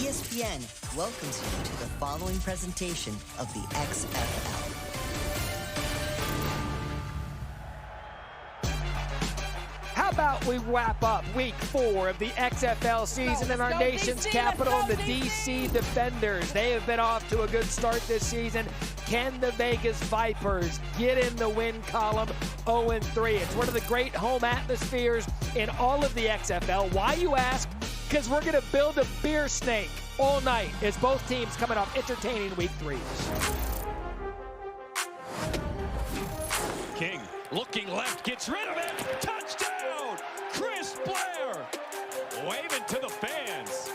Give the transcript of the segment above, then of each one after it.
ESPN welcomes you to the following presentation of the XFL. How about we wrap up week 4 of the XFL season in our nation's capital, the DC Defenders. They have been off to a good start this season. Can the Vegas Vipers get in the win column 0-3? It's one of the great home atmospheres in all of the XFL. Why, you ask? Because we're going to build a beer snake all night as both teams coming off entertaining week 3s. King looking left, gets rid of it. Touchdown! Chris Blair waving to the fans.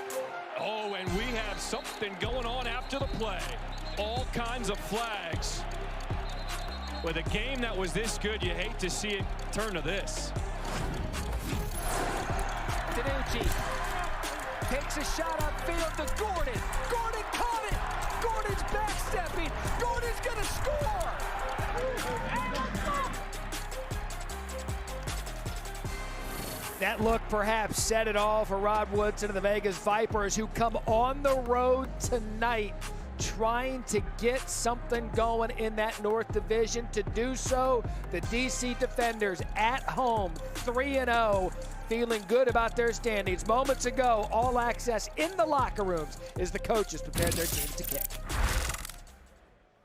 Oh, and we have something going on after the play. All kinds of flags. With a game that was this good, you hate to see it turn to this. Danucci takes a shot upfield to Gordon. Gordon caught it. Gordon's backstepping. Gordon's going to score. That look perhaps set it all for Rod Woodson and the Vegas Vipers, who come on the road tonight trying to get something going in that North Division. To do so, the DC Defenders at home, 3-0, feeling good about their standings. Moments ago, all access in the locker rooms as the coaches prepared their teams to kick.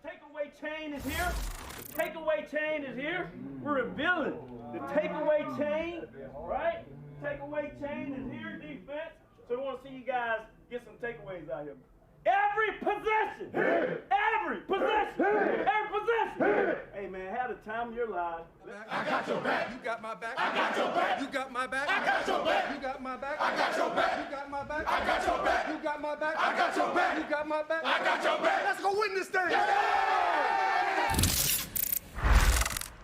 Takeaway chain is here. The takeaway chain is here. We're revealing the takeaway chain, right? Takeaway chain is here, defense. So we want to see you guys get some takeaways out here. Every possession! Every possession! Every possession! Hey man, have the time of your life. I got your back. You got my back. I got your back. You got my back. I got your back. You got my back. I got your back. You got my back. I got your back. You got my back. I got your back. You got my back. I got your back. Let's go win this thing.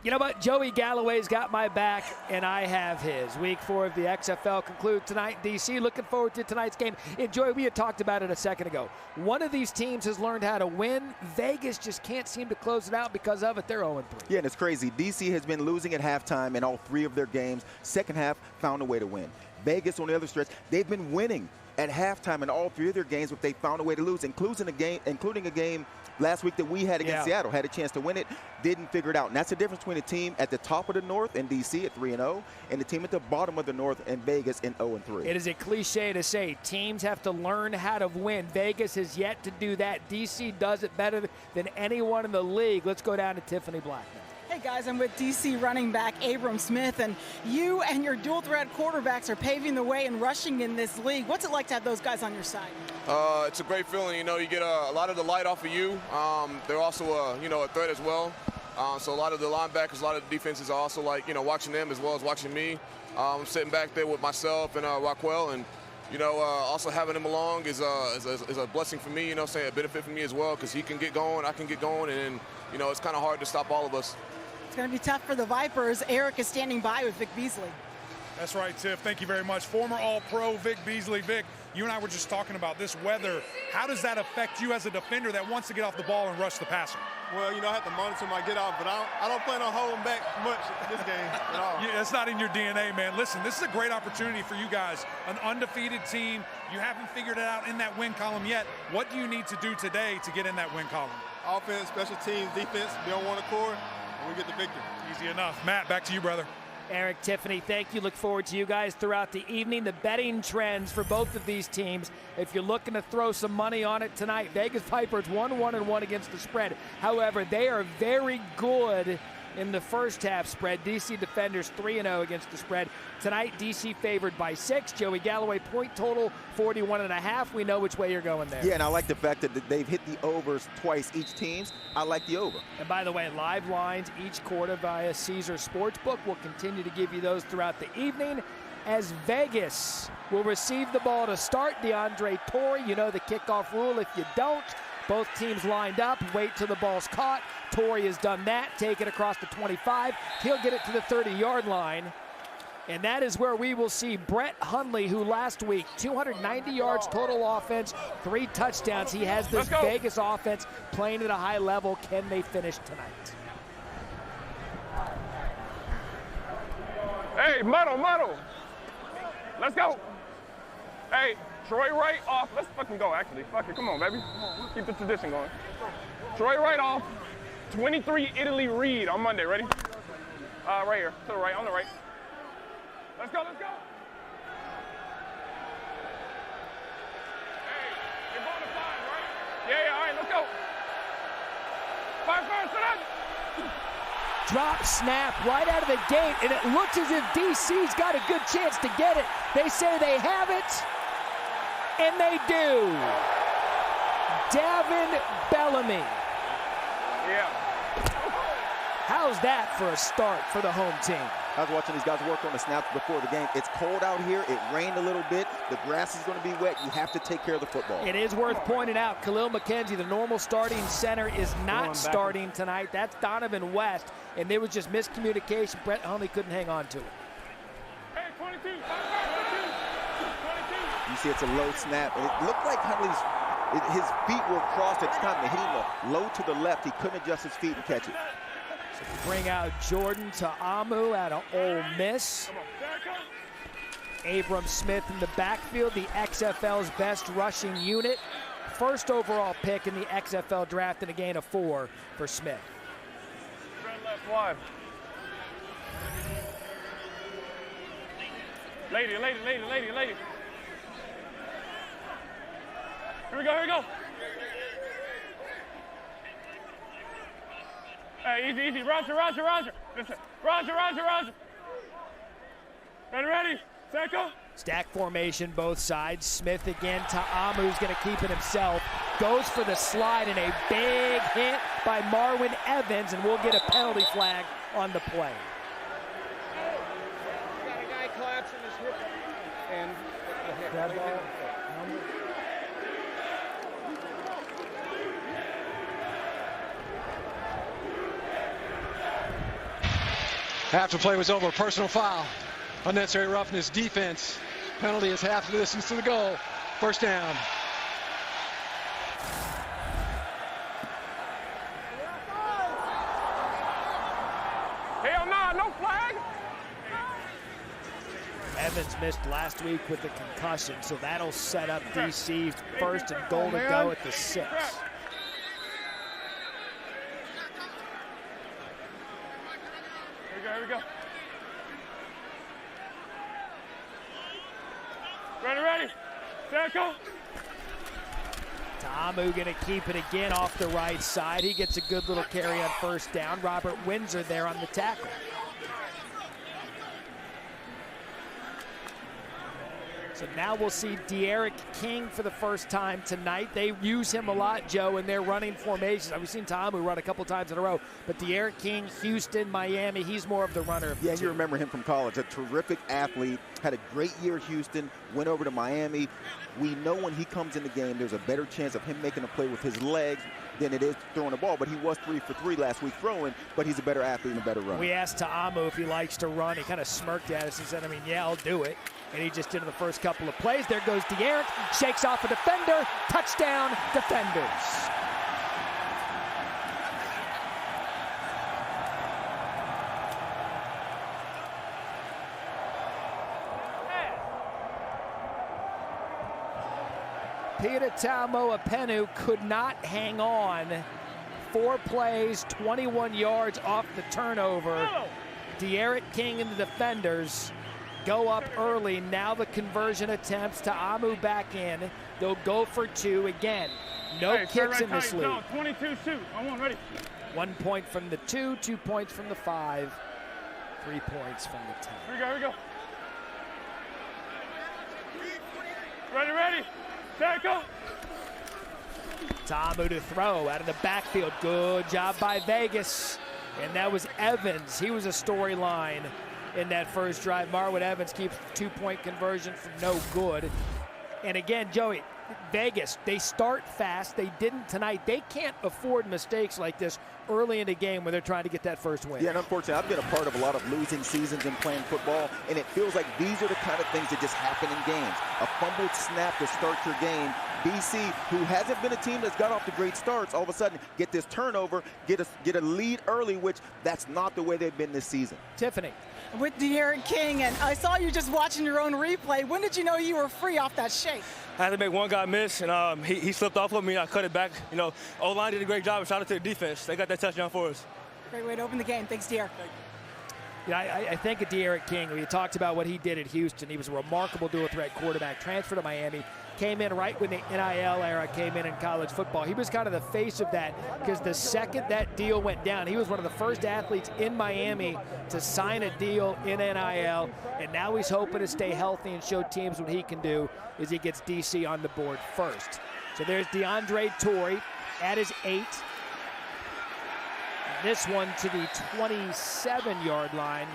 You know what? Joey Galloway's got my back, and I have his. Week 4 of the XFL concludes tonight in D.C. Looking forward to tonight's game. And Joey, we had talked about it a second ago. One of these teams has learned how to win. Vegas just can't seem to close it out because of it. They're 0-3. Yeah, and it's crazy. D.C. has been losing at halftime in all 3 of their games. Second half, found a way to win. Vegas, on the other stretch, they've been winning at halftime in all 3 of their games, but they found a way to lose, including a game last week that we had against Seattle. Had a chance to win it, didn't figure it out. And that's the difference between a team at the top of the North in D.C. at 3-0 and the team at the bottom of the North in Vegas in 0-3. It is a cliche to say teams have to learn how to win. Vegas has yet to do that. D.C. does it better than anyone in the league. Let's go down to Tiffany Blackman. Hey guys, I'm with DC running back Abram Smith, and you and your dual threat quarterbacks are paving the way and rushing in this league. What's it like to have those guys on your side? It's a great feeling. You know, you get a lot of the light off of you. They're also a threat as well. So a lot of the linebackers, a lot of the defenses are also watching them as well as watching me. I'm sitting back there with myself and Rockwell, and also having him along is a blessing for me. A benefit for me as well, because he can get going, I can get going, and then it's kind of hard to stop all of us. It's going to be tough for the Vipers. Eric is standing by with Vic Beasley. That's right, Tiff. Thank you very much. Former All-Pro Vic Beasley. Vic, you and I were just talking about this weather. How does that affect you as a defender that wants to get off the ball and rush the passer? Well, I have to monitor my get off, but I don't plan on holding back much this game at all. Yeah, it's not in your DNA, man. Listen, this is a great opportunity for you guys. An undefeated team. You haven't figured it out in that win column yet. What do you need to do today to get in that win column? Offense, special teams, defense, be on one accord, and we get the victory. Easy enough. Matt, back to you, brother. Eric, Tiffany, thank you. Look forward to you guys throughout the evening. The betting trends for both of these teams, if you're looking to throw some money on it tonight, Vegas Vipers 1-1-1 against the spread. However, they are very good in the first half spread. DC Defenders 3-0 against the spread. Tonight, DC favored by 6. Joey Galloway point total 41.5. We know which way you're going there. Yeah, and I like the fact that they've hit the overs twice each team. I like the over. And by the way, live lines each quarter via Caesar Sportsbook. We'll continue to give you those throughout the evening as Vegas will receive the ball to start. DeAndre Torrey, you know the kickoff rule. If you don't, both teams lined up, wait till the ball's caught. Torrey has done that, take it across the 25. He'll get it to the 30-yard line. And that is where we will see Brett Hundley, who last week, 290 yards total offense, 3 touchdowns. He has this Vegas offense playing at a high level. Can they finish tonight? Hey, muddle. Let's go. Hey, Troy Wright off. Let's fucking go, actually. Fuck it. Come on, baby. Keep the tradition going. Troy Wright off. 23 Italy Reed on Monday. Ready? Right here. To the right. On the right. Let's go. Let's go. Hey, you're going to 5, right? Yeah. All right. Let's go. 5 first. Sit up. Drop snap right out of the gate, and it looks as if DC's got a good chance to get it. They say they have it, and they do. Davin Bellamy. Yeah. How's that for a start for the home team? I was watching these guys work on the snaps before the game. It's cold out here. It rained a little bit. The grass is going to be wet. You have to take care of the football. It is worth pointing out, Khalil McKenzie, the normal starting center, is not starting tonight. That's Donovan West, and there was just miscommunication. Brett Hundley couldn't hang on to it. Hey, 22. You see it's a low snap. And it looked like his feet were crossed at the time. They hit him low to the left. He couldn't adjust his feet and catch it. So bring out Jordan Ta'amu out of Ole Miss. Abram Smith in the backfield, the XFL's best rushing unit. First overall pick in the XFL draft and a gain of 4 for Smith. Red left wide. Lady. Here we go. Hey, easy. Roger. Listen. Roger. Ready. Second. Stack formation both sides. Smith again. Ta'amu's going to keep it himself. Goes for the slide and a big hit by Marwin Evans, and we'll get a penalty flag on the play. Got a guy collapsing his hip and the hip. That ball. After play was over, personal foul. Unnecessary roughness, defense. Penalty is half the distance to the goal. First down. Hell no flag. Evans missed last week with the concussion, so that'll set up DC first and goal to go at the 6. Here we go. Ready. Second. Ta'amu going to keep it again off the right side. He gets a good little carry on first down. Robert Windsor there on the tackle. So now we'll see De'Aaron King for the first time tonight. They use him a lot, Joe, in their running formations. We've seen Ta'amu run a couple times in a row, but De'Aaron King, Houston, Miami, he's more of the runner. Yeah, you remember him from college. A terrific athlete, had a great year at Houston, went over to Miami. We know when he comes in the game, there's a better chance of him making a play with his legs than it is throwing the ball. But he was 3 for 3 last week throwing, but he's a better athlete and a better runner. We asked Ta'amu if he likes to run. He kind of smirked at us and said, yeah, I'll do it. And he just did in the first couple of plays. There goes De'Aaron, shakes off a defender, touchdown, Defenders. Peter Taumoepenu could not hang on. 4 plays, 21 yards off the turnover. De'Aaron King and the Defenders go up early. Now the conversion attempts. Ta'amu back in. They'll go for 2 again. No kicks in this league. 22 shoot. I'm on, ready. 1 point from the 2, 2 points from the 5, 3 points from the 10. Here we go. Ready. Tackle. Ta'amu to throw out of the backfield. Good job by Vegas. And that was Evans. He was a storyline in that first drive. Marwin Evans keeps 2-point conversion from no good. And again, Joey, Vegas, they start fast. They didn't tonight. They can't afford mistakes like this early in the game when they're trying to get that first win. Yeah, and unfortunately, I've been a part of a lot of losing seasons in playing football, and it feels like these are the kind of things that just happen in games. A fumbled snap to start your game. BC, who hasn't been a team that's got off to great starts, all of a sudden get this turnover, get a lead early, which that's not the way they've been this season. Tiffany. With De'Aaron King, and I saw you just watching your own replay. When did you know you were free off that shake? I had to make one guy miss, and he slipped off of me. I cut it back. You know, O-line did a great job, and shout out to the defense. They got that touchdown for us. Great way to open the game. Thanks, De'Aaron. Yeah, I think of De'Aaron King. We talked about what he did at Houston. He was a remarkable dual-threat quarterback, transferred to Miami, came in right when the NIL era came in college football. He was kind of the face of that because the second that deal went down, he was one of the first athletes in Miami to sign a deal in NIL, and now he's hoping to stay healthy and show teams what he can do as he gets DC on the board first. So there's DeAndre Torrey at his 8. This one to the 27-yard line,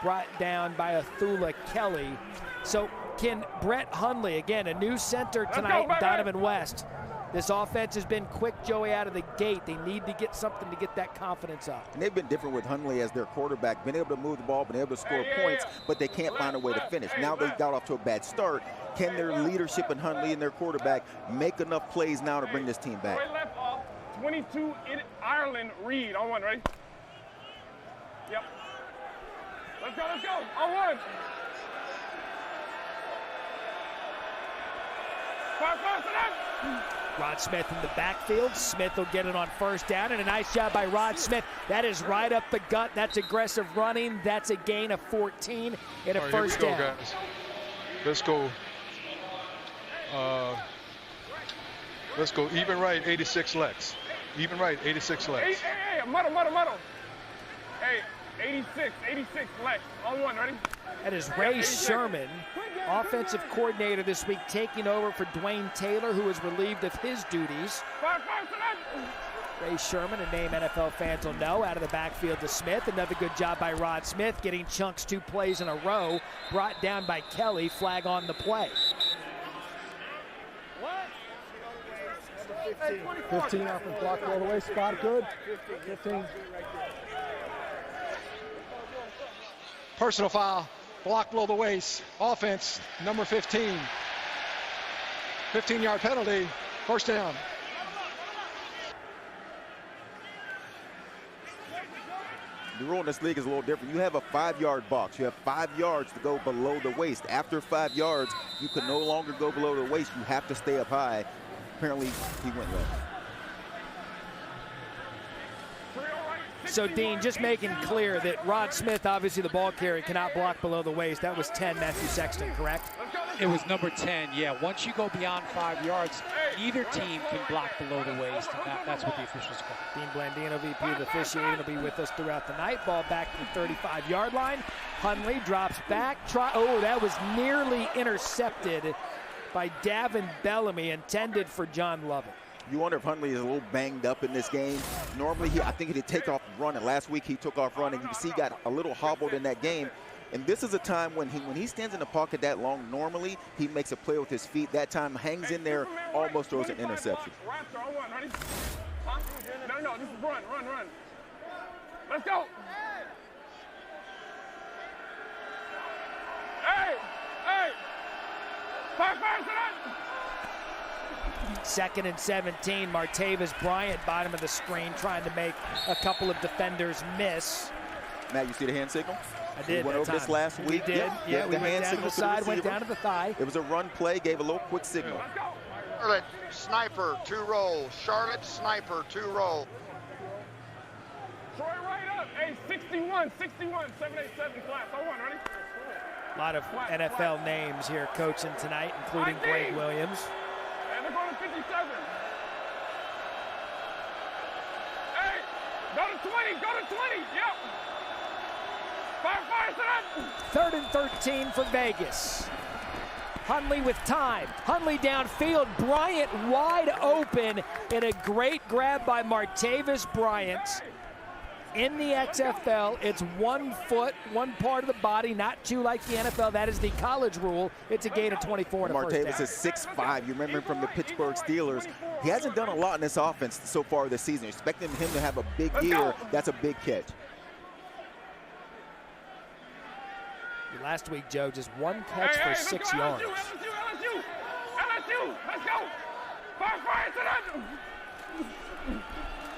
brought down by Athula Kelly. So can Brett Hundley, again, a new center tonight, Donovan West. This offense has been quick, Joey, out of the gate. They need to get something to get that confidence up. And they've been different with Hundley as their quarterback, been able to move the ball, been able to score points, but they can't find a way to finish. Now they got off to a bad start. Can their leadership in Hundley and their quarterback make enough plays now to bring this team back? 22 in Ireland, Reed on one, ready? Yep. Let's go, on one. 5 to that. Rod Smith in the backfield. Smith will get it on first down, and a nice job by Rod Smith. That is right up the gut. That's aggressive running. That's a gain of 14 and a first down. Here we go, guys. Let's go. Let's go even right, 86 legs. Even right, 86 legs. Hey, muddle. Hey, 86 legs. On one, ready? That is Ray Sherman, offensive coordinator this week, taking over for Dwayne Taylor, who was relieved of his duties. 5 to that. Ray Sherman, a name NFL fans will know, out of the backfield to Smith. Another good job by Rod Smith, getting chunks 2 plays in a row, brought down by Kelly. Flag on the play. 15 off and block all the way. Spot good. 15. Personal foul, block below the waist. Offense, number 15. 15-yard penalty, first down. The rule in this league is a little different. You have a 5-yard box. You have 5 yards to go below the waist. After 5 yards, you can no longer go below the waist. You have to stay up high. Apparently, he went left. So, Dean, just making clear that Rod Smith, obviously the ball carrier, cannot block below the waist. That was 10, Matthew Sexton, correct? It was number 10, yeah. Once you go beyond 5 yards, either team can block below the waist, and that's what the officials call. Dean Blandino, VP of officiating, will be with us throughout the night. Ball back to the 35-yard line. Hundley drops back. That was nearly intercepted by Davin Bellamy, intended for John Lovett. You wonder if Hundley is a little banged up in this game. Normally, I think he'd take off running. Last week, he took off running. You can see he got a little hobbled in that game. And this is a time when he stands in the pocket that long, normally he makes a play with his feet. That time, hangs in there, almost throws an interception. No, this is run. Let's go. Hey. 5 to that. 2nd and 17, Martavis Bryant, bottom of the screen, trying to make a couple of defenders miss. Matt, you see the hand signal? I did. We went over this last week. We did. Yeah, we went down to the side, went down to the thigh. It was a run play, gave a little quick signal. Charlotte Sniper, 2 roll. Charlotte Sniper, 2 roll. Troy right up. Hey, 61, 787 class. On one, ready? A lot of NFL names here coaching tonight, including Greg Williams. And they're going to 57. Hey, go to 20, yep. 5 to that. 3rd and 13 for Vegas. Hundley with time. Hundley downfield. Bryant wide open, and a great grab by Martavis Bryant. In the XFL, it's 1 foot, one part of the body, not two like the NFL. That is the college rule. It's a gain of 24 and a first down. Martavis is 6'5". You remember him from the Pittsburgh Steelers. He hasn't done a lot in this offense so far this season. Expecting him to have a big year, that's a big catch. Last week, Joe, just one catch for 6 yards. LSU, let's go.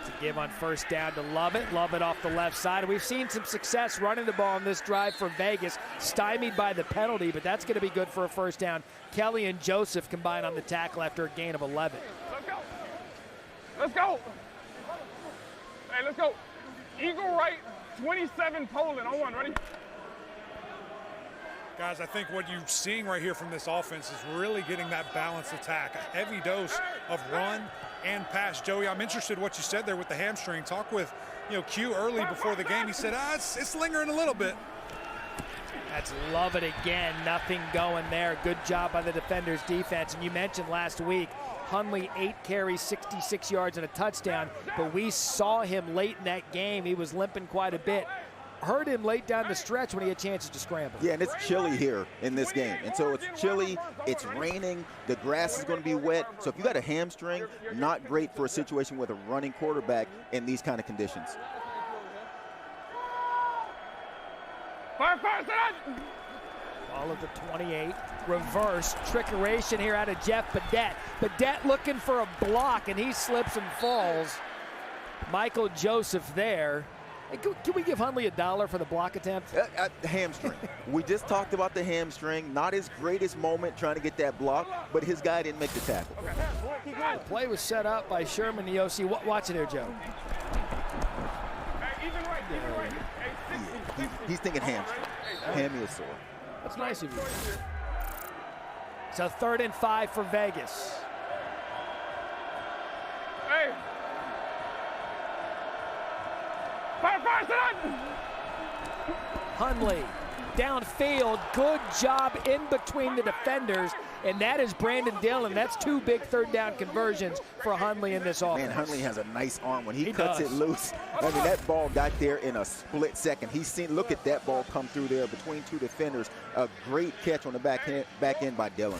To give on first down to Lovett. Lovett off the left side. We've seen some success running the ball on this drive for Vegas, stymied by the penalty, but that's going to be good for a first down. Kelly and Joseph combine on the tackle after a gain of 11. Let's go. Let's go. Hey, let's go. Eagle right, 27 Poland on 1. Ready? Guys, I think what you're seeing right here from this offense is really getting that balanced attack, a heavy dose of run and pass. Joey, I'm interested in what you said there with the hamstring. Talk with, Q early before the game. He said, it's lingering a little bit. That's Lovett again. Nothing going there. Good job by the defender's defense. And you mentioned last week, Hundley 8 carries, 66 yards and a touchdown, but we saw him late in that game. He was limping quite a bit. Heard him late down the stretch when he had chances to scramble. Yeah, and it's chilly here in this game. And so it's chilly, it's raining, the grass is going to be wet. So if you got a hamstring, not great for a situation with a running quarterback in these kind of conditions. Fire, Ball of the 28. Reverse trickeration here out of Jeff Badette. Badette looking for a block, and he slips and falls. Michael Joseph there. Hey, can we give Hundley $1 for the block attempt? Hamstring. We just talked about the hamstring. Not his greatest moment trying to get that block, but his guy didn't make the tackle. The play was set up by Sherman, the OC. Watch it here, Joe. He's thinking hamstring. Hammy is sore. That's nice of you. So 3rd and 5 for Vegas. Hey. Hundley downfield, good job in between the defenders, and that is Brandon Dillon. That's 2 big 3rd down conversions for Hundley in this offense. Man, Hundley has a nice arm. When he cuts it loose, I mean, that ball got there in a split second. Look at that ball come through there between 2 defenders. A great catch on the back end by Dillon.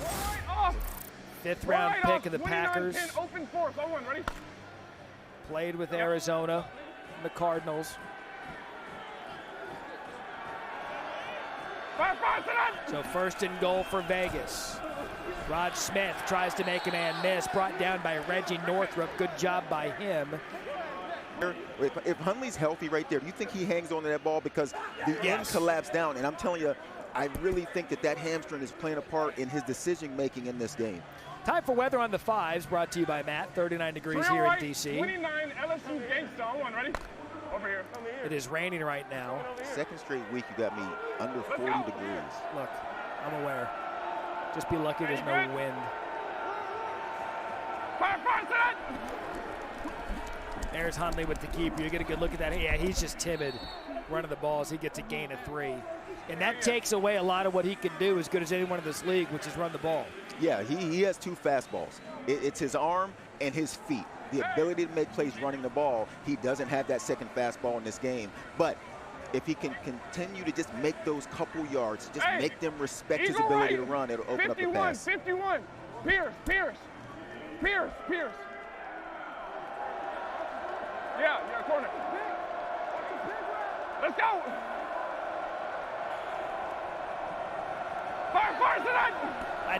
5th round pick of the Packers. Open force, on 1, ready? Played with Arizona, the Cardinals. So 1st and goal for Vegas. Rod Smith tries to make a man miss, brought down by Reggie Northrup. Good job by him. If Hundley's healthy right there, do you think he hangs on to that ball? Because the end collapsed down, and I'm telling you, I really think that hamstring is playing a part in his decision-making in this game. Time for weather on the 5s, brought to you by Matt. 39 degrees here in D.C. 29 LSU Gangsta on 1, ready? Over here. It is raining right now. 2nd straight week you got me under 40 degrees. Look, I'm aware. Just be lucky there's no wind. There's Hundley with the keeper. You get a good look at that. Yeah, he's just timid running the ball as he gets a gain of 3. And that takes away a lot of what he can do as good as anyone in this league, which is run the ball. Yeah, he has 2 fastballs. It's his arm and his feet. The ability to make plays running the ball, he doesn't have that 2nd fastball in this game. But if he can continue to just make those couple yards, just make them respect his ability to run, it'll open up the pass. 51, Pierce. Yeah, corner. Let's go. Fire,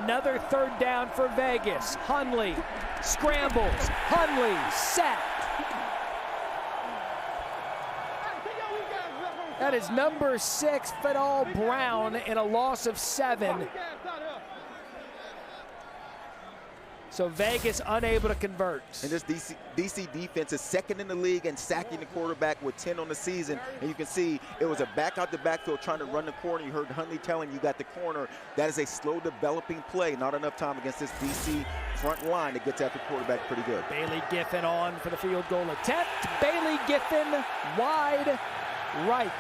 Another 3rd down for Vegas. Hundley scrambles. Hundley set. That is number 6, Fidel Brown, in a loss of 7. So Vegas unable to convert. And this DC defense is 2nd in the league and sacking the quarterback with 10 on the season. And you can see it was a back out the backfield trying to run the corner. You heard Hundley telling you got the corner. That is a slow developing play. Not enough time against this DC front line that gets after quarterback pretty good. Bailey Giffen on for the field goal attempt. Bailey Giffen wide right.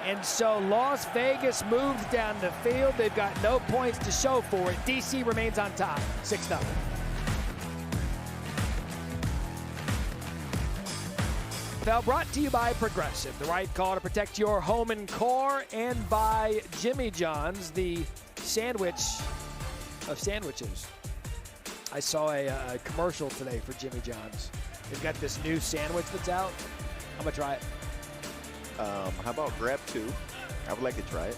And so Las Vegas moves down the field. They've got no points to show for it. DC remains on top, 6-0. XFL, brought to you by Progressive, the right call to protect your home and car, and by Jimmy John's, the sandwich of sandwiches. I saw a commercial today for Jimmy John's. They've got this new sandwich that's out. I'm going to try it. How about grab two? I would like to try it.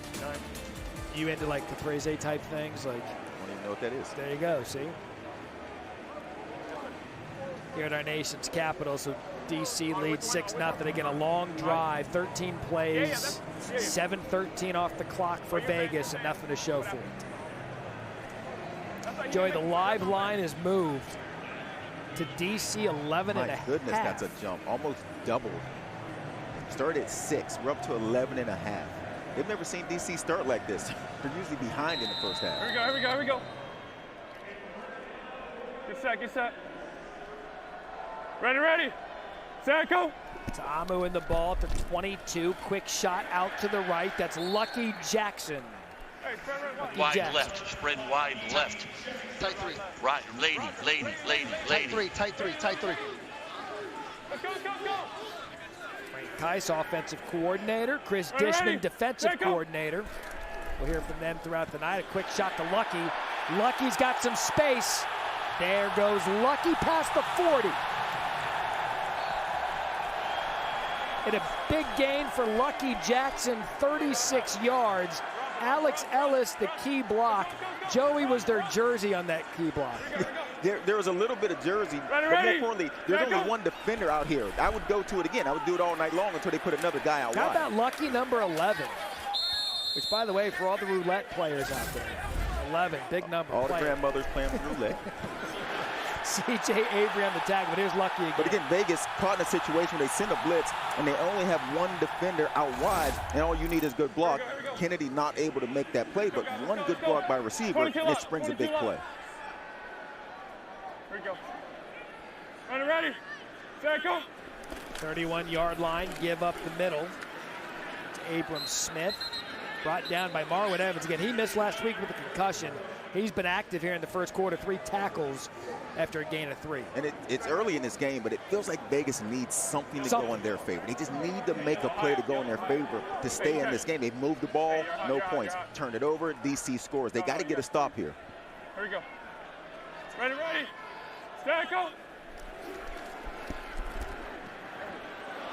You into like caprese type things? Like, I don't even know what that is. There you go, see? Here at our nation's capital, so DC leads 6-0. Again, a long drive, 13 plays, 7:13 off the clock for Vegas, and nothing to show for it. Joey, the live line has moved to DC 11 and a half. My goodness, that's a jump. Almost doubled. Started at 6. We're up to 11 and a half. They've never seen DC start like this. They're usually behind in the first half. Here we go, here we go, here we go. Get set, get set. Ready, ready. Set, go. Ta'amu in the ball to 22. Quick shot out to the right. That's Lucky Jackson. Wide left, spread wide left. Tight three. Right, lady. Tight three, tight three, tight three. Let's go, let's go, let's go. Frank Tice, offensive coordinator. Chris Dishman, defensive coordinator. We'll hear from them throughout the night. A quick shot to Lucky. Lucky's got some space. There goes Lucky past the 40. And a big gain for Lucky Jackson, 36 yards. Alex Ellis, the key block. Joey was their jersey on that key block. There was a little bit of jersey, but more importantly, there's only one defender out here. I would go to it again. I would do it all night long until they put another guy out How wide. about Lucky number 11? Which, by the way, for all the roulette players out there, 11, big number. All the grandmothers playing with roulette. C.J. Avery on the tag, but here's Lucky again. But again, Vegas caught in a situation where they send a blitz, and they only have one defender out wide, and all you need is good block. Kennedy not able to make that play, but one good block by receiver, and it springs a big play. Here we go. Ready, ready. Set, go. 31-yard line, give up the middle to Abram Smith. Brought down by Marwin Evans. Again, he missed last week with a concussion. He's been active here in the first quarter, 3 tackles after a gain of 3. And it's early in this game, but it feels like Vegas needs something to go in their favor. They just need to make a play to go in their favor to stay in this game. They've moved the ball, no points. Turned it over, DC scores. They got to get a stop here. Here we go. Ready, ready. Set, go.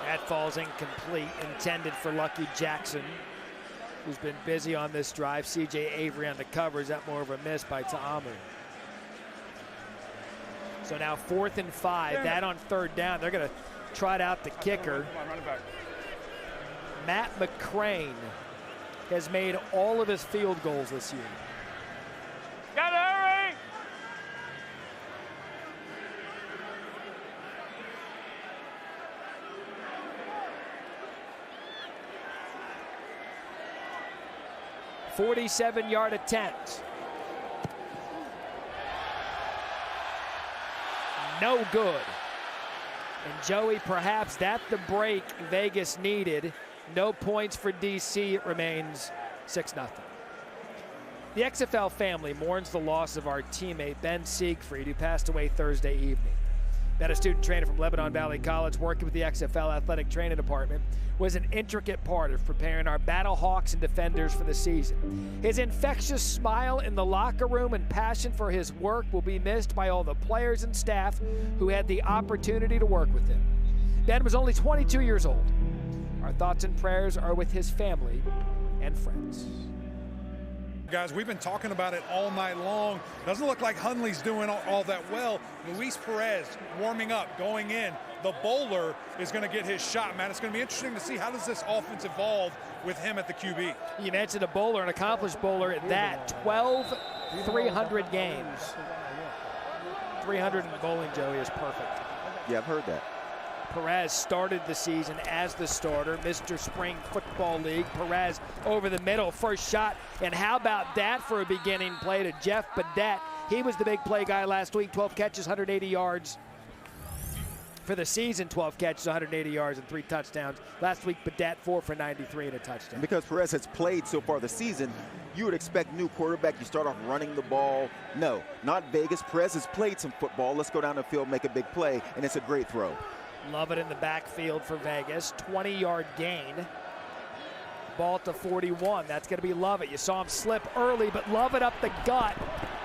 That falls incomplete, intended for Lucky Jackson, who's been busy on this drive. C.J. Avery on the cover. Is that more of a miss by Ta'amu? So now 4th and 5. That on 3rd down. They're going to trot out the kicker. Come on, run it back. Matt McCrane has made all of his field goals this year. Gotta hurry! A 47-yard attempt. No good. And Joey, perhaps that's the break Vegas needed. No points for DC. It remains 6-0. The XFL family mourns the loss of our teammate Ben Siegfried, who passed away Thursday evening. Ben, a student trainer from Lebanon Valley College, working with the XFL athletic training department, was an intricate part of preparing our Battle Hawks and defenders for the season. His infectious smile in the locker room and passion for his work will be missed by all the players and staff who had the opportunity to work with him. Ben was only 22 years old. Our thoughts and prayers are with his family and friends. Guys, we've been talking about it all night long. Doesn't look like Hundley's doing all that well. Luis Perez warming up, going in. The bowler is going to get his shot, man. It's going to be interesting to see how does this offense evolve with him at the QB. You mentioned a bowler, an accomplished bowler at that. 12 300 games. 300 in bowling, Joey, is perfect. Yeah, I've heard that. Perez started the season as the starter, Mr. Spring Football League. Perez over the middle, first shot. And how about that for a beginning play to Jeff Badette? He was the big play guy last week, 12 catches, 180 yards. For the season, 12 catches, 180 yards, and 3 touchdowns. Last week, Badette 4 for 93 and a touchdown. Because Perez has played so far this season, you would expect new quarterback, you start off running the ball. No, not Vegas. Perez has played some football. Let's go down the field, make a big play, and it's a great throw. Love it in the backfield for Vegas. 20-yard gain. Ball to 41. That's going to be Lovett. You saw him slip early, but Lovett up the gut.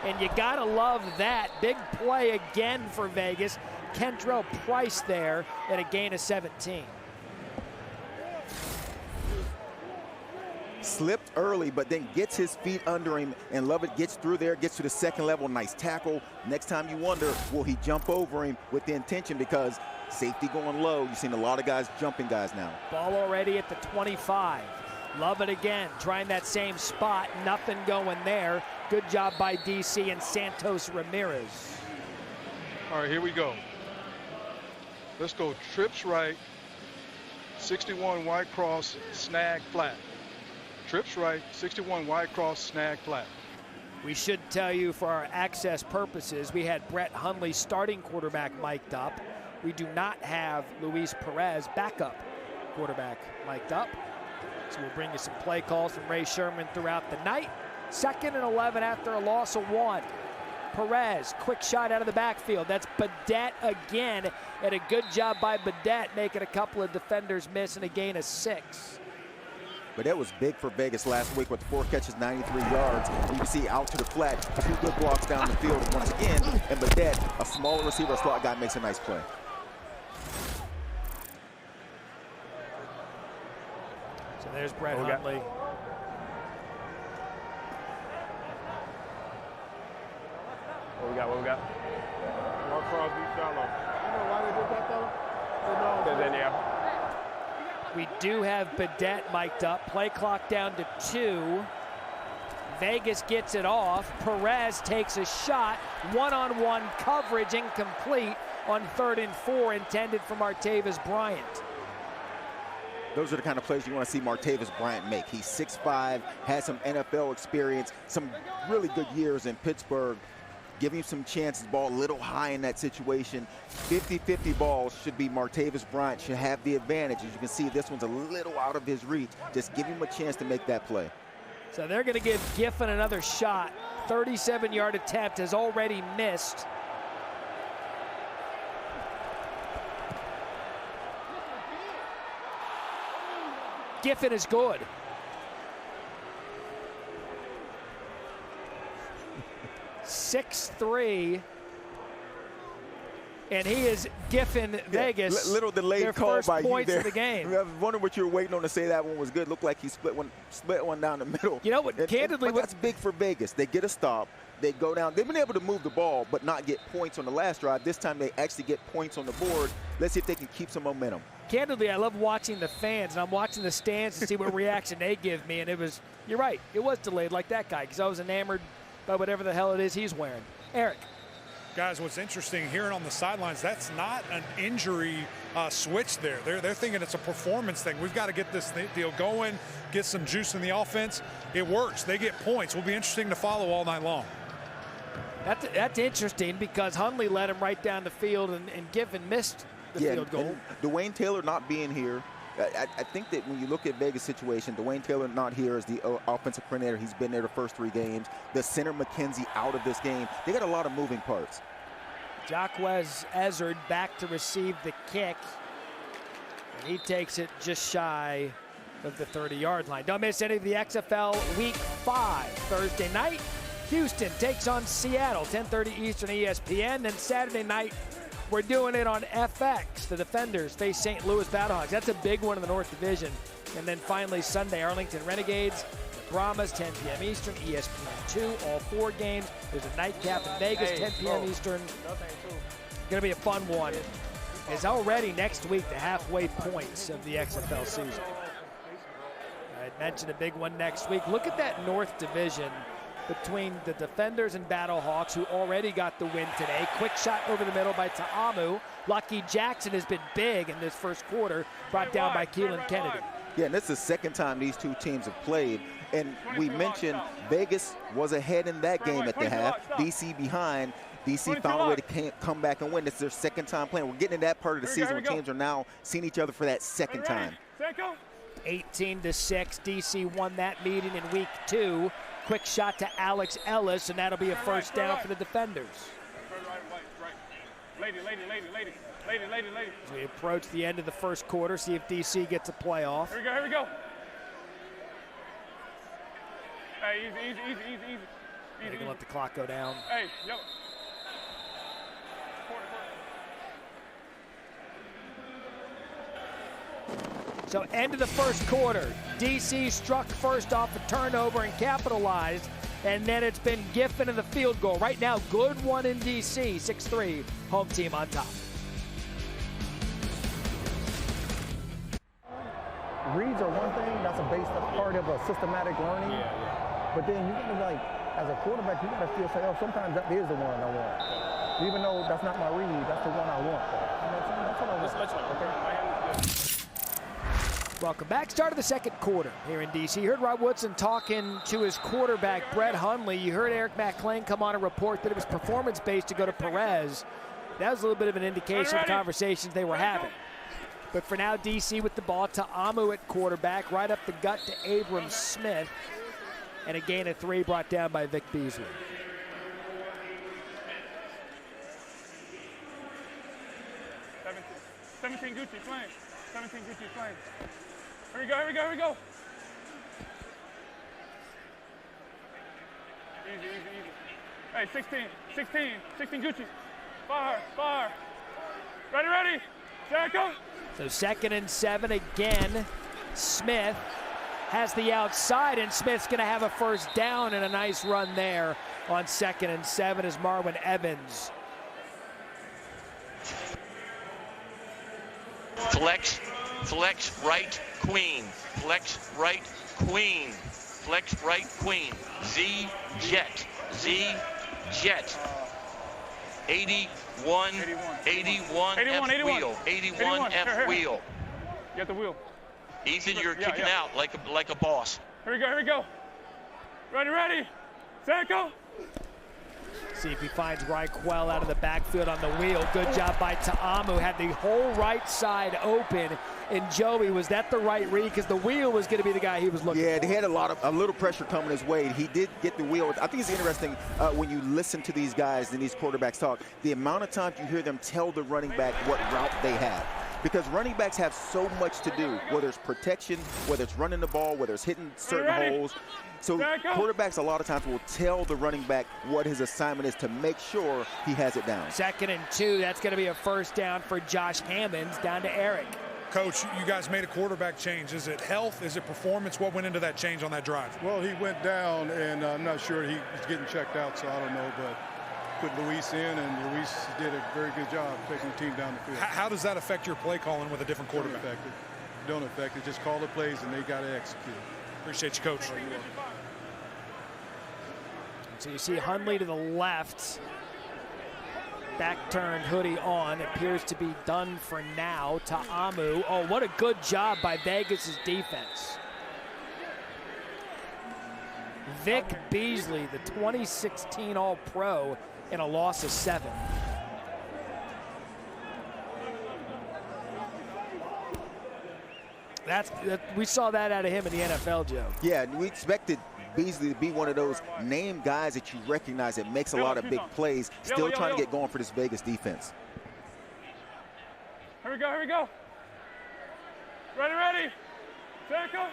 And you got to love that. Big play again for Vegas. Kentrell Price there at a gain of 17. Slipped early, but then gets his feet under him, and Lovett gets through there, gets to the second level. Nice tackle. Next time you wonder, will he jump over him with the intention, because safety going low. You've seen a lot of guys jumping guys now. Ball already at the 25. Lovett again, trying that same spot. Nothing going there. Good job by DC and Santos Ramirez. All right, here we go. Let's go trips right, 61 wide cross, snag flat. Trips right, 61 wide cross, snag flat. We should tell you for our access purposes, we had Brett Hundley, starting quarterback, mic'd up. We do not have Luis Perez, backup quarterback, mic'd up. So we'll bring you some play calls from Ray Sherman throughout the night. 2nd and 11 after a loss of 1. Perez, quick shot out of the backfield. That's Badet again, and a good job by Badet, making a couple of defenders miss and a gain of 6. But that was big for Vegas last week with 4 catches, 93 yards. You can see out to the flat, 2 good blocks down the field once again. And Badet, a smaller receiver, slot guy, makes a nice play. So there's Brett Hundley. What we got? Mark Crosby, shallow. You know why they did that, though? Because then, yeah. We do have Badet mic'd up. Play clock down to 2. Vegas gets it off. Perez takes a shot. One-on-one coverage incomplete on 3rd and 4, intended for Martavis Bryant. Those are the kind of plays you want to see Martavis Bryant make. He's 6'5", has some NFL experience, some really good years in Pittsburgh. Give him some chances. Ball a little high in that situation. 50-50 balls should be Martavis Bryant, should have the advantage. As you can see, this one's a little out of his reach. Just give him a chance to make that play. So they're going to give Giffen another shot. 37-yard attempt has already missed. Giffen is good. .63, and he is Giffen Vegas. Little delayed call by you there. Of the game. I was wondering what you were waiting on to say that one was good. Looked like he split one down the middle. You know what? Candidly, that's big for Vegas. They get a stop. They go down. They've been able to move the ball, but not get points on the last drive. This time they actually get points on the board. Let's see if they can keep some momentum. Candidly, I love watching the fans, and I'm watching the stands to see what reaction they give me. And it was, you're right, it was delayed like that guy, because I was enamored by whatever the hell it is he's wearing. Eric. Guys, what's interesting, hearing on the sidelines, that's not an injury switch there. They're thinking it's a performance thing. We've got to get this deal going, get some juice in the offense. It works. They get points. Will be interesting to follow all night long. That's interesting, because Hundley led him right down the field, and Giffen missed the field goal. Dwayne Taylor not being here, I think that when you look at Vegas' situation, Dwayne Taylor not here as the offensive coordinator. He's been there the first 3 games. The center McKenzie out of this game. They got a lot of moving parts. Jacquez Ezzard back to receive the kick. And he takes it just shy of the 30-yard line. Don't miss any of the XFL Week 5 Thursday night. Houston takes on Seattle, 10:30 Eastern ESPN. Then Saturday night, we're doing it on FX. The Defenders face St. Louis Battlehawks. That's a big one in the North Division. And then finally Sunday, Arlington Renegades, the Brahmas, 10 p.m. Eastern, ESPN2, all 4 games. There's a nightcap in Vegas, 10 p.m. Eastern. Going to be a fun one. It's already next week, the halfway points of the XFL season. I mentioned a big one next week. Look at that North Division between the Defenders and Battlehawks, who already got the win today. Quick shot over the middle by Ta'amu. Lucky Jackson has been big in this first quarter, brought down by Keelan Kennedy. Yeah, and this is the second time these 2 teams have played. And we mentioned Vegas was ahead in that game at the half. DC behind. DC found a way to come back and win. It's their second time playing. We're getting in that part of the season where teams are now seeing each other for that second time. 18-6, DC won that meeting in week 2. Quick shot to Alex Ellis, and that'll be a first down for the Defenders. Lady. As we approach the end of the first quarter, see if DC gets a playoff. Here we go. Hey, easy. They're going to let the clock go down. Hey, yo. So end of the first quarter, DC struck first off a turnover and capitalized, and then it's been Giffen of the field goal. Right now, good one in DC, 6-3, home team on top. Reads are one thing, that's a part of a systematic learning. But then you gotta, like, as a quarterback, you gotta still say, oh, sometimes that is the one I want. Even though that's not my read, that's the one I want. You know what I'm saying? That's what I want. Okay. Welcome back. Start of the second quarter here in DC. You heard Rod Woodson talking to his quarterback, Brett Hundley. You heard Eric McClain come on and report that it was performance-based to go to Perez. That was a little bit of an indication of conversations they were having. But for now, DC with the ball to Amu at quarterback, right up the gut to Abram Smith. And a gain of 3 brought down by Vic Beasley. Seventeen Gucci playing. 17 Gucci playing. Here we go. Easy. Hey, 16 Gucci. Fire. Ready. Jericho. So 2nd and 7 again. Smith has the outside, and Smith's going to have a first down and a nice run there on 2nd and 7 as Marwin Evans. Flex right queen. Flex right queen. Z jet. 81 F wheel. 81 F wheel. Get the wheel. Ethan, you're kicking out like a boss. Here we go. Ready. Set, go. See if he finds Ryquell out of the backfield on the wheel. Good job by Ta'amu. Had the whole right side open. And Joey, was that the right read? Because the wheel was going to be the guy he was looking for. Yeah, they had a little pressure coming his way. He did get the wheel. I think it's interesting when you listen to these guys and these quarterbacks talk, the amount of times you hear them tell the running back what route they have. Because running backs have so much to do, whether it's protection, whether it's running the ball, whether it's hitting certain holes. So quarterbacks a lot of times will tell the running back what his assignment is to make sure he has it down. 2nd and 2, that's going to be a first down for Josh Hammonds, down to Eric. Coach, you guys made a quarterback change. Is it health? Is it performance? What went into that change on that drive? Well, he went down, and I'm not sure he was getting checked out, so I don't know, but put Luis in, and Luis did a very good job taking the team down the field. How does that affect your play calling with a different quarterback? Don't affect it. Just call the plays, and they got to execute. Appreciate you, Coach. So you see Hundley to the left. Back turned, hoodie on. Appears to be done for now. Ta'amu. Oh, what a good job by Vegas' defense. Vic Beasley, the 2016 All-Pro, in a loss of 7. We saw that out of him in the NFL, Joe. Yeah, we expected Beasley to be one of those name guys that you recognize that makes a lot of big plays, still trying to get going for this Vegas defense. Here we go. Ready. Set, go.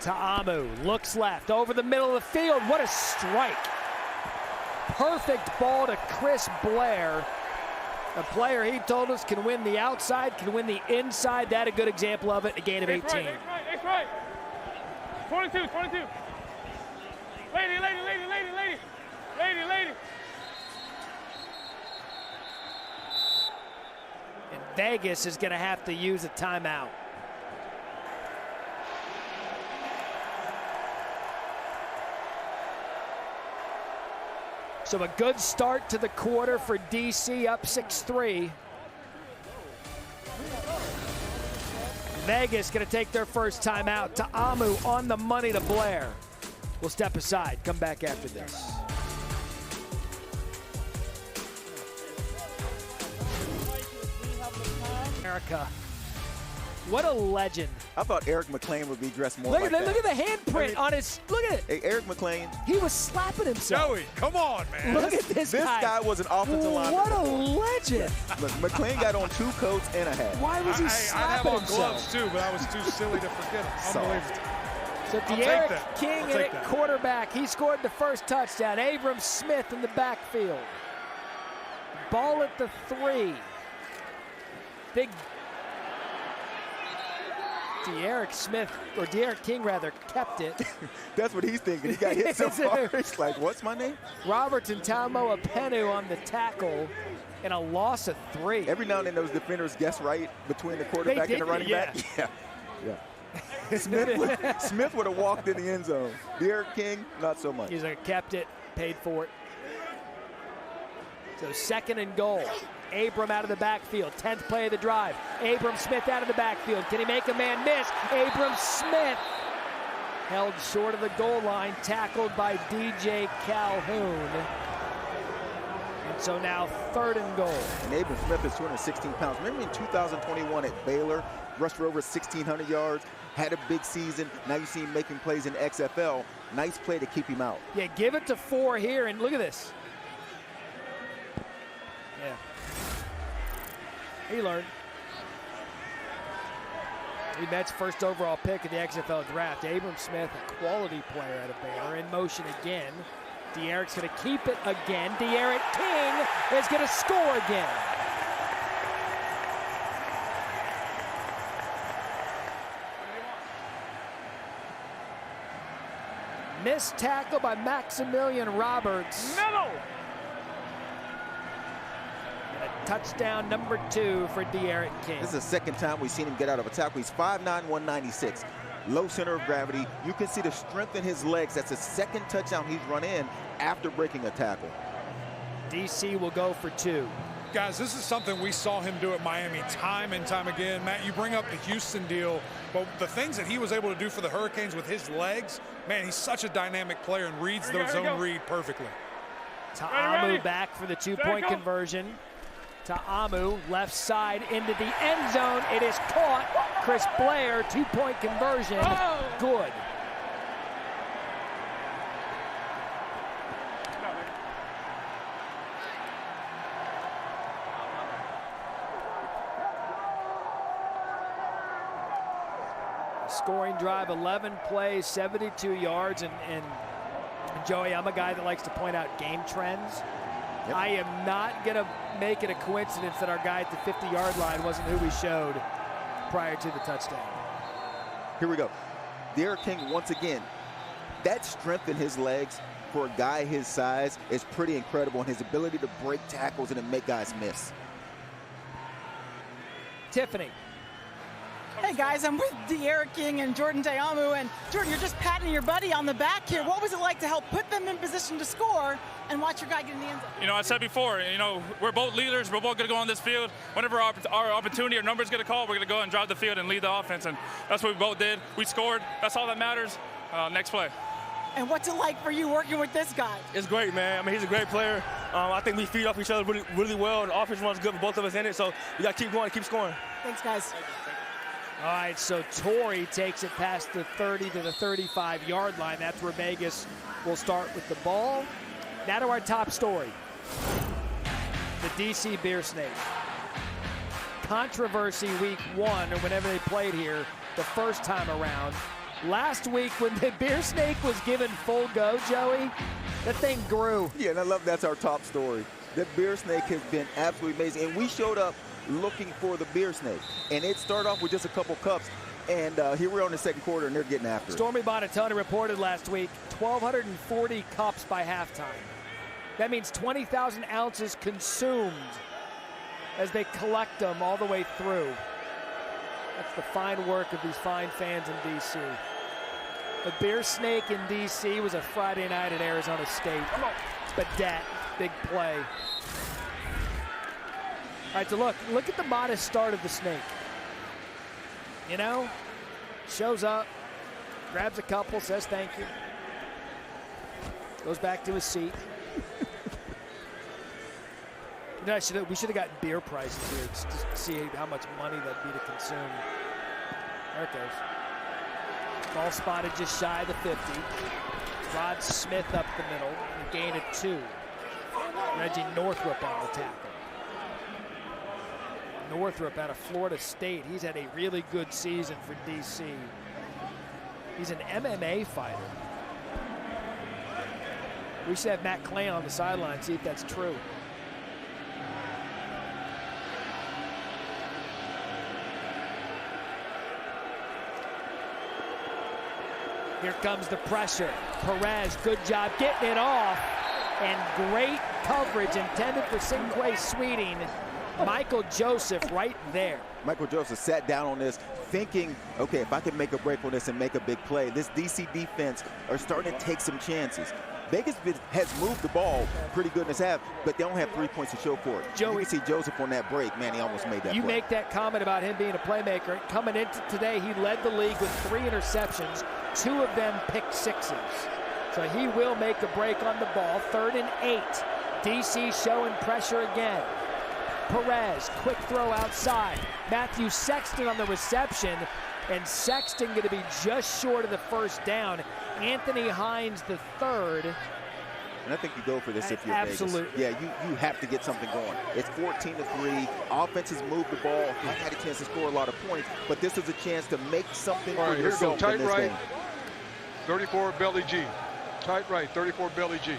Ta'amu looks left, over the middle of the field. What a strike. Perfect ball to Chris Blair. A player he told us can win the outside, can win the inside. That a good example of it, a gain of 18. It's right. 22. Lady. And Vegas is going to have to use a timeout. So a good start to the quarter for DC, up 6-3. Vegas going to take their first timeout. Ta'amu on the money to Blair. We'll step aside. Come back after this. America. What a legend I thought Eric McLean would be dressed more Look like at that. Look at the handprint on his. Look at it. Hey, Eric McLean. He was slapping himself. Joey, come on, man. Look at this guy. This guy was an offensive lineman. What a legend. Look, McLean got on 2 coats and a hat. Why was he I'd slapping have on himself? gloves too, but I was too silly to forget it. Unbelievable. So I'll take De'Aaron that. King I'll in take at that. quarterback. He scored the first touchdown. Abram Smith in the backfield. Ball at the 3. Big De'Aaron King rather, kept it. That's what he's thinking. He got hit so far. He's like, what's my name? Robertson Taumoa Penu on the tackle and a loss of 3. Every now and then those defenders guess right between the quarterback and the running back. Yeah. Smith would have walked in the end zone. De'Aaron King, not so much. He's like, kept it, paid for it. So 2nd and goal. Abram out of the backfield. 10th play of the drive. Abram Smith out of the backfield. Can he make a man miss? Abram Smith held short of the goal line, tackled by DJ Calhoun. And so now 3rd and goal. And Abram Smith is 216 pounds. Remember in 2021 at Baylor, rushed for over 1,600 yards, had a big season. Now you see him making plays in XFL. Nice play to keep him out. Yeah, give it to 4 here, and look at this. Yeah. He learned. He Mets first overall pick in the XFL draft. Abram Smith, a quality player out of Baylor, in motion again. De'Aaron's going to keep it again. De'Aaron King is going to score again. Missed tackle by Maximilian Roberts. Middle. Touchdown number 2 for De'Aaron King. This is the 2nd time we've seen him get out of a tackle. He's 5'9", 196. Low center of gravity. You can see the strength in his legs. That's the 2nd touchdown he's run in after breaking a tackle. DC will go for 2. Guys, this is something we saw him do at Miami time and time again. Matt, you bring up the Houston deal, but the things that he was able to do for the Hurricanes with his legs, man, he's such a dynamic player and reads the zone read perfectly. Ta'amu back for the 2-point conversion. Ta'amu left side into the end zone. It is caught. Chris Blair, 2-point conversion. Good. Scoring drive, 11 plays, 72 yards, and Joey, I'm a guy that likes to point out game trends. Yep. I am not going to make it a coincidence that our guy at the 50-yard line wasn't who we showed prior to the touchdown. Here we go. De'Aaron King, once again, that strength in his legs for a guy his size is pretty incredible, and his ability to break tackles and to make guys miss. Tiffany. Hey guys, I'm with De'Aaron King and Jordan Ta'amu, and Jordan, you're just patting your buddy on the back here. What was it like to help put them in position to score and watch your guy get in the end zone? You know, I said before, we're both leaders. We're both going to go on this field. Whenever our opportunity or number's going to call, we're going to go and drive the field and lead the offense, and that's what we both did. We scored. That's all that matters. Next play. And what's it like for you working with this guy? It's great, man. I mean, he's a great player. I think we feed off each other really, really well. The offense runs good with both of us in it, so we got to keep going, keep scoring. Thanks, guys. All right, so Torrey takes it past the 30 to the 35-yard line. That's where Vegas will start with the ball. Now to our top story. The DC Beer Snake. Controversy week 1, or whenever they played here the first time around. Last week when the Beer Snake was given full go, Joey, that thing grew. Yeah, and I love that's our top story. The Beer Snake has been absolutely amazing, and we showed up looking for the Beer Snake, and it started off with just a couple cups, and here we're on the 2nd quarter, and they're getting after it. Stormy Bonatoni reported last week 1,240 cups by halftime. That means 20,000 ounces consumed as they collect them all the way through. That's the fine work of these fine fans in D.C. The Beer Snake in D.C. was a Friday night at Arizona State. But that big play. All right, so look at the modest start of the Snake. Shows up, grabs a couple, says thank you. Goes back to his seat. We should have gotten beer prices here to see how much money that'd be to consume. There it goes. Ball spotted just shy of the 50. Rod Smith up the middle, and a gain of 2. Reggie Northrup on the tackle. Northrup out of Florida State. He's had a really good season for DC. He's an MMA fighter. We should have Matt Clay on the sideline, see if that's true. Here comes the pressure. Perez, good job getting it off. And great coverage intended for Sinquay Sweeting. Michael Joseph right there. Michael Joseph sat down on this thinking, okay, if I can make a break on this and make a big play, this DC defense are starting to take some chances. Vegas has moved the ball pretty good in this half, but they don't have 3 points to show for it. Joey, you can see Joseph on that break. Man, he almost made that You play. make that comment about him being a playmaker. Coming into today, he led the league with 3 interceptions, 2 of them pick sixes. So he will make a break on the ball. 3rd and 8. DC showing pressure again. Perez, quick throw outside. Matthew Sexton on the reception, and Sexton going to be just short of the first down. Anthony Hines the 3rd. And I think you go for this if you're Absolutely. Vegas. Yeah, you have to get something going. It's 14-3. Offense has moved the ball. Not had a chance to score a lot of points, but this is a chance to make something All right, for here we go. yourself Tight in this right, game. 34 belly G. Tight right, 34 belly G.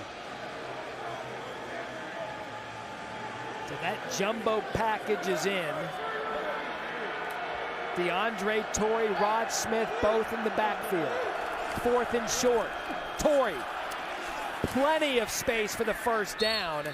So that jumbo package is in. DeAndre Torrey, Rod Smith, both in the backfield. 4th and short. Torrey, plenty of space for the first down.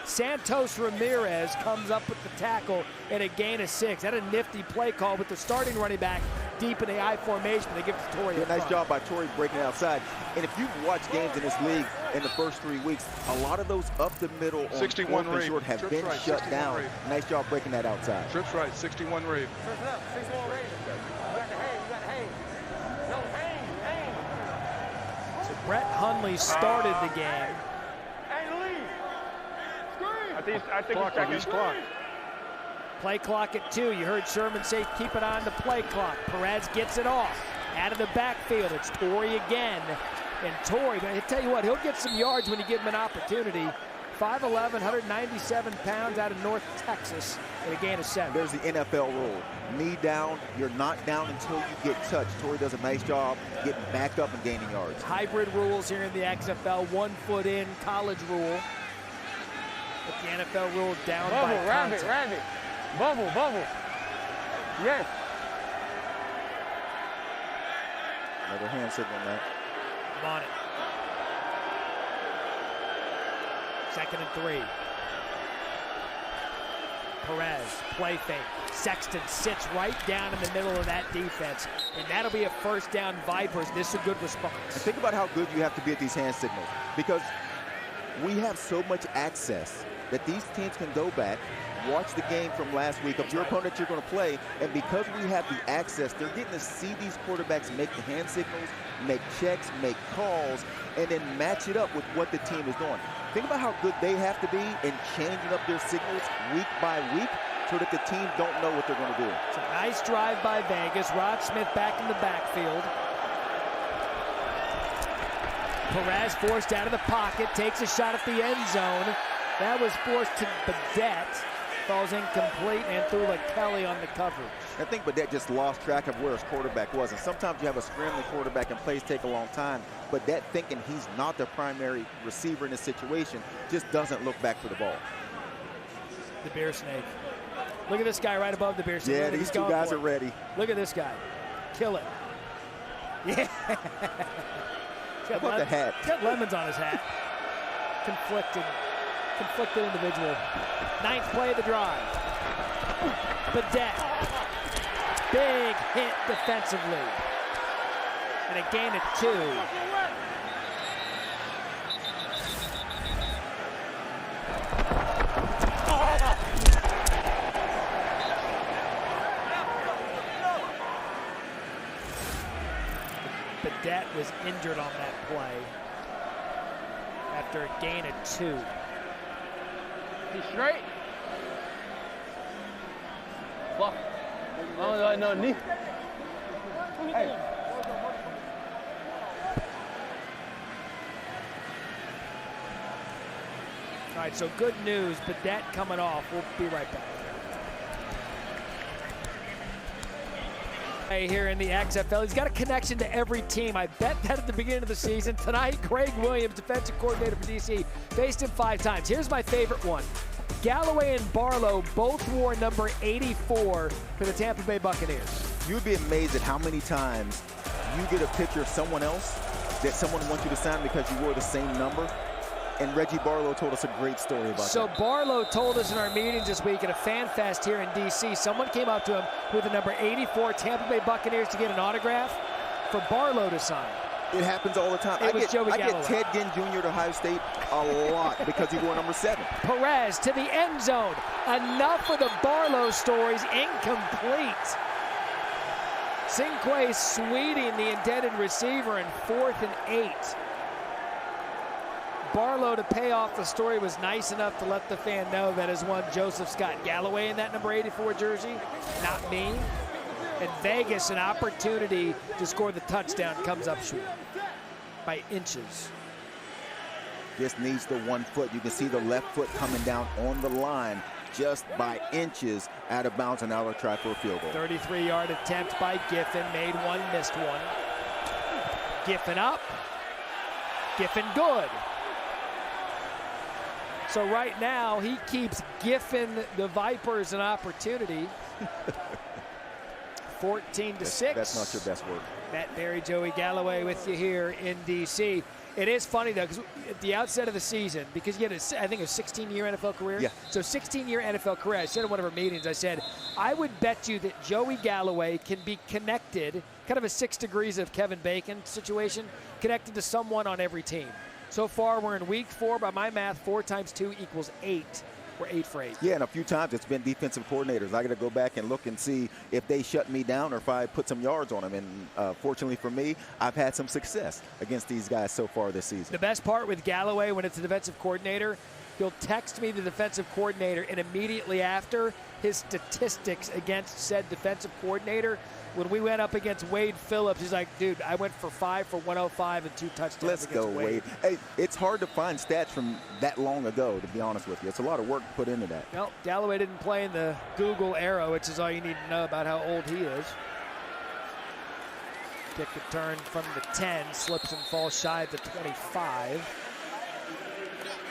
Santos Ramirez comes up with the tackle and a gain of 6. That a nifty play call with the starting running back deep in the I formation. They give it to Torrey. Yeah, nice job by Torrey breaking it outside. And if you've watched games in this league in the first 3 weeks, a lot of those up the middle on 61 4th and short have Trips been right, shut 61 down. Raven. Nice job breaking that outside. Trips right, 61 Raven. So Brett Hundley started the game. I think he's clock. Play clock at 2. You heard Sherman say keep it on the play clock. Perez gets it off. Out of the backfield, it's Torrey again. And Torrey, but I tell you what, he'll get some yards when you give him an opportunity. 5'11", 197 pounds out of North Texas and a gain of 7. There's the NFL rule. Knee down, you're not down until you get touched. Torrey does a nice job getting back up and gaining yards. Hybrid rules here in the XFL, 1 foot in, college rule. But the NFL rule down by contact. Rabbit. Bubble. Yes. Another hand signal on that. I'm on it. 2nd and 3. Perez, play fake. Sexton sits right down in the middle of that defense. And that'll be a first down, Vipers. This is a good response. And think about how good you have to be at these hand signals, because we have so much access that these teams can go back, watch the game from last week of your opponent you're going to play, and because we have the access, they're getting to see these quarterbacks make the hand signals, make checks, make calls, and then match it up with what the team is doing. Think about how good they have to be in changing up their signals week by week so that the team don't know what they're going to do. It's a nice drive by Vegas. Rod Smith back in the backfield. Perez forced out of the pocket, takes a shot at the end zone. That was forced to Badette. Falls incomplete and threw like Kelly on the coverage. I think Badette just lost track of where his quarterback was. And sometimes you have a scrambling quarterback and plays take a long time. Badette, thinking he's not the primary receiver in this situation, just doesn't look back for the ball. The beer snake. Look at this guy right above the beer snake. Yeah, these two guys are ready. Look at this guy. Kill it. Yeah. How about the hat? He's got lemons on his hat. Conflicted individual. 9th play of the drive. Badette. Big hit defensively. And a gain of 2. Badette was injured on that play after a gain of 2. He's straight. Fuck. Oh, no knee. All right, so good news, but that coming off. We'll be right back. Here in the XFL, he's got a connection to every team. I bet that at the beginning of the season. Tonight, Greg Williams, defensive coordinator for DC, faced him 5 times. Here's my favorite one. Galloway and Barlow both wore number 84 for the Tampa Bay Buccaneers. You'd be amazed at how many times you get a picture of someone else that someone wants you to sign because you wore the same number. And Reggie Barlow told us a great story about that. So Barlow told us in our meetings this week at a fan fest here in D.C., someone came up to him with the number 84 Tampa Bay Buccaneers to get an autograph for Barlow to sign. It happens all the time. I get Ted Ginn Jr. at Ohio State a lot because he wore number 7. Perez to the end zone. Enough of the Barlow stories. Incomplete. Cinque sweeting the intended receiver in 4th and 8. Barlow, to pay off the story, was nice enough to let the fan know that is one Joseph Scott Galloway in that number 84 jersey, not me. And Vegas, an opportunity to score the touchdown, comes up short by inches. Just needs the 1 foot. You can see the left foot coming down on the line just by inches out of bounds, and now they'll try for a field goal. 33-yard attempt by Giffen, made one, missed one. Giffen up, Giffen good. So right now, he keeps Giffen the Vipers an opportunity. 14-6. That's not your best work. Matt Berry, Joey Galloway with you here in D.C. It is funny, though, because at the outset of the season, because he had, I think, a 16-year NFL career. Yeah. So 16-year NFL career. I said in one of our meetings, I said, I would bet you that Joey Galloway can be connected, kind of a 6 degrees of Kevin Bacon situation, connected to someone on every team. So far, we're in week 4. By my math, 4 times 2 equals 8. We're 8 for 8. Yeah, and a few times it's been defensive coordinators. I got to go back and look and see if they shut me down or if I put some yards on them. And fortunately for me, I've had some success against these guys so far this season. The best part with Galloway, when it's a defensive coordinator, he'll text me the defensive coordinator, and immediately after, his statistics against said defensive coordinator. When we went up against Wade Phillips, he's like, dude, I went for 5 for 105 and 2 touchdowns. Let's go, Wade. Hey, it's hard to find stats from that long ago, to be honest with you. It's a lot of work put into that. Well, Galloway didn't play in the Google era, which is all you need to know about how old he is. Kick return from the 10, slips and falls shy of the 25.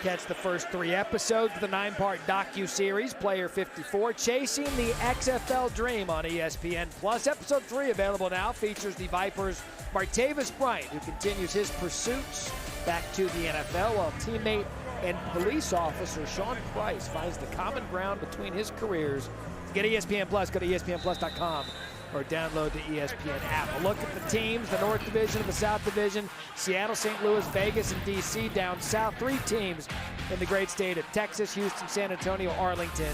Catch the first 3 episodes of the 9-part docu-series, Player 54, Chasing the XFL Dream on ESPN+. Episode 3 available now, features the Vipers' Martavis Bryant, who continues his pursuits back to the NFL, while teammate and police officer Sean Price finds the common ground between his careers. To get ESPN+, go to ESPNplus.com. or download the ESPN app. A look at the teams, the North Division and the South Division. Seattle, St. Louis, Vegas, and D.C. down south. 3 teams in the great state of Texas, Houston, San Antonio, Arlington,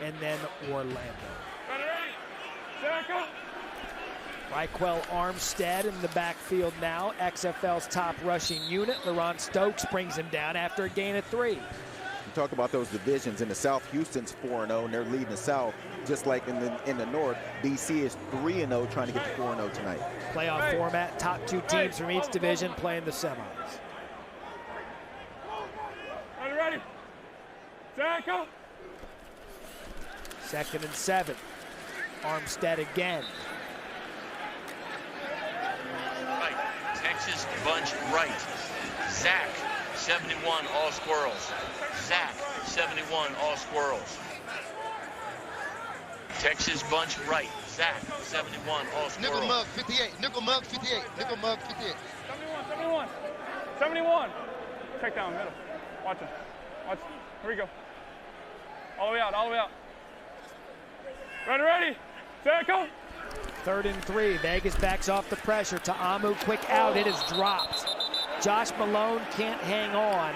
and then Orlando. Raquel Armstead in the backfield now. XFL's top rushing unit. LaRon Stokes brings him down after a gain of 3. You talk about those divisions. In the South, Houston's 4-0, and they're leading the South. Just like in the North, D.C. is 3-0, trying to get to 4-0 tonight. Playoff format, top 2 teams from each division playing the semis. Ready? Go. 2nd and 7. Armstead again. Right. Texas bunch right. Zach, 71, all squirrels. Zach, 71, all squirrels. Texas bunch right. Zach, 71, all squirrels. Nickel mug 58. Nickel mug 58. Nickel mug 58. 71. Check down middle. Watch him. Watch. Here we go. All the way out. Ready. Go. 3rd and 3. Vegas backs off the pressure. Ta'amu quick out. It is dropped. Josh Malone can't hang on.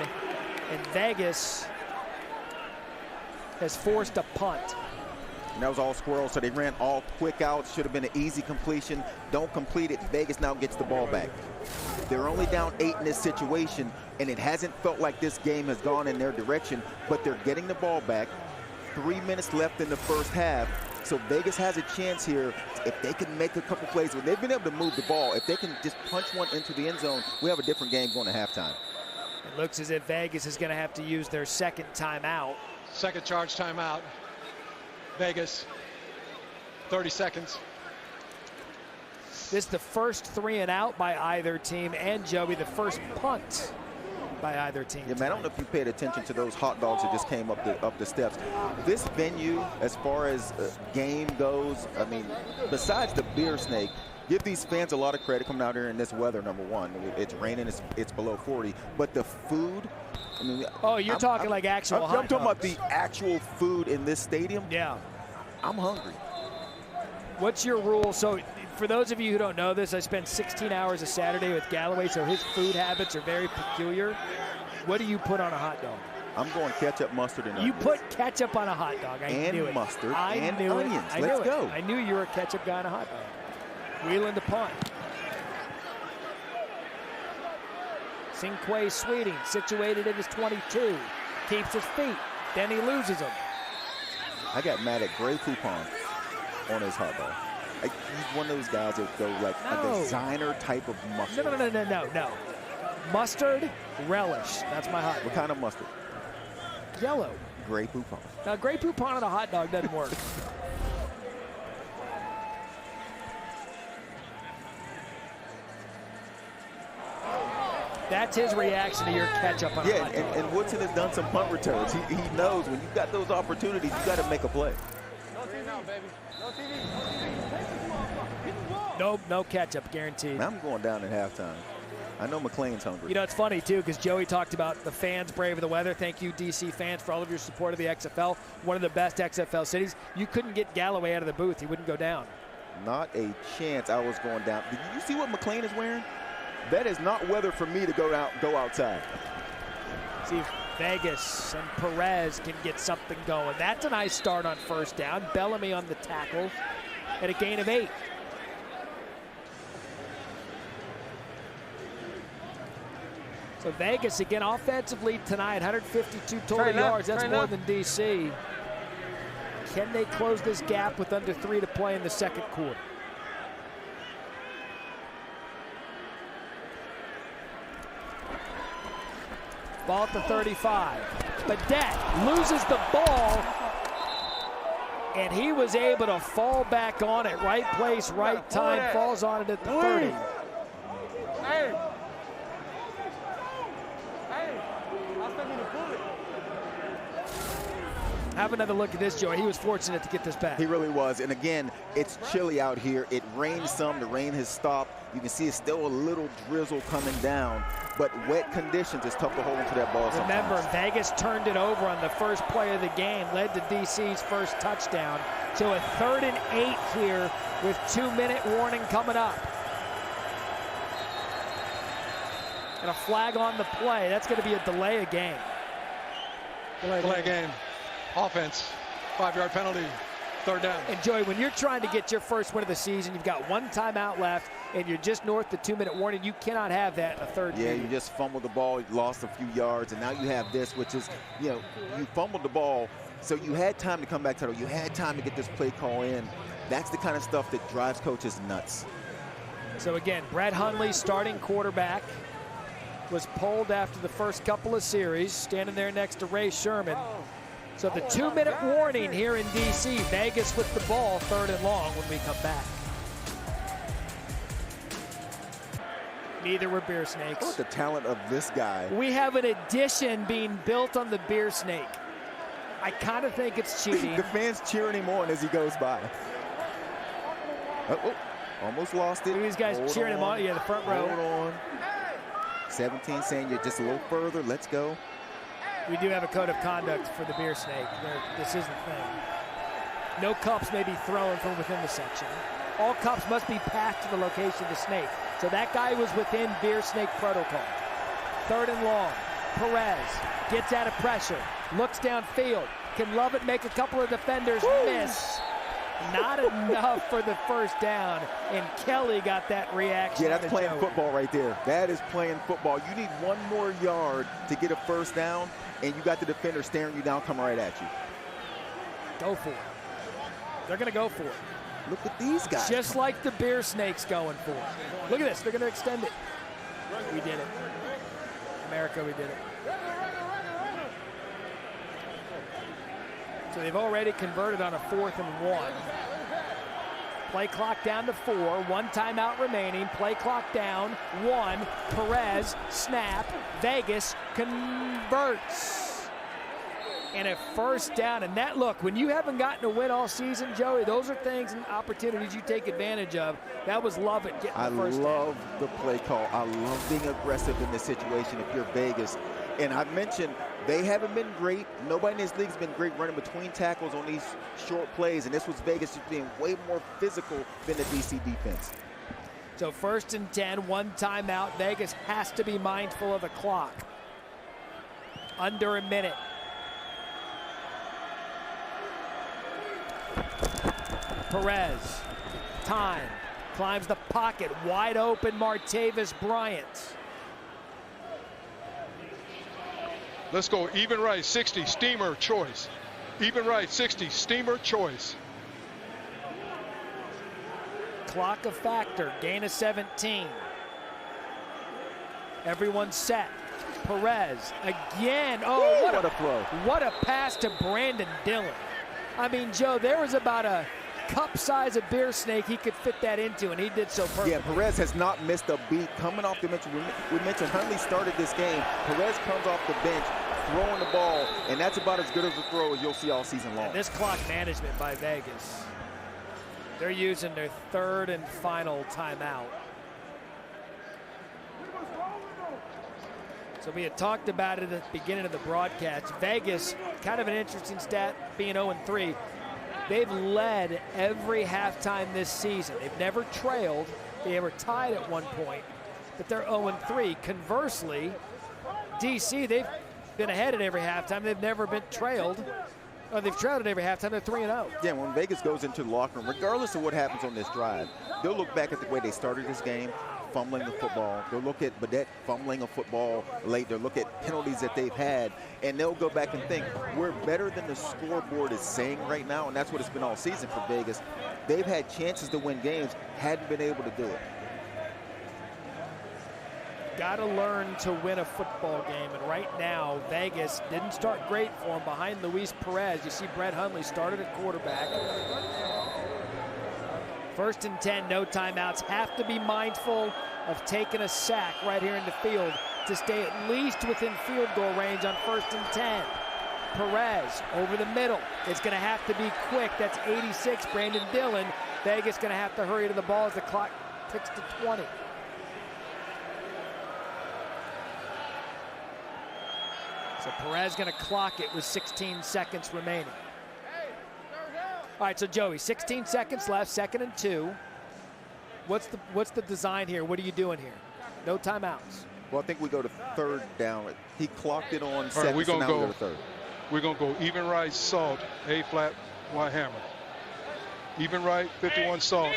And Vegas has forced a punt. And that was all squirrels, so they ran all quick outs. Should have been an easy completion. Don't complete it. Vegas now gets the ball back. They're only down 8 in this situation, and it hasn't felt like this game has gone in their direction, but they're getting the ball back. 3 minutes left in the first half. So Vegas has a chance here if they can make a couple plays. When they've been able to move the ball, if they can just punch one into the end zone, we have a different game going to halftime. It looks as if Vegas is going to have to use their second timeout. Second charge timeout. Vegas, 30 seconds. This is the first 3 and out by either team, and Joey, the first punt by either team. Yeah, man, I don't know if you paid attention to those hot dogs that just came up the steps. This venue, as far as game goes, I mean, besides the beer snake, give these fans a lot of credit coming out here in this weather, number one. It's raining, it's below 40, but the food, I mean, oh, you're talking like actual hot I'm talking dogs. about the actual food in this stadium. Yeah. I'm hungry. What's your rule? So for those of you who don't know this, I spent 16 hours a Saturday with Galloway, so his food habits are very peculiar. What do you put on a hot dog? I'm going ketchup, mustard, and onions. You put ketchup on a hot dog. I knew it. Mustard I and knew onions. It. Let's go. I knew you were a ketchup guy on a hot dog. Wheeling the punt. Cinque Sweeting, situated at his 22. Keeps his feet. Then he loses them. I got mad at Grey Poupon on his hot dog. He's one of those guys that go like a designer type of mustard. No. Mustard, relish. That's my hot dog. What kind of mustard? Yellow. Grey Poupon. Now, Grey Poupon on a hot dog doesn't work. That's his reaction to your ketchup on a hot dog. And Woodson has done some punt returns. He knows when you've got those opportunities, you got to make a play. No TV now, baby. No TV. No ketchup, guaranteed. I'm going down at halftime. I know McLean's hungry. You know, it's funny, too, because Joey talked about the fans brave of the weather. Thank you, D.C. fans, for all of your support of the XFL. One of the best XFL cities. You couldn't get Galloway out of the booth. He wouldn't go down. Not a chance I was going down. Did you see what McLean is wearing? That is not weather for me to go outside. See if Vegas and Perez can get something going. That's a nice start on first down. Bellamy on the tackle at a gain of 8. So Vegas again offensively tonight, 152 total yards. That's more than DC. Can they close this gap with under 3 to play in the second quarter? Ball at the 35. Badette loses the ball, and he was able to fall back on it. Right place, right time, falls on it at the 30. Hey, I still need to pull it. Have another look at this, Joey. He was fortunate to get this back. He really was. And again, it's chilly out here. It rained some. The rain has stopped. You can see it's still a little drizzle coming down. But wet conditions, it's tough to hold into that ball sometimes. Remember, Vegas turned it over on the first play of the game, led to DC's first touchdown. So a 3rd and 8 here with 2-minute warning coming up. And a flag on the play. That's going to be a delay of game. Delay game. Offense. 5-yard penalty. 3rd down. And Joey, when you're trying to get your first win of the season, you've got 1 timeout left, and you're just north the 2-minute warning. You cannot have that in a third. Yeah, you just fumbled the ball, you lost a few yards, and now you have this, which is, you fumbled the ball, so you had time to come back to it. You had time to get this play call in. That's the kind of stuff that drives coaches nuts. So again, Brett Hundley, starting quarterback, was pulled after the first couple of series, standing there next to Ray Sherman. So the 2-minute warning here in D.C. Vegas with the ball, 3rd and long when we come back. Neither were beer snakes. Look at the talent of this guy. We have an addition being built on the beer snake. I kind of think it's cheating. The fans cheering him on as he goes by. Almost lost it. These guys cheering him on. Yeah, the front row. Hold on. 17 saying you're just a little further. Let's go. We do have a code of conduct for the beer snake. This is the thing. No cups may be thrown from within the section. All cups must be passed to the location of the snake. So that guy was within beer snake protocol. 3rd and long. Perez gets out of pressure. Looks downfield. Can Lovett make a couple of defenders miss? Not enough for the first down. And Kelly got that reaction. Yeah, that's playing football right there. That is playing football. You need 1 more yard to get a first down, and you got the defender staring you down, coming right at you. Go for it. They're going to go for it. Look at these guys. Just like the Beer Snakes going for it. Look at this. They're going to extend it. We did it. America, we did it. So they've already converted on a 4th and 1. Play clock down to 4. 1 timeout remaining. Play clock down. 1. Perez, snap. Vegas converts. And a first down. And that, look, when you haven't gotten a win all season, Joey, those are things and opportunities you take advantage of. That was Lovett getting the first down. I love the play call. I love being aggressive in this situation if you're Vegas. And I mentioned they haven't been great. Nobody in this league has been great running between tackles on these short plays. And this was Vegas just being way more physical than the DC defense. So 1st and 10, 1 timeout. Vegas has to be mindful of the clock. Under a minute. Perez, time, climbs the pocket, wide open Martavis Bryant. Let's go even right, 60, steamer choice. Even right, 60, steamer choice. Clock a factor, gain of 17. Everyone's set. Perez again. Oh, what a throw. What a pass to Brandon Dillon. I mean, Joe, there was about a cup size of Beer Snake he could fit that into, and he did so perfectly. Yeah, Perez has not missed a beat coming off the bench. We mentioned Huntley started this game. Perez comes off the bench, throwing the ball, and that's about as good of a throw as you'll see all season long. And this clock management by Vegas. They're using their 3rd and final timeout. So we had talked about it at the beginning of the broadcast. Vegas, kind of an interesting stat, being 0-3. They've led every halftime this season. They've never trailed. They were tied at one point, but they're 0-3. Conversely, DC, they've been ahead at every halftime. They've never been trailed. Or they've trailed at every halftime. They're 3-0. Yeah, when Vegas goes into the locker room, regardless of what happens on this drive, they'll look back at the way they started this game, fumbling the football. They'll look at Badette fumbling a football late. They'll look at penalties that they've had, and they'll go back and think, we're better than the scoreboard is saying right now, and that's what it's been all season for Vegas. They've had chances to win games, hadn't been able to do it. Got to learn to win a football game, and right now, Vegas didn't start great for him behind Luis Perez. You see Brett Hundley started at quarterback. 1st and 10, no timeouts. Have to be mindful of taking a sack right here in the field to stay at least within field goal range on 1st and 10. Perez over the middle. It's going to have to be quick. That's 86, Brandon Dillon. Vegas going to have to hurry to the ball as the clock ticks to 20. So Perez going to clock it with 16 seconds remaining. All right, so Joey, 16 seconds left, 2nd and 2. What's the design here? What are you doing here? No timeouts. Well, I think we go to 3rd down. He clocked it on 2nd, All right, we're gonna so now go we go to 3rd. We're gonna go even right, salt, A flat, Y hammer. Even right, 51 salt,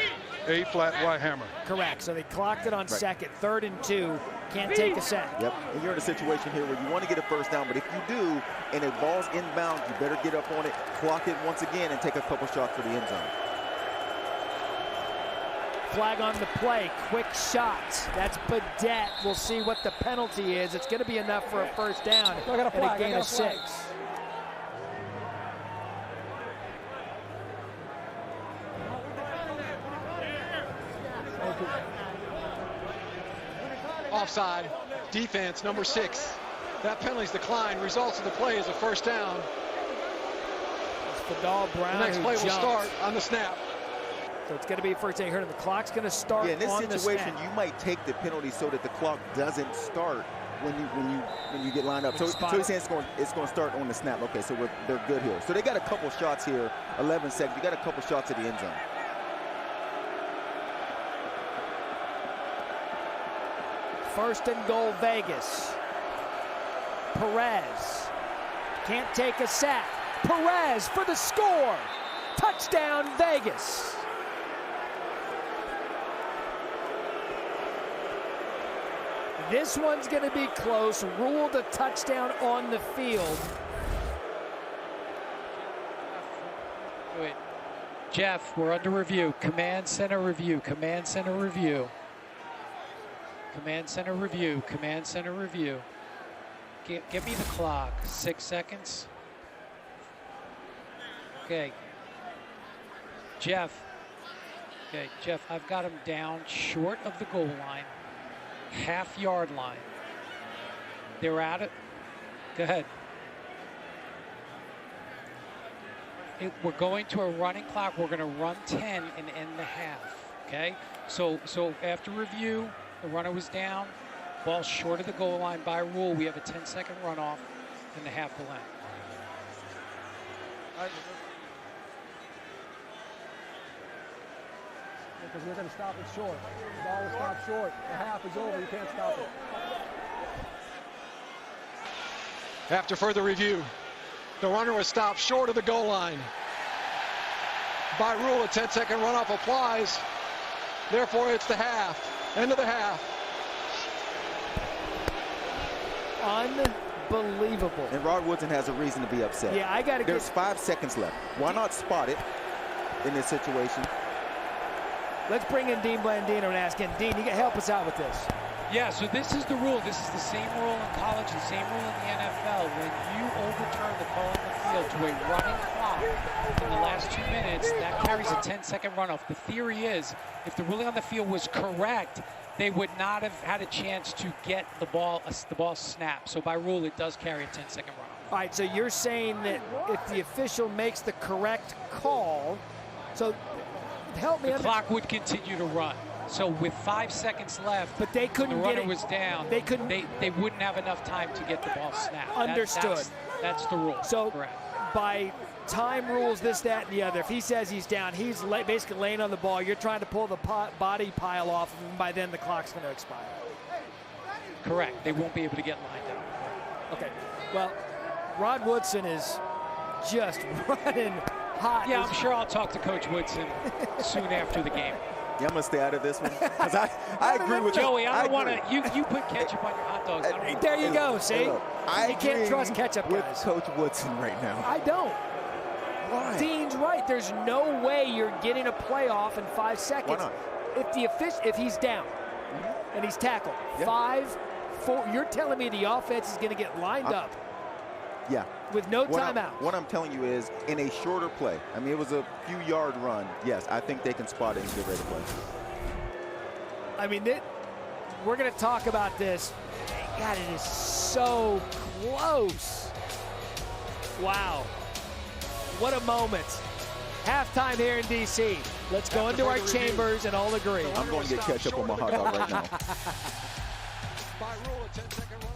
A flat, Y hammer. Correct. So they clocked it on 2nd, 3rd and 2. Can't take a sack. Yep, and you're in a situation here where you want to get a first down, but if you do, and it ball's inbound, you better get up on it, clock it once again, and take a couple shots for the end zone. Flag on the play, quick shot. That's Badette. We'll see what the penalty is. It's going to be enough for a first down and a gain of 6. Offside. Defense, number 6. That penalty's declined. Results of the play is a first down. It's Fadal Brown. The next play will start on the snap. So it's going to be first thing you heard, and the clock's going to start. Yeah, in this on situation, the snap. you might take the penalty so that the clock doesn't start when you get lined up. So he's saying it's going to start on the snap. Okay, so they're good here. So they got a couple shots here. 11 seconds. You got a couple shots at the end zone. First and goal, Vegas. Perez can't take a sack. Perez for the score. Touchdown, Vegas. This one's going to be close. Ruled a touchdown on the field. Wait. Jeff, we're under review. Command center review. Command center review. Command center review. Command center review. Give me the clock. 6 seconds. Okay. Jeff. Okay, Jeff, I've got him down short of the goal line. Half-yard line. They're at it. Go ahead. We're going to a running clock. We're going to run 10 and end the half. Okay? So after review, the runner was down. Ball short of the goal line. By rule, we have a 10-second runoff, and the half will end. Because we're going to stop it short. The ball will stop short. The half is over. You can't stop it. After further review, the runner was stopped short of the goal line. By rule, a 10-second runoff applies. Therefore, it's the half. End of the half. Unbelievable. And Rod Woodson has a reason to be upset. Yeah, I got to get... There's 5 seconds left. Why not spot it in this situation? Let's bring in Dean Blandino and ask him. Dean, you can help us out with this. Yeah, so this is the rule. This is the same rule in college, the same rule in the NFL. When you overturn the call on the field to a running clock in the last 2 minutes, that carries a 10-second runoff. The theory is, if the ruling on the field was correct, they would not have had a chance to get the ball snapped. So by rule, it does carry a 10-second runoff. All right, so you're saying that if the official makes the correct call, so help me. The clock would continue to run. So with 5 seconds left, but they couldn't. The runner was down. They couldn't. They wouldn't have enough time to get the ball snapped. Understood. That's the rule. So correct. By time rules, this, that, and the other. If he says he's down, he's basically laying on the ball. You're trying to pull the body pile off, and by then the clock's going to expire. Correct. They won't be able to get lined up. Okay. Well, Rod Woodson is just running hot. Yeah, I'm sure I'll talk to Coach Woodson soon after the game. Yeah, I'm going to stay out of this one. Because I agree with Joey, you. I don't want to. You put ketchup on your hot dogs. There you go, see? You can't trust ketchup, with guys. Coach Woodson right now. I don't. Why? Dean's right. There's no way you're getting a playoff in 5 seconds. Why not? If he's down and he's tackled, 5, 4, you're telling me the offense is going to get lined up. Yeah. With no timeout. What I'm telling you is, in a shorter play, I mean, it was a few-yard run. Yes, I think they can spot it and get ready to play. I mean, we're going to talk about this. God, it is so close. Wow. What a moment. Halftime here in D.C. Let's go into our chambers and all agree. I'm going to get ketchup on my hot dog right now. By rule, a 10-second runoff.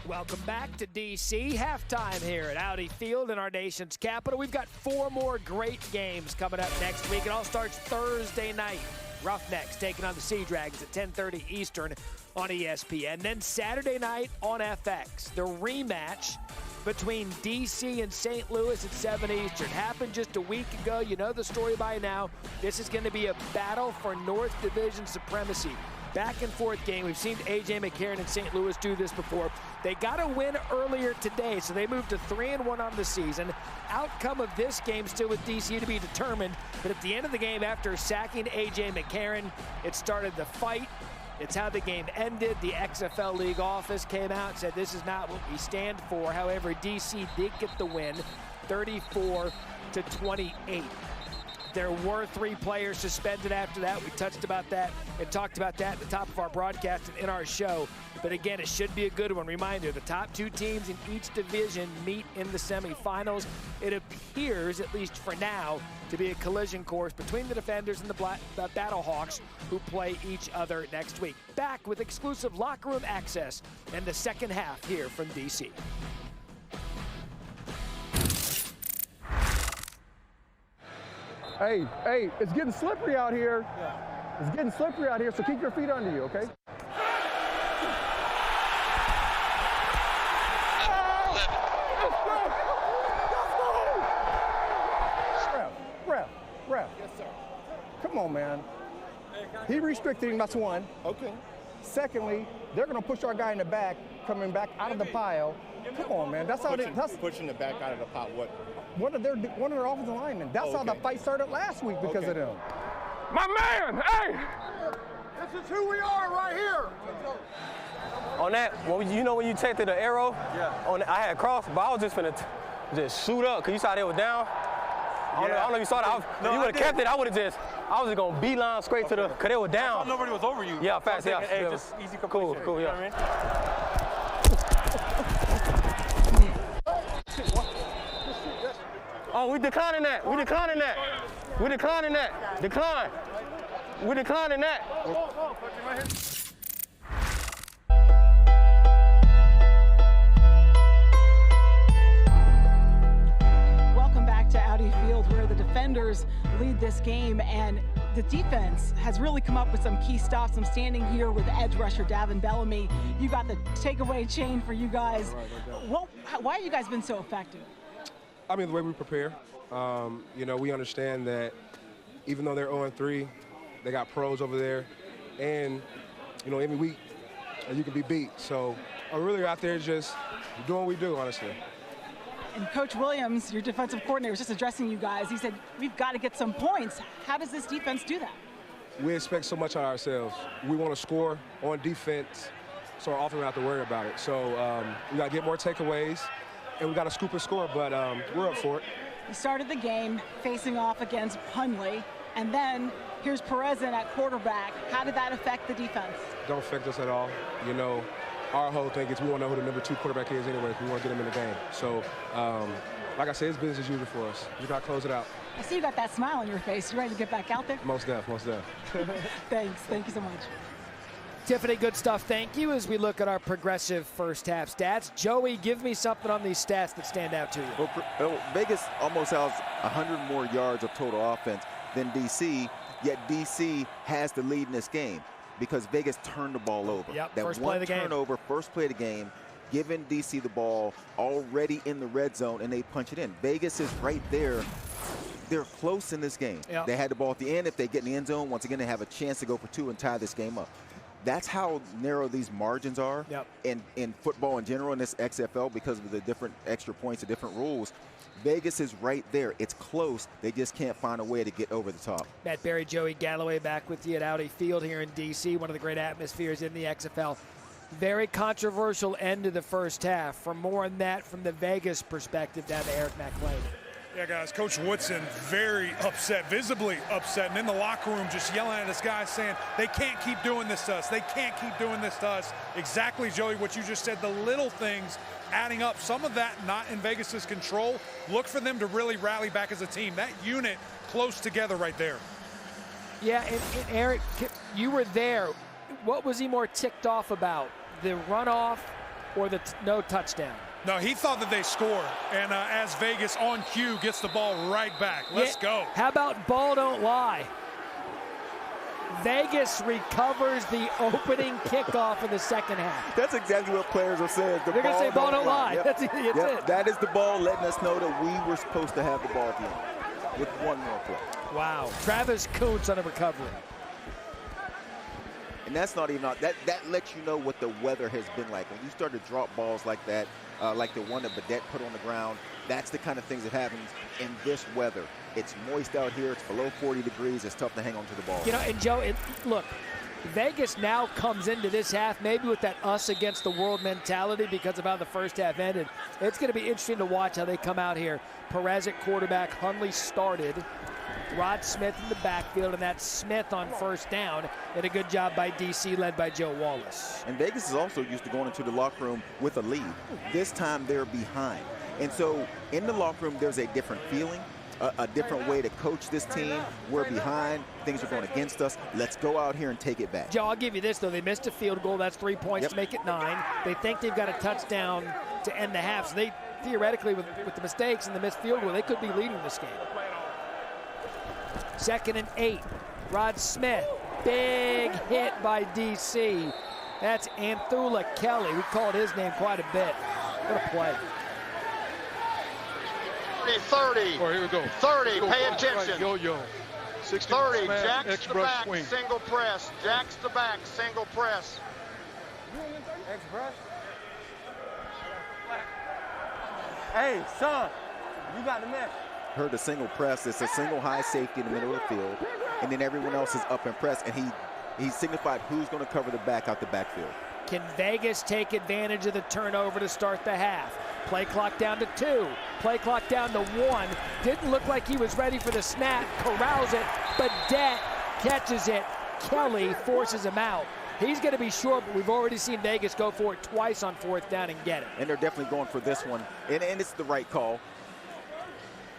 Welcome back to D.C. Halftime here at Audi Field in our nation's capital. We've got 4 more great games coming up next week. It all starts Thursday night. Roughnecks taking on the Sea Dragons at 10:30 Eastern on ESPN. Then Saturday night on FX, the rematch between D.C. and St. Louis at 7 Eastern. Happened just a week ago. You know the story by now. This is going to be a battle for North Division supremacy. Back and forth game. We've seen A.J. McCarron and St. Louis do this before. They got a win earlier today, so they moved to 3-1 on the season. Outcome of this game still with D.C. to be determined, but at the end of the game, after sacking A.J. McCarron, it started the fight. It's how the game ended. The XFL League office came out and said this is not what we stand for. However, D.C. did get the win, 34-28. There were 3 players suspended after that. We touched about that and talked about that at the top of our broadcast and in our show. But again, it should be a good one. Reminder, the top 2 teams in each division meet in the semifinals. It appears, at least for now, to be a collision course between the Defenders and the Battlehawks, who play each other next week. Back with exclusive locker room access and the second half here from D.C. Hey, it's getting slippery out here. It's getting slippery out here, so keep your feet under you, okay? Ref. Yes, sir. Come on, man. He restricted him, that's one. Okay. Secondly, they're going to push our guy in the back, coming back out of the pile. Come on, man. That's how that's pushing the back out of the pile. What? One of their offensive linemen. That's how the fight started last week because of them. My man, hey! This is who we are right here. On that, you know when you take to the arrow? Yeah. I had cross, but I was just finna just shoot up because you saw they were down. I don't know if you saw that. If you would have kept it, I was just going to beeline straight to the, because they were down. Nobody was over you. Yeah, fast, yeah. Hey, just easy completion. Cool, yeah. You know what I mean? Oh, we declining that. We declining that. We declining that. Decline. We declining that. Welcome back to Audi Field, where the defenders lead this game, and the defense has really come up with some key stops. I'm standing here with edge rusher Davin Bellamy. You got the takeaway chain for you guys. Why have you guys been so effective? I mean, the way we prepare. You know, we understand that even though they're 0-3, they got pros over there, and you know, every week you can be beat. So I'm really out there just doing what we do, honestly. And Coach Williams, your defensive coordinator, was just addressing you guys. He said, we've got to get some points. How does this defense do that? We expect so much out of ourselves. We want to score on defense, so often we don't have to worry about it. So we got to get more takeaways, and we got to scoop and score, but we're up for it. You started the game facing off against Hundley, and then here's Perez in at quarterback. How did that affect the defense? Don't affect us at all. You know, our whole thing is we want to know who the number 2 quarterback is anyway. We want to get him in the game. So, like I said, it's business as usual for us. We got to close it out. I see you got that smile on your face. You ready to get back out there? Most def. Thanks. Thank you so much. Tiffany, good stuff. Thank you. As we look at our progressive first half stats, Joey, give me something on these stats that stand out to you. Well, Vegas almost has 100 more yards of total offense than DC, yet DC has the lead in this game because Vegas turned the ball over. Yep, that first one play of the game. turnover, first play of the game, giving DC the ball already in the red zone, and they punch it in. Vegas is right there. They're close in this game. Yep. They had the ball at the end. If they get in the end zone, once again, they have a chance to go for 2 and tie this game up. That's how narrow these margins are in football in general in this XFL because of the different extra points, the different rules. Vegas is right there. It's close. They just can't find a way to get over the top. Matt Berry, Joey Galloway back with you at Audi Field here in D.C., one of the great atmospheres in the XFL. Very controversial end of the first half. For more on that from the Vegas perspective, down to Eric McLean. Yeah, guys, Coach Woodson very upset, visibly upset, and in the locker room just yelling at his guys saying, they can't keep doing this to us. They can't keep doing this to us. Exactly, Joey, what you just said, the little things adding up. Some of that not in Vegas's control. Look for them to really rally back as a team. That unit close together right there. Yeah, and Eric, you were there. What was he more ticked off about, the runoff or the no touchdown? No, he thought that they scored, and as Vegas on cue gets the ball right back. Let's go. How about ball don't lie? Vegas recovers the opening kickoff in the second half. That's exactly what players are saying. They're going to say ball don't lie. Yep. That's it. That is the ball letting us know that we were supposed to have the ball at the end with one more play. Wow. Travis Kuntz on a recovery. And that's not even, that lets you know what the weather has been like. When you start to drop balls like that, like the one that Badette put on the ground, that's the kind of things that happens in this weather. It's moist out here. It's below 40 degrees. It's tough to hang on to the ball. You know, and Joe, look, Vegas now comes into this half maybe with that us against the world mentality because of how the first half ended. It's going to be interesting to watch how they come out here. Perez at quarterback. Hundley started. Rod Smith in the backfield, and that's Smith on first down. And a good job by DC, led by Joe Wallace. And Vegas is also used to going into the locker room with a lead. This time they're behind. And so in the locker room, there's a different feeling, a different way to coach this team. We're behind. Things are going against us. Let's go out here and take it back. Joe, I'll give you this, though. They missed a field goal. That's 3 points to make it 9. They think they've got a touchdown to end the half. So they theoretically, with the mistakes and the missed field goal, they could be leading this game. 2nd and 8. Rod Smith big hit by DC. That's Anthula Kelly. We called his name quite a bit. What a play. 30. All right, here we go. 30, Go pay punch, attention. Right, yo-yo. 60 30, smash, jacks X the brush back, swing. single press. Jacks the back, single press. X-brush. Hey, son, you got the mesh. Heard the single press. It's a single high safety in the middle of the field, and then everyone else is up and press, and he signified who's going to cover the back out the backfield. Can Vegas take advantage of the turnover to start the half? Play clock down to 2. Play clock down to 1. Didn't look like he was ready for the snap. Corrals it, but Det catches it. Kelly forces him out. He's going to be short, but we've already seen Vegas go for it twice on 4th down and get it. And they're definitely going for this one, and it's the right call.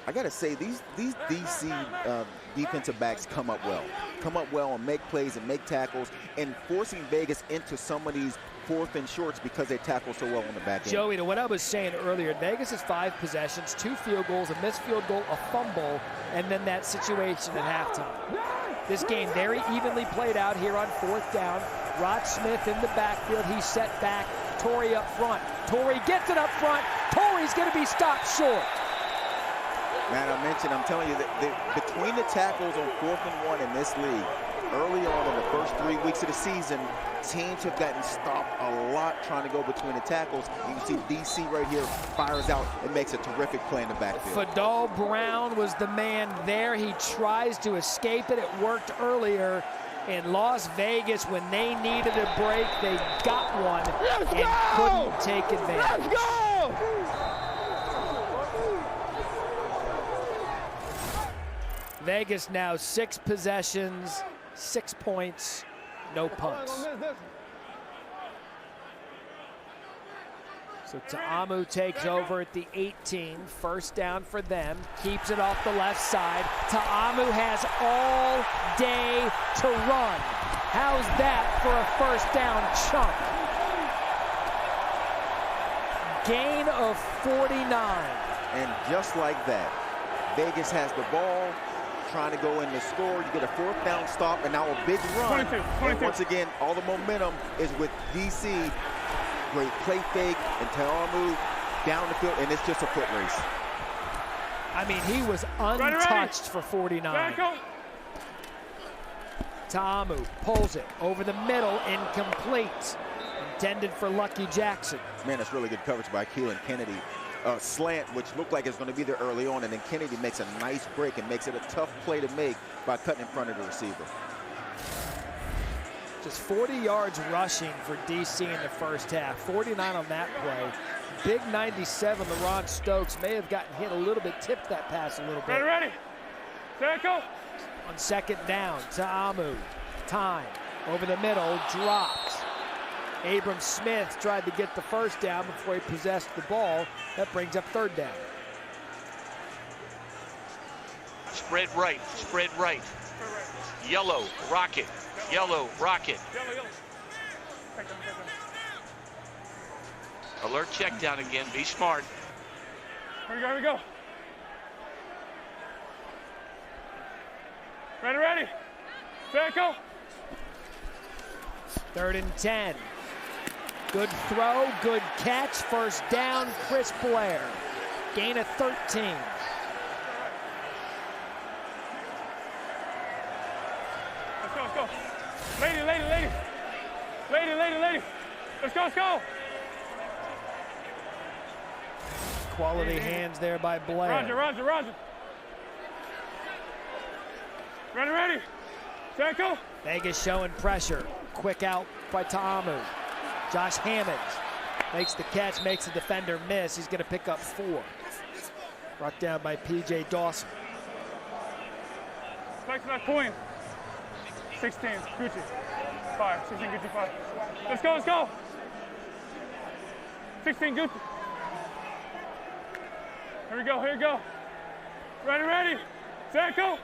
I got to say, these DC defensive backs come up well and make plays and make tackles, and forcing Vegas into some of these 4th and shorts because they tackle so well on the back end. Joey, to what I was saying earlier, Vegas has 5 possessions, 2 field goals, a missed field goal, a fumble, and then that situation at halftime. This game very evenly played out here on 4th down. Rod Smith in the backfield. He's set back. Torrey up front. Torrey gets it up front. Torrey's going to be stopped short. Man, I'm telling you, that between the tackles on 4th and 1 in this league, early on in the first 3 weeks of the season, teams have gotten stopped a lot trying to go between the tackles. You can see DC right here fires out and makes a terrific play in the backfield. Fadal Brown was the man there. He tries to escape it. It worked earlier in Las Vegas. When they needed a break, they got one and couldn't take advantage. Let's go! Vegas now 6 possessions, 6 points, no punts. So Ta'amu takes over at the 18, 1st down for them, keeps it off the left side. Ta'amu has all day to run. How's that for a 1st down chunk? Gain of 49. And just like that, Vegas has the ball, trying to go in the score. You get a 4th down stop, and now a big run. 22. And once again, all the momentum is with DC. Great play fake, and Ta'amu down the field, and it's just a foot race. I mean, he was untouched for 49. Ta'amu pulls it over the middle, incomplete. Intended for Lucky Jackson. Man, that's really good coverage by Keelan Kennedy. Slant, which looked like it's going to be there early on, and then Kennedy makes a nice break and makes it a tough play to make by cutting in front of the receiver. Just 40 yards rushing for DC in the 1st half. 49 on that play. Big 97, LaRon Stokes may have gotten hit a little bit, tipped that pass a little bit. Ready. Tackle. On 2nd down, Ta'amu. Time. Over the middle, drops. Abram Smith tried to get the 1st down before he possessed the ball. That brings up 3rd down. Spread right, spread right. Yellow, rocket. Yellow, rocket. Alert check down again. Be smart. Here we go. Ready. Tackle. 3rd and 10. Good throw, good catch. 1st down, Chris Blair. Gain of 13. Let's go. Lady. Let's go. Quality hands there by Blair. Roger. Ready. Tackle. Vegas showing pressure. Quick out by Ta'amu. Josh Hammond makes the catch, makes the defender miss. He's going to pick up 4. Brought down by P.J. Dawson. Back to that point. 16, Gucci. 5, 16, Gucci 5. Let's go. 16, Gucci. Here we go. Ready. Tackle.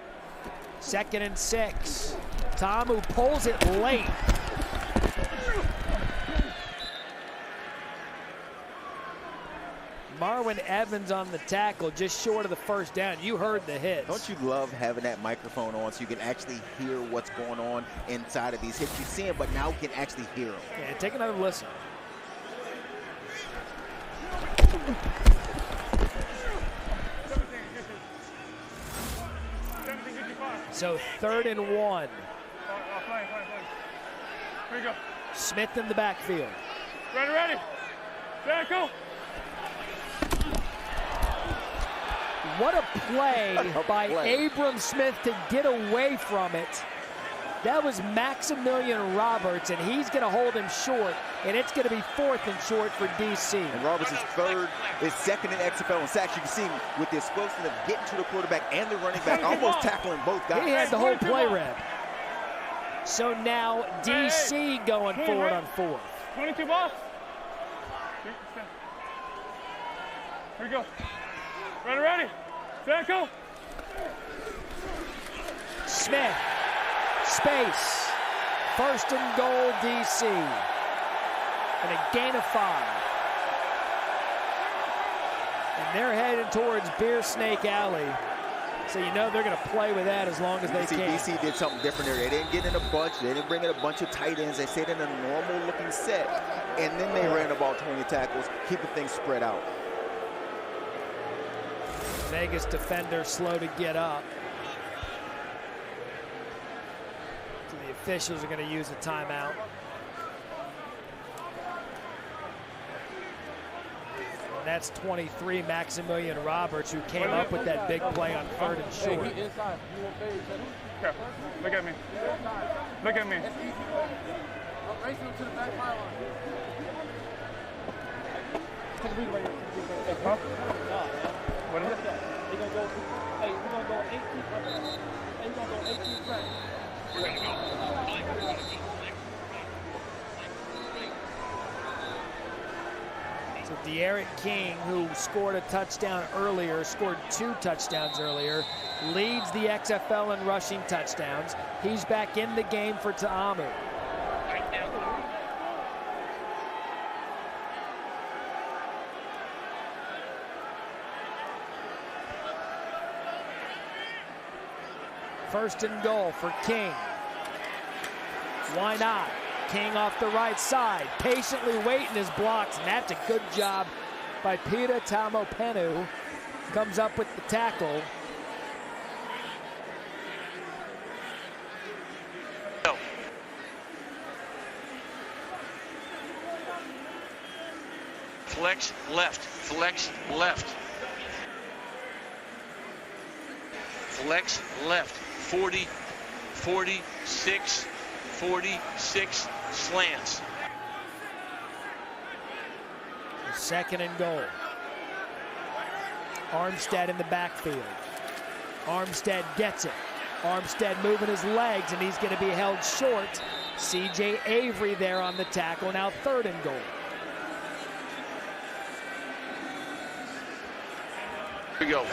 2nd and 6. Ta'amu pulls it late. Marwin Evans on the tackle, just short of the first down. You heard the hits. Don't you love having that microphone on so you can actually hear what's going on inside of these hits? You see them, but now you can actually hear them. Yeah, take another listen. So 3rd and 1. Here you go. Smith in the backfield. Ready. Tackle. What a play by Abram Smith to get away from it. That was Maximilian Roberts, and he's going to hold him short, and it's going to be 4th and short for DC. And Roberts is second in XFL in sacks. You can see him with the explosion of getting to the quarterback and the running back, almost tackling both guys. He had the whole play read. So now DC going forward on 4th. 22 ball. Here we go. Ready. Tackle. Smith. Space. 1st and goal, DC. And a gain of 5. And they're headed towards Beer Snake Alley. So you know they're going to play with that as long as they can. DC did something different there. They didn't get in a bunch. They didn't bring in a bunch of tight ends. They stayed in a normal-looking set. And then they ran about 20 tackles, keeping things spread out. Vegas defender slow to get up. So the officials are going to use a timeout. And that's 23, Maximilian Roberts, who came up with that big play on 3rd and short. Okay. Look at me. Look at me. Race him to the back pylon. Huh? What is it? We're gonna go 18. We're gonna go 18 reps. So De'Aaron King, who scored a touchdown earlier, scored 2 touchdowns earlier, leads the XFL in rushing touchdowns. He's back in the game for Ta'amu. First and goal for King. Why not? King off the right side, patiently waiting his blocks, and that's a good job by Peter Tamopenu. Comes up with the tackle. No. Flex left, flex left. Flex left, 40, 46, 46, slants. 2nd and goal. Armstead in the backfield. Armstead gets it. Armstead moving his legs, and he's going to be held short. C.J. Avery there on the tackle, now 3rd and goal. Here we go.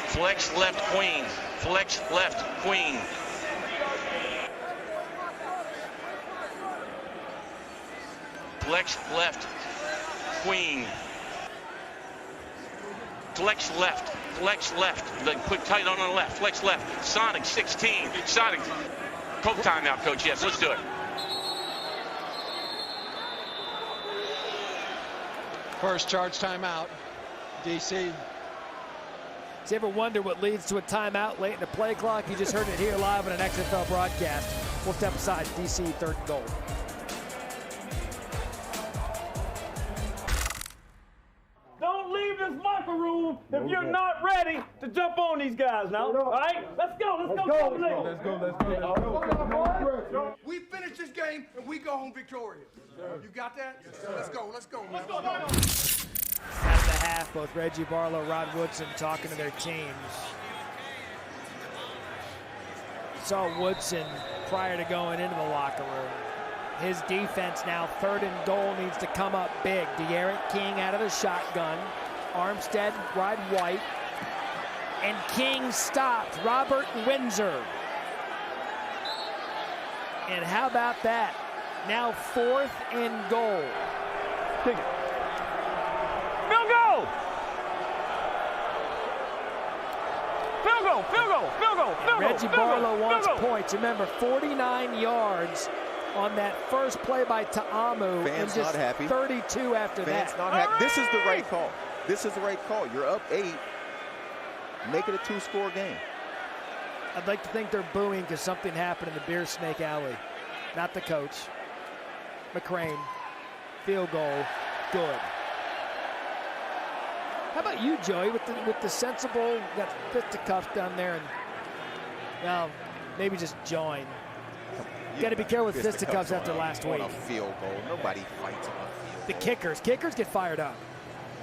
Flex left, Queen. Flex left, Queen. Flex left, Queen. Flex left, flex left. The quick tight on the left, flex left. Sonic 16, Sonic. Coke timeout, Coach, yes, let's do it. First charge timeout, DC. Do you ever wonder what leads to a timeout late in the play clock? You just heard it here live on an XFL broadcast. We'll step aside, DC 3rd and goal. Don't leave this locker room if you're not ready to jump on these guys now. All right? Let's go. We finish this game and we go home victorious. You got that? Let's go. Out of the half, both Reggie Barlow, Rod Woodson talking to their teams. Saw Woodson prior to going into the locker room. His defense now 3rd and goal needs to come up big. De'Aaron King out of the shotgun. Armstead wide white. And King stopped. Robert Windsor. And how about that? Now 4th and goal. Bill goal, field goal, field goal, field goal. Reggie Barlow wants points. Remember, 49 yards on that first play by Ta'amu. Fans and just not happy. 32 after Fans that. not happy. This is the right call. This is the right call. You're up 8. Make it a 2-score game. I'd like to think they're booing because something happened in the Beer Snake Alley. Not the coach. McCrane. Field goal. Good. How about you, Joey, with the sensible, got fisticuffs down there, and well, maybe just join. Got to be careful with fisticuffs after last week. On a field goal. Nobody fights on a field goal. The kickers get fired up.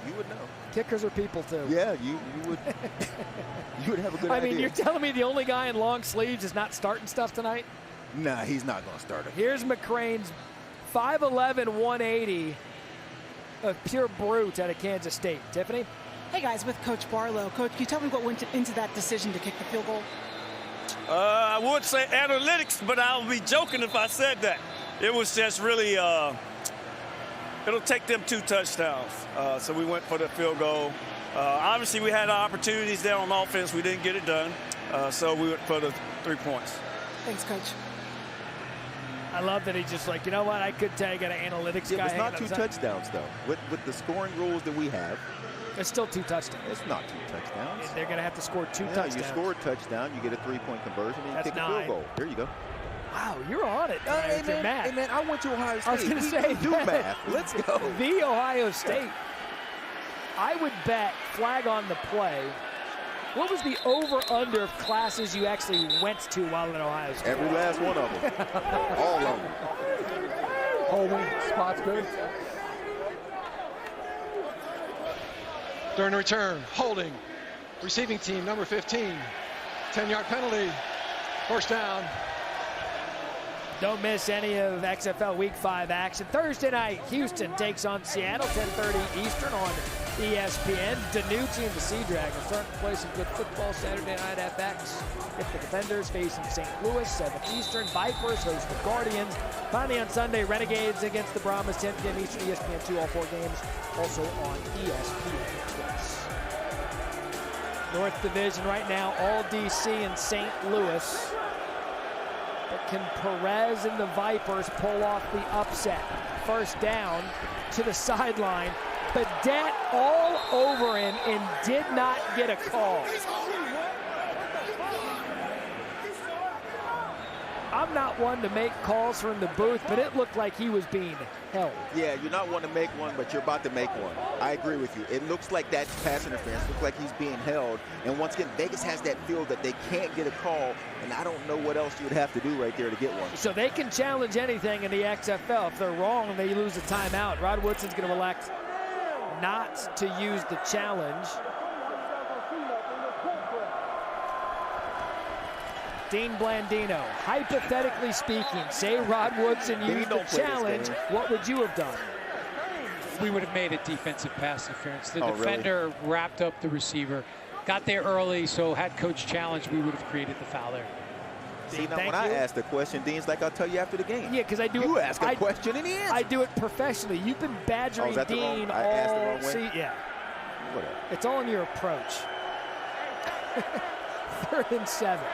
You would know. Kickers are people too. Yeah, you would. You would have a good idea. I mean, you're telling me the only guy in long sleeves is not starting stuff tonight? Nah, he's not going to start it. Here's McCrane's 5'11", 180 of pure brute out of Kansas State. Tiffany? Hey guys, with Coach Barlow. Coach, can you tell me what went into that decision to kick the field goal? I would say analytics, but I would be joking if I said that. It was just really, it'll take them 2 touchdowns. So we went for the field goal. Obviously, we had our opportunities there on offense. We didn't get it done. So we went for the 3 points. Thanks, Coach. I love that he's just like, you know what, I could tell you got an analytics guy. It's not 2 touchdowns, though. With the scoring rules that we have. It's still 2 touchdowns. It's not 2 touchdowns. They're going to have to score 2 touchdowns. You score a touchdown, you get a 3-point conversion, and That's you kick a 9. field goal. There you go. Wow, you're on it. Hey, man, I went to Ohio State. I was going to say, do math. Let's go. The Ohio State. I would bet, flag on the play, what was the over-under of classes you actually went to while in Ohio State? Every last one of them. All of them. Holding, spot's good. During the return, holding, receiving team number 15, 10-yard penalty, first down. Don't miss any of XFL Week 5 action. Thursday night, Houston takes on Seattle, 10:30 Eastern on ESPN. Danucci and the Sea Dragons starting to play some good football Saturday night at FX. If the Defenders facing St. Louis, 7 Eastern. Vipers host the Guardians. Finally on Sunday, Renegades against the Brahmas, 10 p.m. Eastern, ESPN 2, all 4 games. Also on ESPN Plus. North Division right now, all DC and St. Louis. But can Perez and the Vipers pull off the upset? First down to the sideline. Badette all over him and did not get a call. I'm not one to make calls from the booth, but it looked like he was being held. Yeah, you're not one to make one, but you're about to make one. I agree with you. It looks like that pass interference. Looks like he's being held. And once again, Vegas has that feel that they can't get a call, and I don't know what else you would have to do right there to get one. So they can challenge anything in the XFL. If they're wrong, they lose a timeout. Rod Woodson's going to elect not to use the challenge. Dean Blandino, hypothetically speaking, say Rod Woodson used the challenge, what would you have done? We would have made a defensive pass interference. The defender wrapped up the receiver, got there early, so had coach challenged, we would have created the foul there. See, now when I ask the question, Dean's like, I'll tell you after the game. Yeah, because I do. You ask a question and he answers. I do it professionally. You've been badgering Dean I asked the all wrong way? season. Yeah. Whatever. It's all in your approach. 3rd and 7.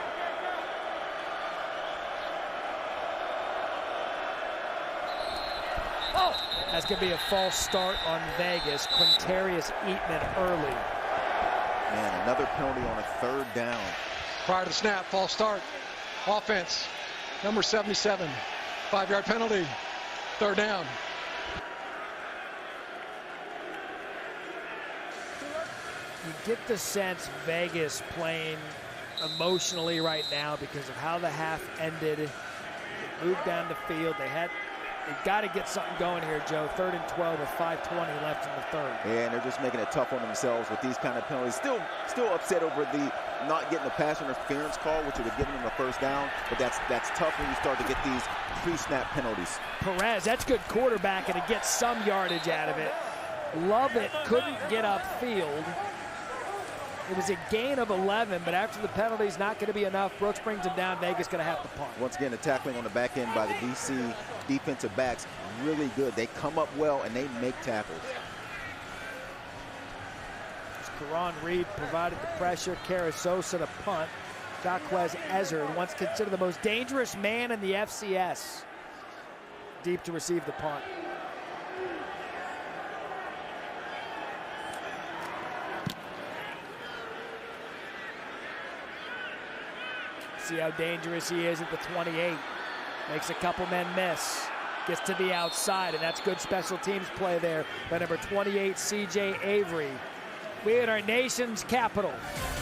Oh, that's going to be a false start on Vegas. Quintarius Eatman early. Man, another penalty on a 3rd down. Prior to the snap, false start. Offense, number 77. 5-yard penalty. 3rd down. You get the sense Vegas playing emotionally right now because of how the half ended. They moved down the field. They've got to get something going here, Joe. 3rd and 12 with 5:20 left in the 3rd. Yeah, and they're just making it tough on themselves with these kind of penalties. Still upset over the not getting the pass interference call, which would have given them the 1st down. But that's tough when you start to get these pre-snap penalties. Perez, that's good quarterbacking to get some yardage out of it. Lovett couldn't get upfield. It was a gain of 11, but after the penalty's not going to be enough. Brooks brings him down. Vegas going to have to punt. Once again, the tackling on the back end by the DC defensive backs, really good. They come up well, and they make tackles. Karan Reed provided the pressure. Karasosa to punt. Jacquez Ezzard, once considered the most dangerous man in the FCS, deep to receive the punt. See how dangerous he is at the 28. Makes a couple men miss. Gets to the outside, and that's good special teams play there by number 28, C.J. Avery. We in our nation's capital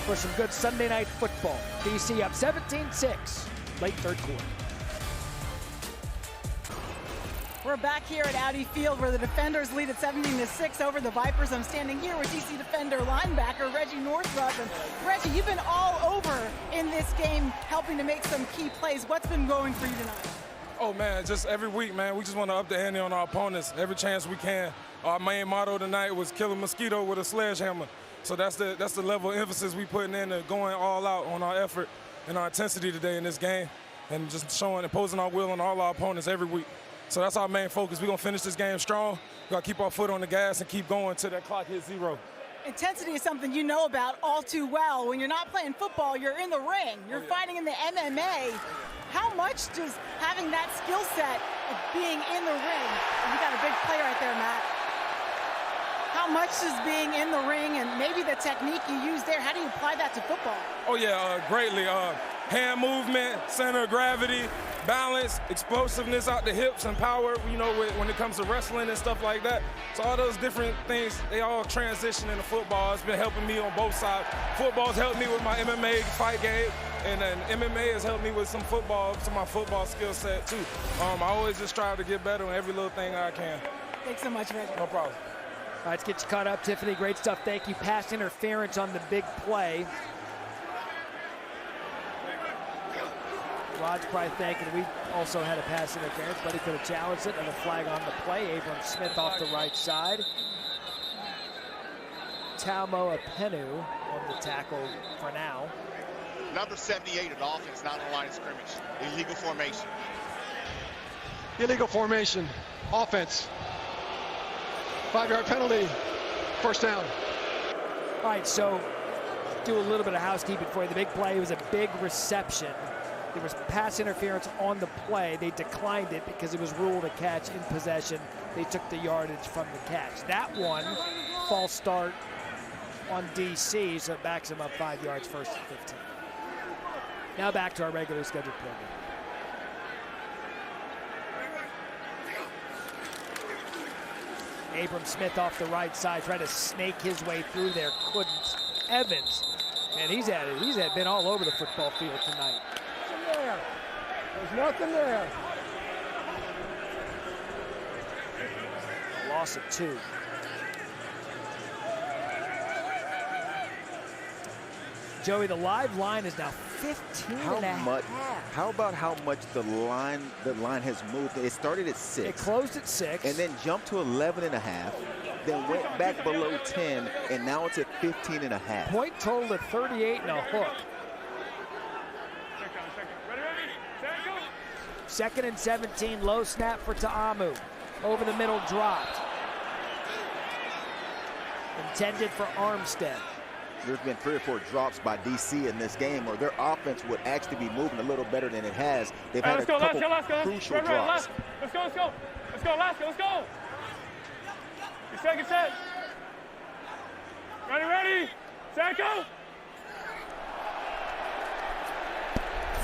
for some good Sunday night football. DC up 17-6, late third quarter. We're back here at Audi Field where the Defenders lead at 17-6 over the Vipers. I'm standing here with DC Defender linebacker Reggie Northrup. And Reggie, you've been all over in this game helping to make some key plays. What's been going for you tonight? Oh, man, just every week, man, we just want to up the ante on our opponents every chance we can. Our main motto tonight was kill a mosquito with a sledgehammer. So that's the level of emphasis we putting in and going all out on our effort and our intensity today in this game and just showing, imposing our will on all our opponents every week. So that's our main focus. We're going to finish this game strong. We got to keep our foot on the gas and keep going until that clock hits 0. Intensity is something you know about all too well. When you're not playing football, you're in the ring. You're fighting in the MMA. How much does having that skill set of being in the ring, and you got a big play right there, Matt, how much is being in the ring and maybe the technique you use there, how do you apply that to football? Oh, yeah, greatly. Hand movement, center of gravity, balance, explosiveness out the hips, and power, you know, when it comes to wrestling and stuff like that. So all those different things, they all transition into football. It's been helping me on both sides. Football's helped me with my MMA fight game, and then MMA has helped me with some my football skill set, too. I always just strive to get better on every little thing I can. Thanks so much, Reggie. No problem. All right, let's get you caught up, Tiffany. Great stuff. Thank you. Pass interference on the big play. Rod's probably thinking we also had a pass interference, but he could have challenged it, and a flag on the play. Abram Smith off the right side. Talmo Apenu on the tackle for now. Number 78 of the offense, not on the line of scrimmage. Illegal formation. Illegal formation. Offense. 5-yard penalty. First down. All right, so do a little bit of housekeeping for you. The big play was a big reception. There was pass interference on the play. They declined it because it was ruled a catch in possession. They took the yardage from the catch. That one, false start on DC, so it backs him up 5 yards, first and 15. Now back to our regular scheduled program. Abram Smith off the right side, tried to snake his way through there, couldn't. Evans, man, he's been all over the football field tonight. There's nothing there. Loss of 2. Joey, the live line is now 15 and a half. How about how much the line has moved? It started at 6. It closed at 6. And then jumped to 11 and a half. Then went back below 10, and now it's at 15 and a half. Point total at 38 and a hook. Second and 17, low snap for Ta'amu. Over the middle, dropped. Intended for Armstead. There's been 3 or 4 drops by DC in this game, or their offense would actually be moving a little better than it has. They've had a couple crucial drops. Let's go. Let's go. Get set. Ready. Set, go.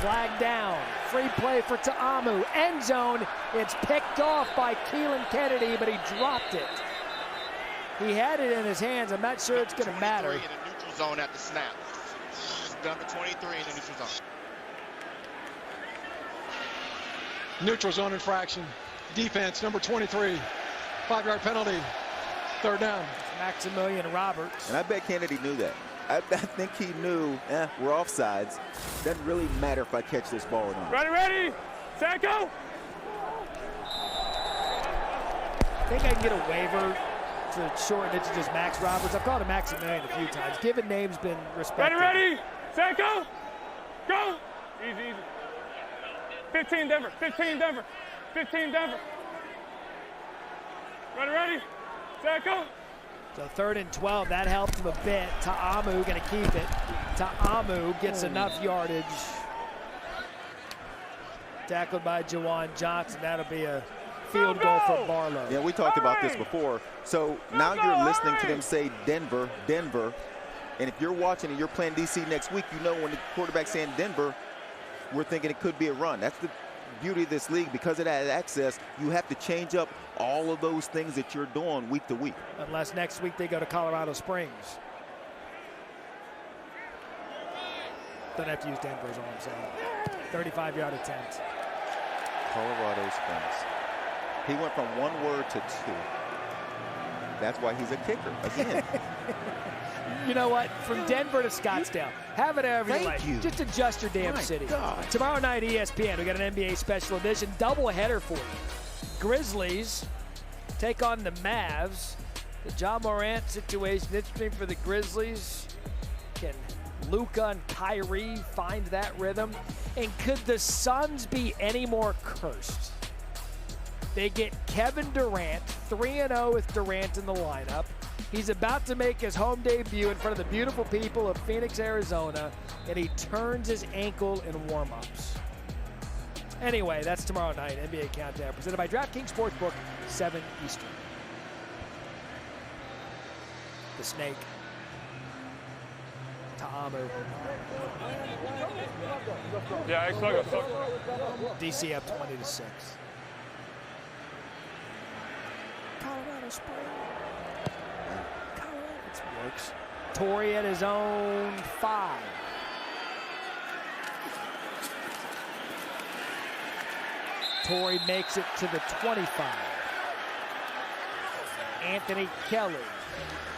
Flag down. Free play for Ta'amu. End zone. It's picked off by Keelan Kennedy, but he dropped it. He had it in his hands. I'm not sure it's going to matter. In the neutral zone at the snap. Number 23 in the neutral zone. Neutral zone infraction. Defense, number 23. 5-yard penalty. Third down. Maximilian Roberts. And I bet Kennedy knew that. I think he knew, we're offsides. Doesn't really matter if I catch this ball or not. Ready, set, go. I think I can get a waiver to shorten it to just Max Roberts. I've called him Maximilian a few times. Given name's been respected. Ready, set, go. Go. Easy. 15 Denver. Ready, set, go. So 3rd and 12, that helped him a bit. Ta'amu going to keep it. Ta'amu gets enough yardage. Tackled by Jawan Johnson. That'll be a field goal for Barlow. Yeah, we talked about this before. So now you're listening to them say Denver, Denver. And if you're watching and you're playing DC next week, you know when the quarterback's saying Denver, we're thinking it could be a run. That's the beauty of this league. Because it has access, you have to change up all of those things that you're doing week to week. Unless next week they go to Colorado Springs. Don't have to use Denver is all I'm saying. 35-yard attempt. Colorado Springs. He went from one word to two. That's why he's a kicker, again. You know what? From Denver to Scottsdale. Have it however you like. Thank you. Just adjust your damn My city. God. Tomorrow night, ESPN, we got an NBA special edition doubleheader for you. Grizzlies take on the Mavs. The Ja Morant situation, interesting for the Grizzlies. Can Luka and Kyrie find that rhythm? And could the Suns be any more cursed? They get Kevin Durant, 3-0 with Durant in the lineup. He's about to make his home debut in front of the beautiful people of Phoenix, Arizona, and he turns his ankle in warm-ups. Anyway, that's tomorrow night, NBA Countdown, presented by DraftKings Sportsbook, 7 Eastern. The Snake. Ta'amu. Yeah, DC up 20-6. Colorado Springs. Colorado works. Torrey at his own 5. Torrey makes it to the 25. Anthony Kelly.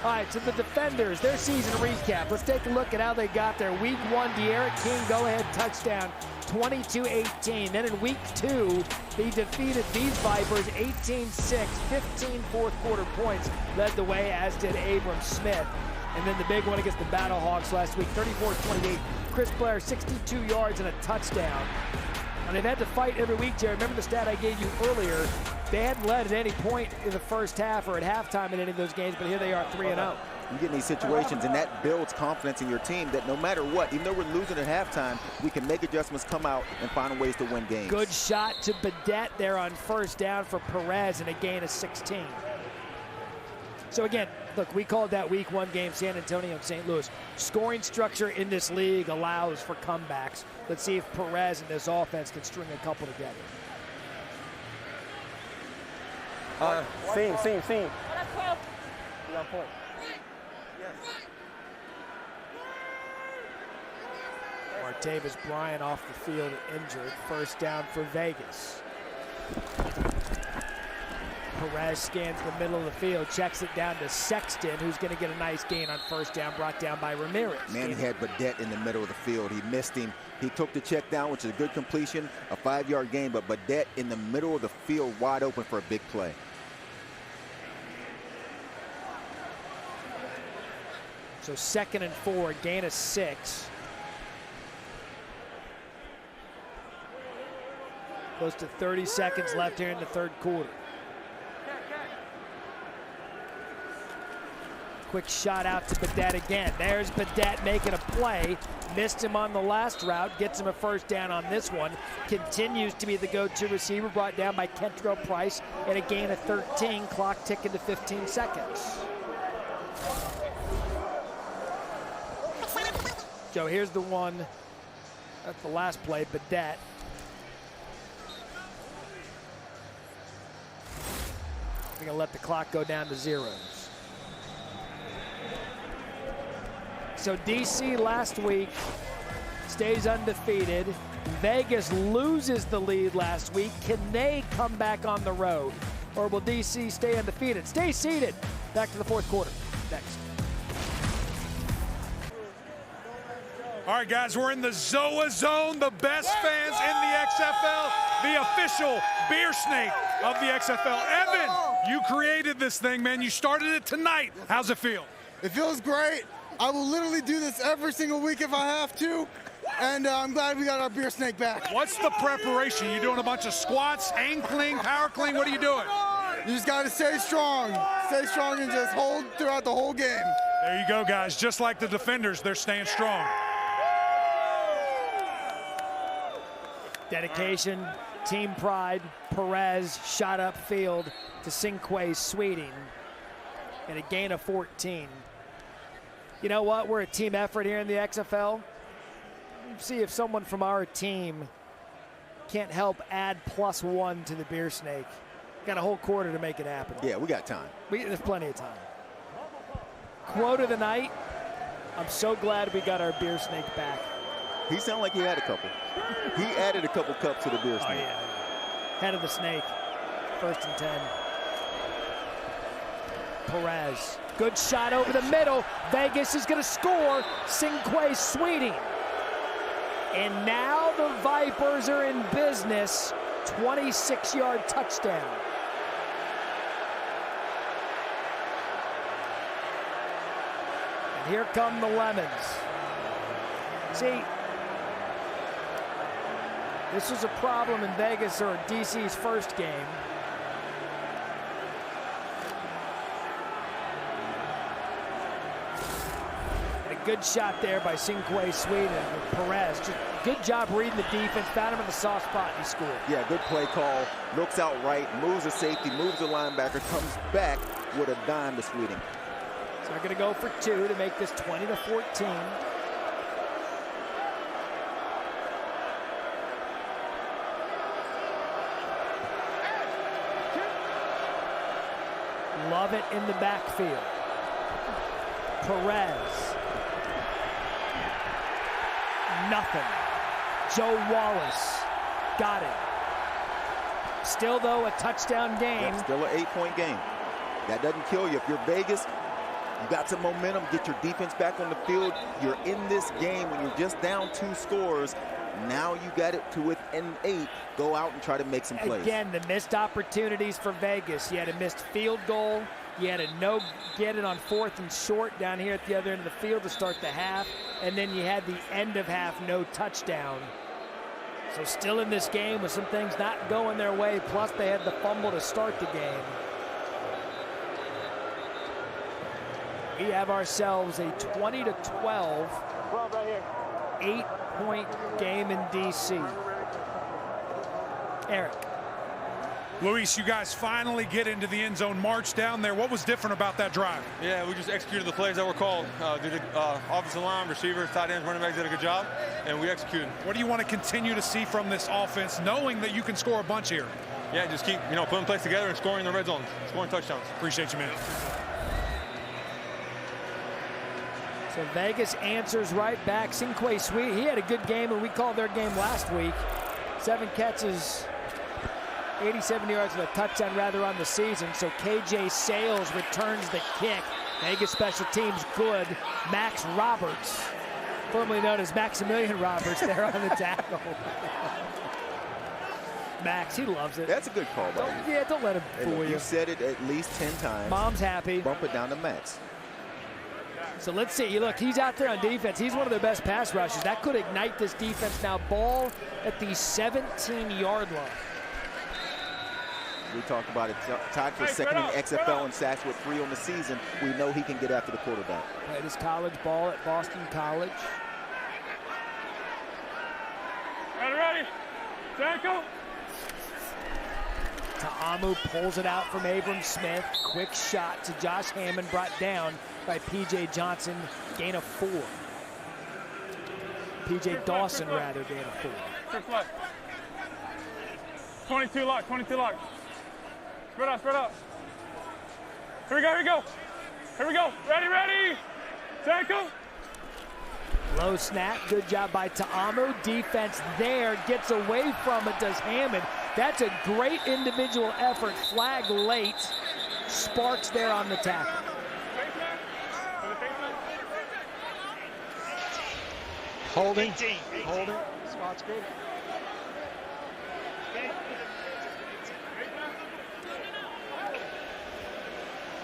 All right, so the defenders, their season recap. Let's take a look at how they got there. Week 1, De'Aaron King go-ahead touchdown, 22-18. Then in week 2, they defeated these Vipers 18-6, 15 fourth-quarter points. Led the way, as did Abram Smith. And then the big one against the Battlehawks last week, 34-28. Chris Blair, 62 yards and a touchdown. And they've had to fight every week, Jerry. Remember the stat I gave you earlier? They hadn't led at any point in the first half or at halftime in any of those games, but here they are 3-0. You get in these situations, and that builds confidence in your team that no matter what, even though we're losing at halftime, we can make adjustments, come out, and find ways to win games. Good shot to Badette there on first down for Perez and a gain of 16. So again, look, we called that week 1 game San Antonio and St. Louis. Scoring structure in this league allows for comebacks. Let's see if Perez and this offense can string a couple together. Seam. You got point. Martavis Bryant off the field injured. First down for Vegas. Perez scans the middle of the field, checks it down to Sexton, who's going to get a nice gain on first down, brought down by Ramirez. Man, he had Badette in the middle of the field. He missed him. He took the check down, which is a good completion, a 5-yard gain, but Badette in the middle of the field wide open for a big play. So 2nd and 4, gain of 6. Close to 30 seconds left here in the third quarter. Quick shot out to Badette again. There's Badette making a play. Missed him on the last route. Gets him a first down on this one. Continues to be the go-to receiver, brought down by Kentrell Price, and a gain of 13. Clock ticking to 15 seconds. So here's the one. That's the last play, Badette. We're going to let the clock go down to 0. So DC last week stays undefeated. Vegas loses the lead last week. Can they come back on the road? Or will DC stay undefeated? Stay seated. Back to the fourth quarter. Next. All right, guys, we're in the ZOA Zone, the best fans in the XFL, the official beer snake of the XFL. Evan, you created this thing, man. You started it tonight. How's it feel? It feels great. I will literally do this every single week if I have to, and I'm glad we got our beer snake back. What's the preparation? You doing a bunch of squats, ankling, power clean? What are you doing? You just got to stay strong and just hold throughout the whole game. There you go, guys. Just like the defenders, they're staying strong. Dedication, team pride. Perez shot upfield to Cinque Sweeting and a gain of 14. You know what? We're a team effort here in the XFL. See if someone from our team can't help add +1 to the beer snake. Got a whole quarter to make it happen. Yeah, we got time. There's plenty of time. Quote of the night, I'm so glad we got our beer snake back. He sounded like he had a couple. He added a couple cups to the beer snake. Oh, yeah. Head of the snake, 1st and 10. Perez, good shot over the middle. Vegas is going to score. Cinque Sweeting. And now the Vipers are in business. 26-yard touchdown. And here come the Lemons. See, this was a problem in Vegas or DC's first game. And a good shot there by Cinque Sweeting with Perez. Just good job reading the defense, found him in the soft spot, and he scored. Yeah, good play call. Looks out right, moves the safety, moves the linebacker, comes back with a dime to Sweeting. So they're going to go for 2 to make this 20-14. Love it in the backfield. Perez. Nothing. Joe Wallace got it. Still, though, a touchdown game. Yep, still an 8-point game. That doesn't kill you. If you're Vegas, you got some momentum. Get your defense back on the field. You're in this game when you're just down 2 scores. Now you got it to within 8. Go out and try to make some plays. Again, the missed opportunities for Vegas. You had a missed field goal. You had a get it on 4th and short down here at the other end of the field to start the half. And then you had the end of half, no touchdown. So still in this game with some things not going their way. Plus they had the fumble to start the game. We have ourselves a 20-12, 8-point game in DC. Eric. Luis, you guys finally get into the end zone, march down there. What was different about that drive? Yeah, we just executed the plays that were called. The offensive line, receivers, tight ends, running backs did a good job, and we executed. What do you want to continue to see from this offense, knowing that you can score a bunch here? Yeah, just keep putting plays together and scoring in the red zone, scoring touchdowns. Appreciate you, man. So Vegas answers right back. Cinque Sweet, he had a good game, and we called their game last week. 7 catches, 87 yards and a touchdown rather on the season. So KJ Sales returns the kick. Vegas special teams good. Max Roberts, formerly known as Maximilian Roberts, there on the tackle. Max, he loves it. That's a good call, buddy. Yeah, don't let him fool you. You said it at least 10 times. Mom's happy. Bump it down to Max. So let's see. Look, he's out there on defense. He's one of their best pass rushers. That could ignite this defense. Now ball at the 17-yard line. We talked about it. Tied for second in the XFL in sacks with 3 on the season. We know he can get after the quarterback. Played his college ball at Boston College. Ready? Tackle. Ta'amu pulls it out from Abram Smith. Quick shot to Josh Hammond, brought down by P.J. Johnson. Gain of 4. P.J. Dawson, rather, gain of 4. 6 left. 22 lock, 22 lock. Spread out. Here we go. Here we go. Ready. Tackle. Low snap. Good job by Ta'amu. Defense there. Gets away from it, does Hammond. That's a great individual effort. Flag late. Sparks there on the tackle. Holding. Spot's good.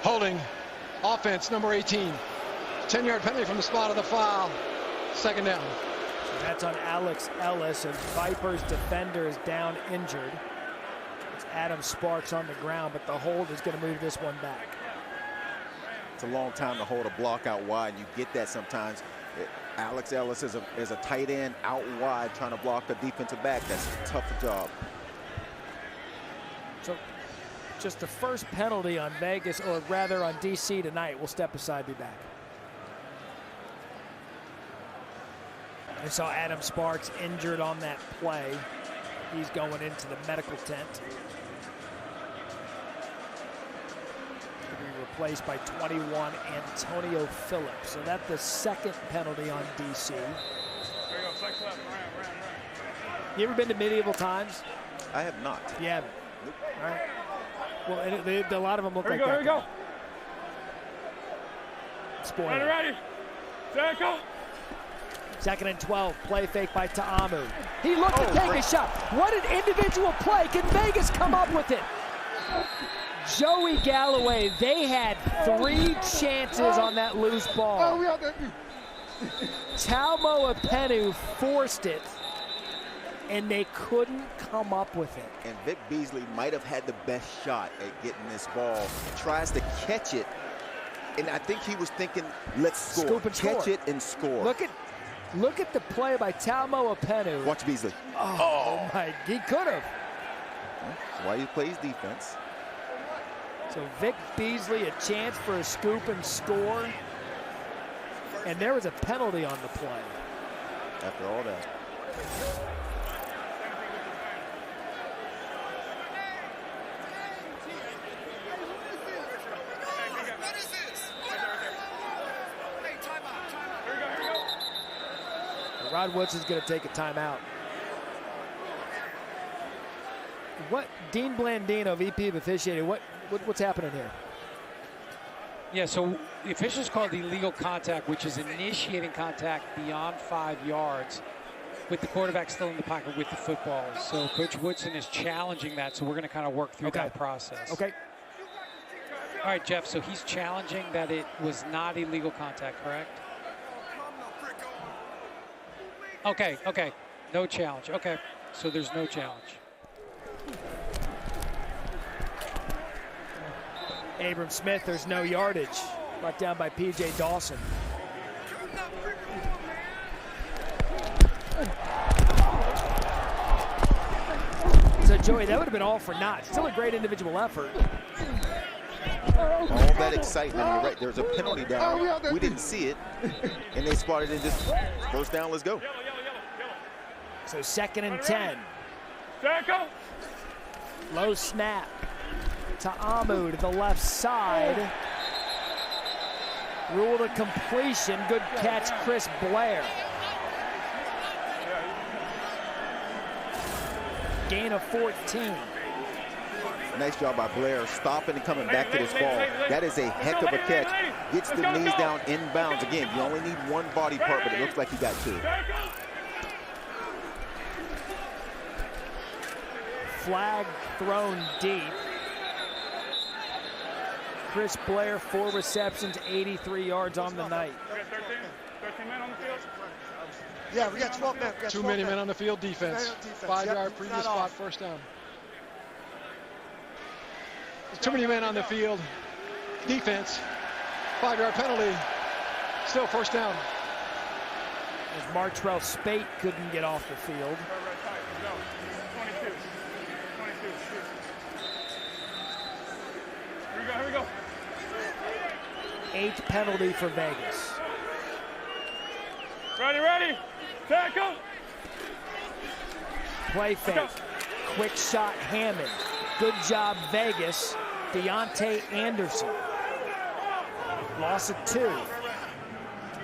Holding. Offense, number 18. 10-yard penalty from the spot of the foul. Second down. So that's on Alex Ellis, and Vipers defender is down injured. It's Adam Sparks on the ground, but the hold is going to move this one back. It's a long time to hold a block out wide. You get that sometimes. Alex Ellis is a tight end out wide trying to block a defensive back. That's a tough job. So just the first penalty on Vegas, or rather on DC tonight. We'll step aside, be back. I saw Adam Sparks injured on that play. He's going into the medical tent. To be replaced by 21 Antonio Phillips. So that's the second penalty on DC. There you go, flex left, right. You ever been to medieval times? I have not. You haven't? Nope. All right. Well, a lot of them look like that. Here we go. Spoiler. Ready. Tackle. 2nd and 12, play fake by Ta'amu. He looked to take a shot. What an individual play. Can Vegas come up with it? Joey Galloway, they had 3 chances on that loose ball. Talmo Apenu forced it, and they couldn't come up with it. And Vic Beasley might have had the best shot at getting this ball. Tries to catch it, and I think he was thinking, let's score. Scoop and catch score. it and score. Look at the play by Talmo Apenu. Watch Beasley. Oh my, he could have. That's why he plays defense. So Vic Beasley, a chance for a scoop and score. And there was a penalty on the play. After all that. Rod Woods is going to take a timeout. What, Dean Blandino, VP of officiating, what's happening here? Yeah, so the officials called illegal contact, which is initiating contact beyond 5 yards with the quarterback still in the pocket with the football. So Coach Woodson is challenging that, so we're going to kind of work through that process. Okay. All right, Jeff, so he's challenging that it was not illegal contact, correct? Okay. No challenge. Okay, so there's no challenge. Abram Smith, there's no yardage. Brought down by P.J. Dawson. So, Joey, that would have been all for naught. Still a great individual effort. All that excitement, you're right. There's a penalty down. We didn't see it, and they spotted it just first down, let's go. So 2nd and 10. Tackle. Low snap. Ta'amu to the left side. Ruled a completion. Good catch, Chris Blair. Gain of 14. Nice job by Blair, stopping and coming back to this ball. That is a heck of a catch. Gets the knees down inbounds. Again, you only need one body part, but it looks like he got 2. Flag thrown deep. Chris Blair, 4 receptions, 83 yards on the night. 13 men on the field. Yeah, we got 12 men. Too many men on the field, defense. 5-yard previous spot, first down. Too many men on the field, defense. 5-yard penalty, still first down. As Martrell Spate couldn't get off the field. 22. Here we go. 8th penalty for Vegas. Ready. Tackle. Play fake. Quick shot Hammond. Good job Vegas. Deontay Anderson. Loss of 2.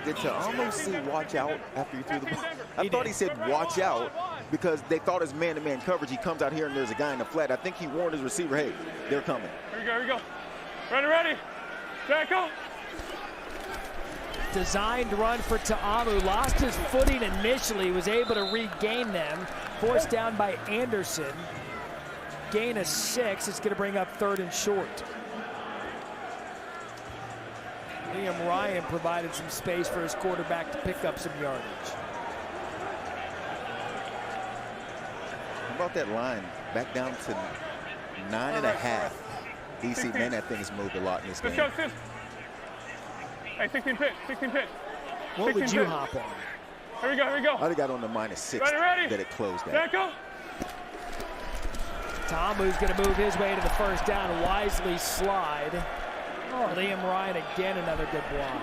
Did Ta'amu see watch out after he threw the ball? I thought he said watch out because they thought it's man-to-man coverage. He comes out here and there's a guy in the flat. I think he warned his receiver, hey, they're coming. Here we go. Ready. Tackle. Designed run for Ta'amu. Lost his footing initially. Was able to regain them. Forced down by Anderson. Gain of 6. It's going to bring up 3rd and short. Liam Ryan provided some space for his quarterback to pick up some yardage. How about that line? Back down to 9.5. DC, man, that thing has moved a lot in this game. Let's go, sis. Hey, 16 pitch, 16 pitch. What would you hop on? Here we go, here we go. I'd have got on the -6 ready. that it closed at. Echo. Tamu's going to move his way to the first down, wisely slide. Liam Ryan again, another good block.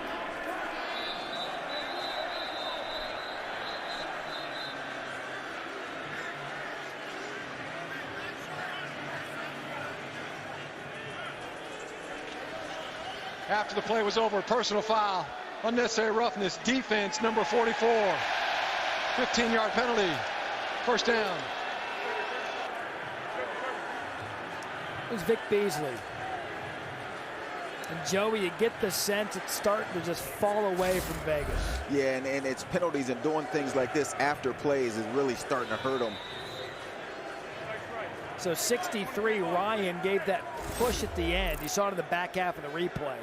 After the play was over, personal foul, unnecessary roughness, defense, number 44. 15-yard penalty, first down. It was Vic Beasley. And Joey, you get the sense it's starting to just fall away from Vegas. Yeah, and it's penalties and doing things like this after plays is really starting to hurt them. So 63, Ryan gave that push at the end. You saw it in the back half of the replay.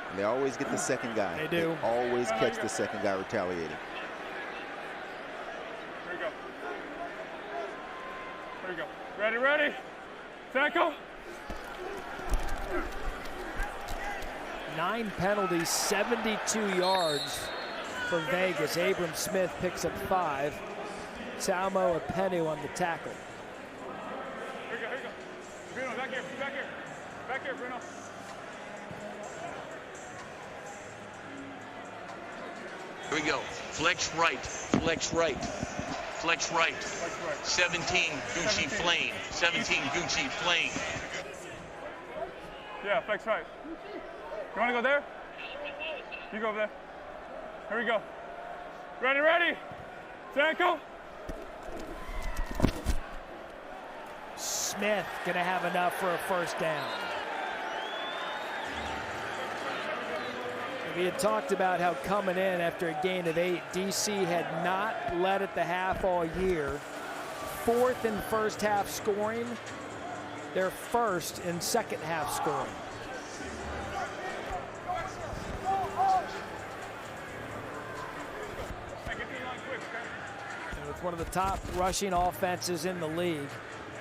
And they always get the second guy. They do. They always catch the second guy retaliating. Here we go. Here we go. Ready, ready. Tackle. 9 penalties, 72 yards for Vegas. Abram Smith picks up 5. Salmo Apenu on the tackle. Here we go, here we go. Bruno, back here, back here. Back here, Bruno. Here we go. Flex right, flex right, flex right. 17, Gucci Flame. 17, Gucci Flame. Yeah, flex right. You want to go there? You go over there. Here we go. Ready, ready. Tackle. Smith gonna have enough for a first down. We had talked about how coming in after a gain of 8, DC had not led at the half all year. 4th in first half scoring. They're 1st in second half scoring. And with one of the top rushing offenses in the league,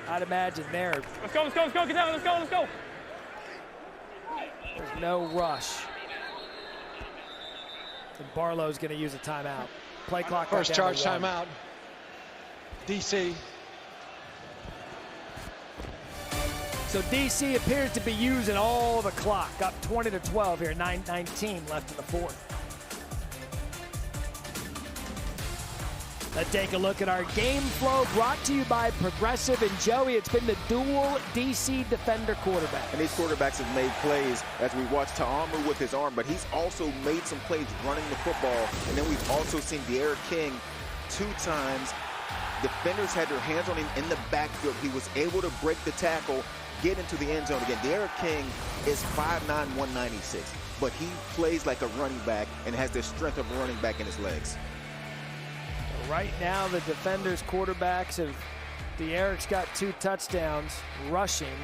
I'd imagine there. Let's go, let's go, let's go, get down, let's go, let's go. There's no rush. And Barlow's going to use a timeout. Play clock. First charge timeout. DC. So DC appears to be using all the clock. Up 20-12 here. 9:19 left in the 4th. Let's take a look at our game flow brought to you by Progressive. And Joey, it's been the dual DC defender quarterback. And these quarterbacks have made plays as we watch Ta'amu with his arm, but he's also made some plays running the football. And then we've also seen D'Eriq King 2 times. Defenders had their hands on him in the backfield. He was able to break the tackle, get into the end zone again. D'Eriq King is 5'9", 196, but he plays like a running back and has the strength of a running back in his legs. Right now, the defenders' quarterbacks have, D'Eriq's got 2 touchdowns rushing.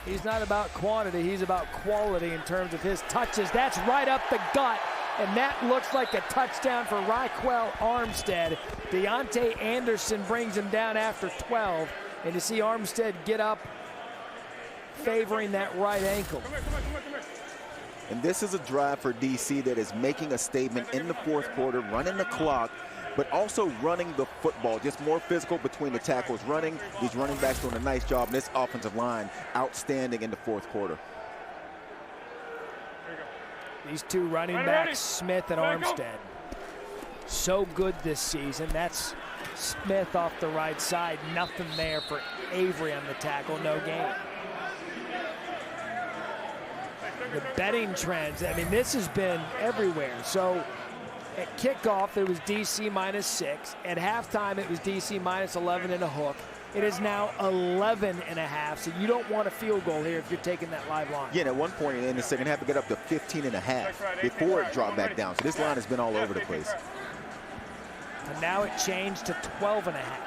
He's not about quantity, he's about quality in terms of his touches. That's right up the gut, and that looks like a touchdown for Raquel Armstead. Deontay Anderson brings him down after 12, and to see Armstead get up favoring that right ankle. And this is a drive for DC that is making a statement in the 4th quarter, running the clock, but also running the football, just more physical between the tackles running. These running backs doing a nice job, and this offensive line outstanding in the 4th quarter. These 2 running backs, Smith and Armstead, so good this season. That's Smith off the right side, nothing there for Avery on the tackle, no gain. The betting trends, I mean, this has been everywhere. So at kickoff, it was DC -6. At halftime, it was DC -11 and a hook. It is now 11.5, so you don't want a field goal here if you're taking that live line. Yeah, and at one point in the second half, it got up to 15.5 before it dropped back down. So this line has been all over the place. And now it changed to 12.5.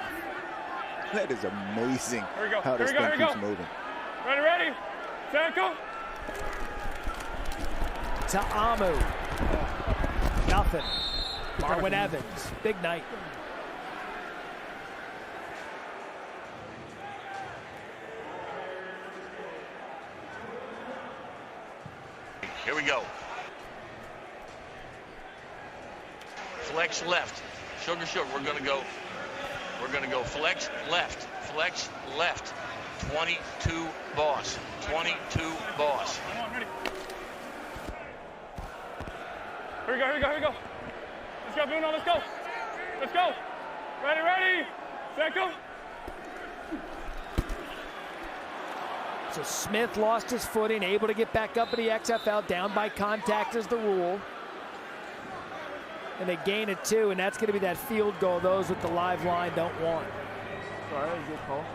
That is amazing how Here this we go, thing keeps moving. Ready, ready. Tackle. Ta'amu. Nothing. Marwin Evans. Big night. Here we go. Flex left. Sugar. We're gonna go flex left. Flex left. 22 boss. 22 boss. Come on, ready. Here we go. Let's go, Bruno, let's go. Ready. Set, go. So Smith lost his footing, able to get back up in the XFL. Down by contact is the rule. And they gain it 2, and that's going to be that field goal those with the live line don't want. Sorry, that was a good call.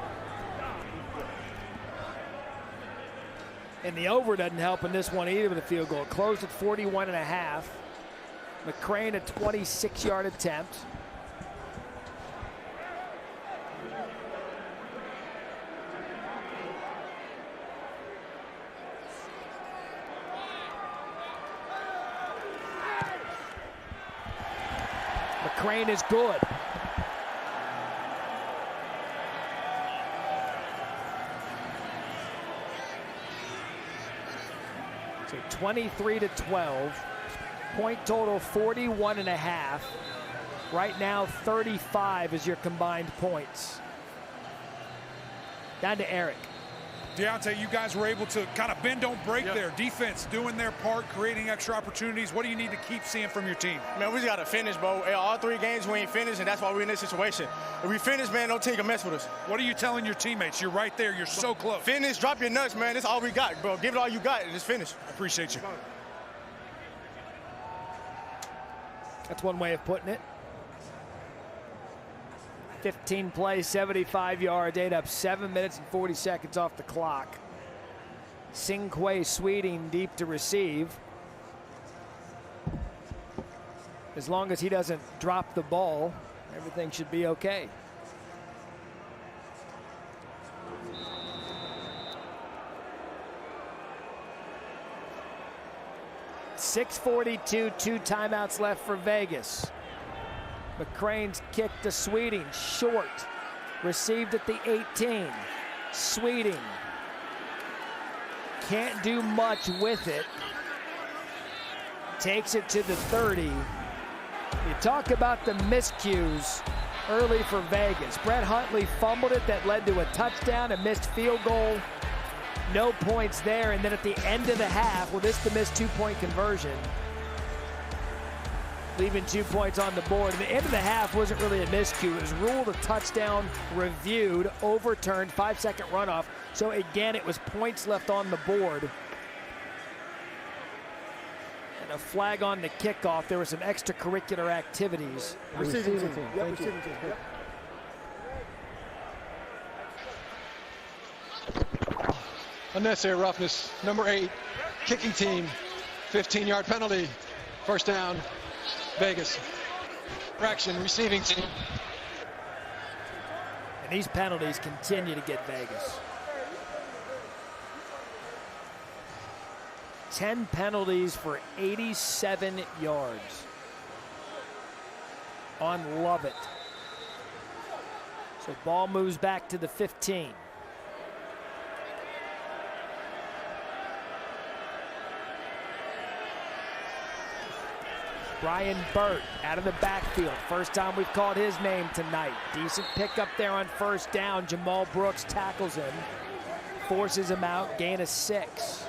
And the over doesn't help in this one either with a field goal. It closed at 41.5. McCrane a 26-yard attempt. McCrane is good. So 23-12. Point total 41.5. Right now 35 is your combined points. Down to Eric. Deontay, you guys were able to kind of bend, don't break there. Defense doing their part, creating extra opportunities. What do you need to keep seeing from your team? Man, we just got to finish, bro. All 3 games we ain't finished, and that's why we're in this situation. If we finish, man, no team can mess with us. What are you telling your teammates? You're right there. You're so close. Finish, drop your nuts, man. That's all we got, bro. Give it all you got and just finish. I appreciate you. That's one way of putting it. 15 plays, 75 yards, ate up 7 minutes and 40 seconds off the clock. Sinquay Sweeting deep to receive. As long as he doesn't drop the ball, everything should be okay. .642, 2 timeouts left for Vegas. McCrane's kick to Sweeting, short. Received at the 18. Sweeting can't do much with it. Takes it to the 30. You talk about the miscues early for Vegas. Brett Huntley fumbled it, that led to a touchdown, a missed field goal. No points there, and then at the end of the half, well, this is the missed 2-point conversion, leaving 2 points on the board. And the end of the half wasn't really a miscue. It was ruled a touchdown, reviewed, overturned, 5-second runoff. So again, it was points left on the board. And a flag on the kickoff. There were some extracurricular activities. Receiving team. Yep, receiving team. Yep. Unnecessary roughness, number 8, kicking team, 15-yard penalty, first down, Vegas. Fraction, receiving team. And these penalties continue to get Vegas. 10 penalties for 87 yards on Lovett. So ball moves back to the 15. Brian Burt out of the backfield. First time we've called his name tonight. Decent pickup there on first down. Jamal Brooks tackles him, forces him out, gain of 6.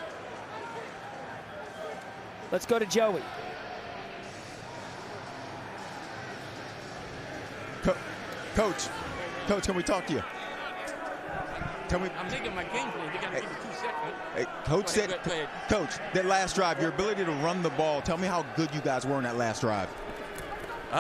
Let's go to Joey. Coach, can we talk to you? I'm thinking my game plan. You got to give me 2 seconds. Hey, Coach said, go ahead. Coach, that last drive, your ability to run the ball, tell me how good you guys were in that last drive.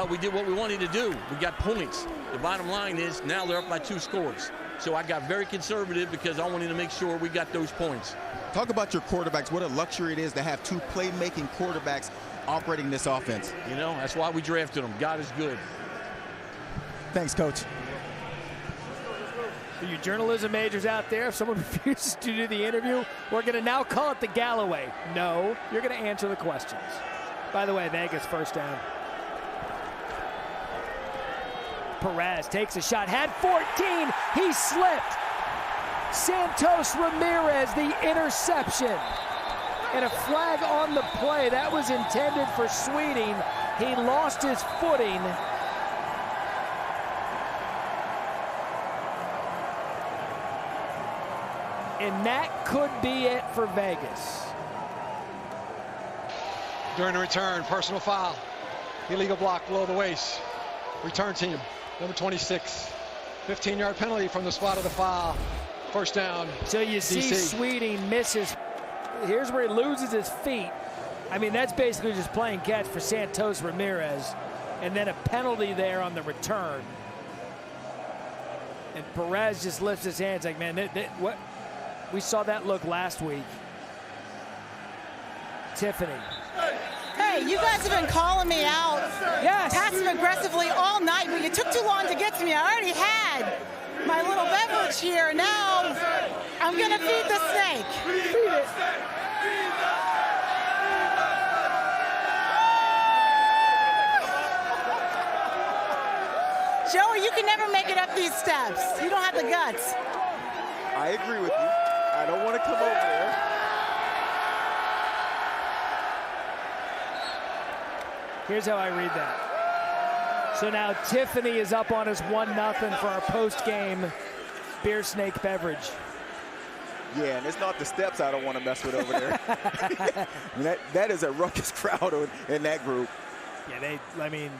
We did what we wanted to do. We got points. The bottom line is now they're up by 2 scores. So I got very conservative because I wanted to make sure we got those points. Talk about your quarterbacks, what a luxury it is to have 2 playmaking quarterbacks operating this offense. You know, that's why we drafted them. God is good. Thanks, Coach. For you journalism majors out there, if someone refuses to do the interview, we're going to now call it the Galloway. No, you're going to answer the questions. By the way, Vegas first down. Perez takes a shot, had 14, he slipped. Santos Ramirez, the interception. And a flag on the play. That was intended for Sweeting. He lost his footing. And that could be it for Vegas. During the return, personal foul. Illegal block below the waist. Return team, number 26. 15-yard penalty from the spot of the foul. First down. So you see DC. Sweeting misses. Here's where he loses his feet. I mean, that's basically just playing catch for Santos Ramirez. And then a penalty there on the return. And Perez just lifts his hands like, man, what? We saw that look last week. Tiffany. Hey, you guys have been calling me out passive aggressively all night, but you took too long to get to me. I already had my little beverage here. Now I'm going to feed the snake. Feed it. Joey, you can never make it up these steps. You don't have the guts. I agree with you. I don't want to come over there. Here's how I read that. So now Tiffany is up on us 1-0 for our post-game beer snake beverage. Yeah, and it's not the steps I don't want to mess with over there. that is a ruckus crowd in that group. Yeah, I mean,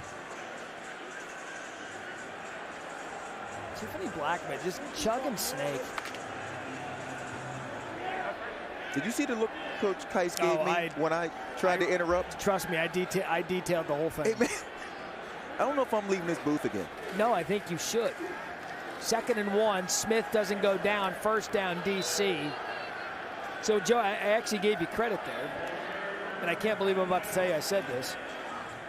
Tiffany Blackman just chugging snake. Did you see the look Coach Kice gave me when I tried to interrupt? Trust me, I detailed the whole thing. Hey, man, I don't know if I'm leaving this booth again. No, I think you should. 2nd and 1, Smith doesn't go down, first down DC. So, Joe, I actually gave you credit there. And I can't believe I'm about to tell you I said this.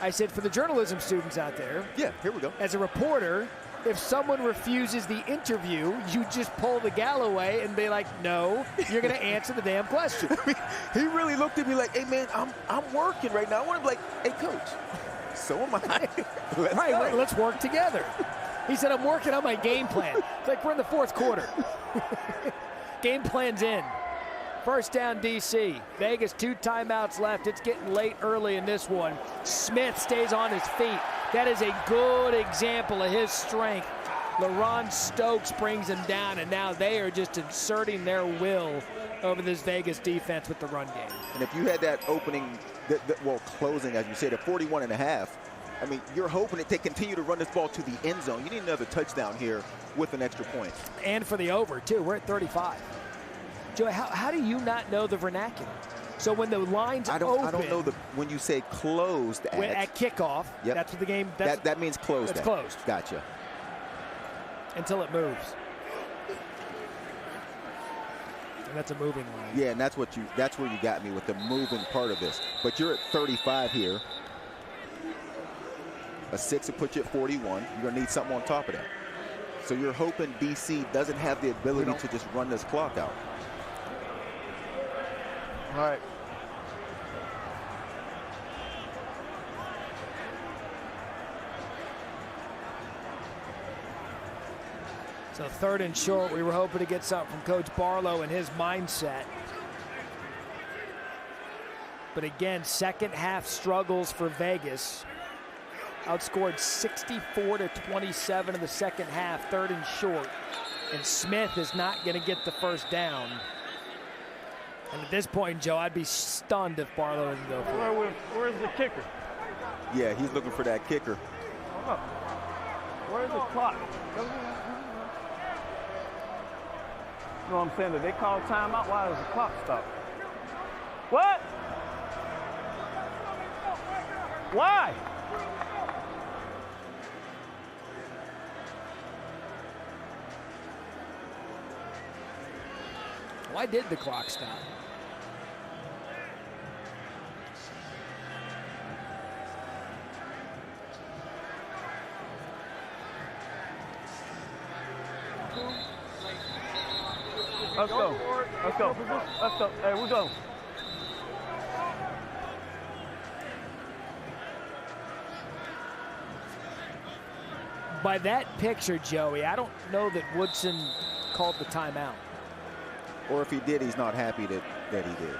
I said, for the journalism students out there. Yeah, here we go. As a reporter, if someone refuses the interview, you just pull the Galloway and be like, no, you're going to answer the damn question. He really looked at me like, hey, man, I'm working right now. I want to be like, hey, Coach, so am I. Let's work together. He said, I'm working on my game plan. It's like we're in the 4th quarter. Game plan's in. First down, DC. Vegas, 2 timeouts left. It's getting late early in this one. Smith stays on his feet. That is a good example of his strength. LaRon Stokes brings him down, and now they are just inserting their will over this Vegas defense with the run game. And if you had that opening, closing, as you said, at 41.5, I mean, you're hoping that they continue to run this ball to the end zone. You need another touchdown here with an extra point. And for the over, too. We're at 35. Joey, how do you not know the vernacular? So when the line's open. I don't know when you say closed at kickoff, yep. That's what the game. That means closed. It's closed. Gotcha. Until it moves. And that's a moving line. Yeah, and that's where you got me with the moving part of this. But you're at 35 here. A 6 will put you at 41. You're gonna need something on top of that. So you're hoping DC doesn't have the ability to just run this clock out. All right. So 3rd and short, we were hoping to get something from Coach Barlow and his mindset. But again, second half struggles for Vegas. Outscored 64-27 in the second half, 3rd and short. And Smith is not going to get the first down. And at this point, Joe, I'd be stunned if Barlow didn't go for it. Where's the kicker? Yeah, he's looking for that kicker. Oh. Where's the clock? You know what I'm saying? Did they call timeout? Why does the clock stop? What? Why? Why did the clock stop? Let's go. Let's go. Let's go. Hey, we go. By that picture, Joey, I don't know that Woodson called the timeout. Or if he did, he's not happy that he did.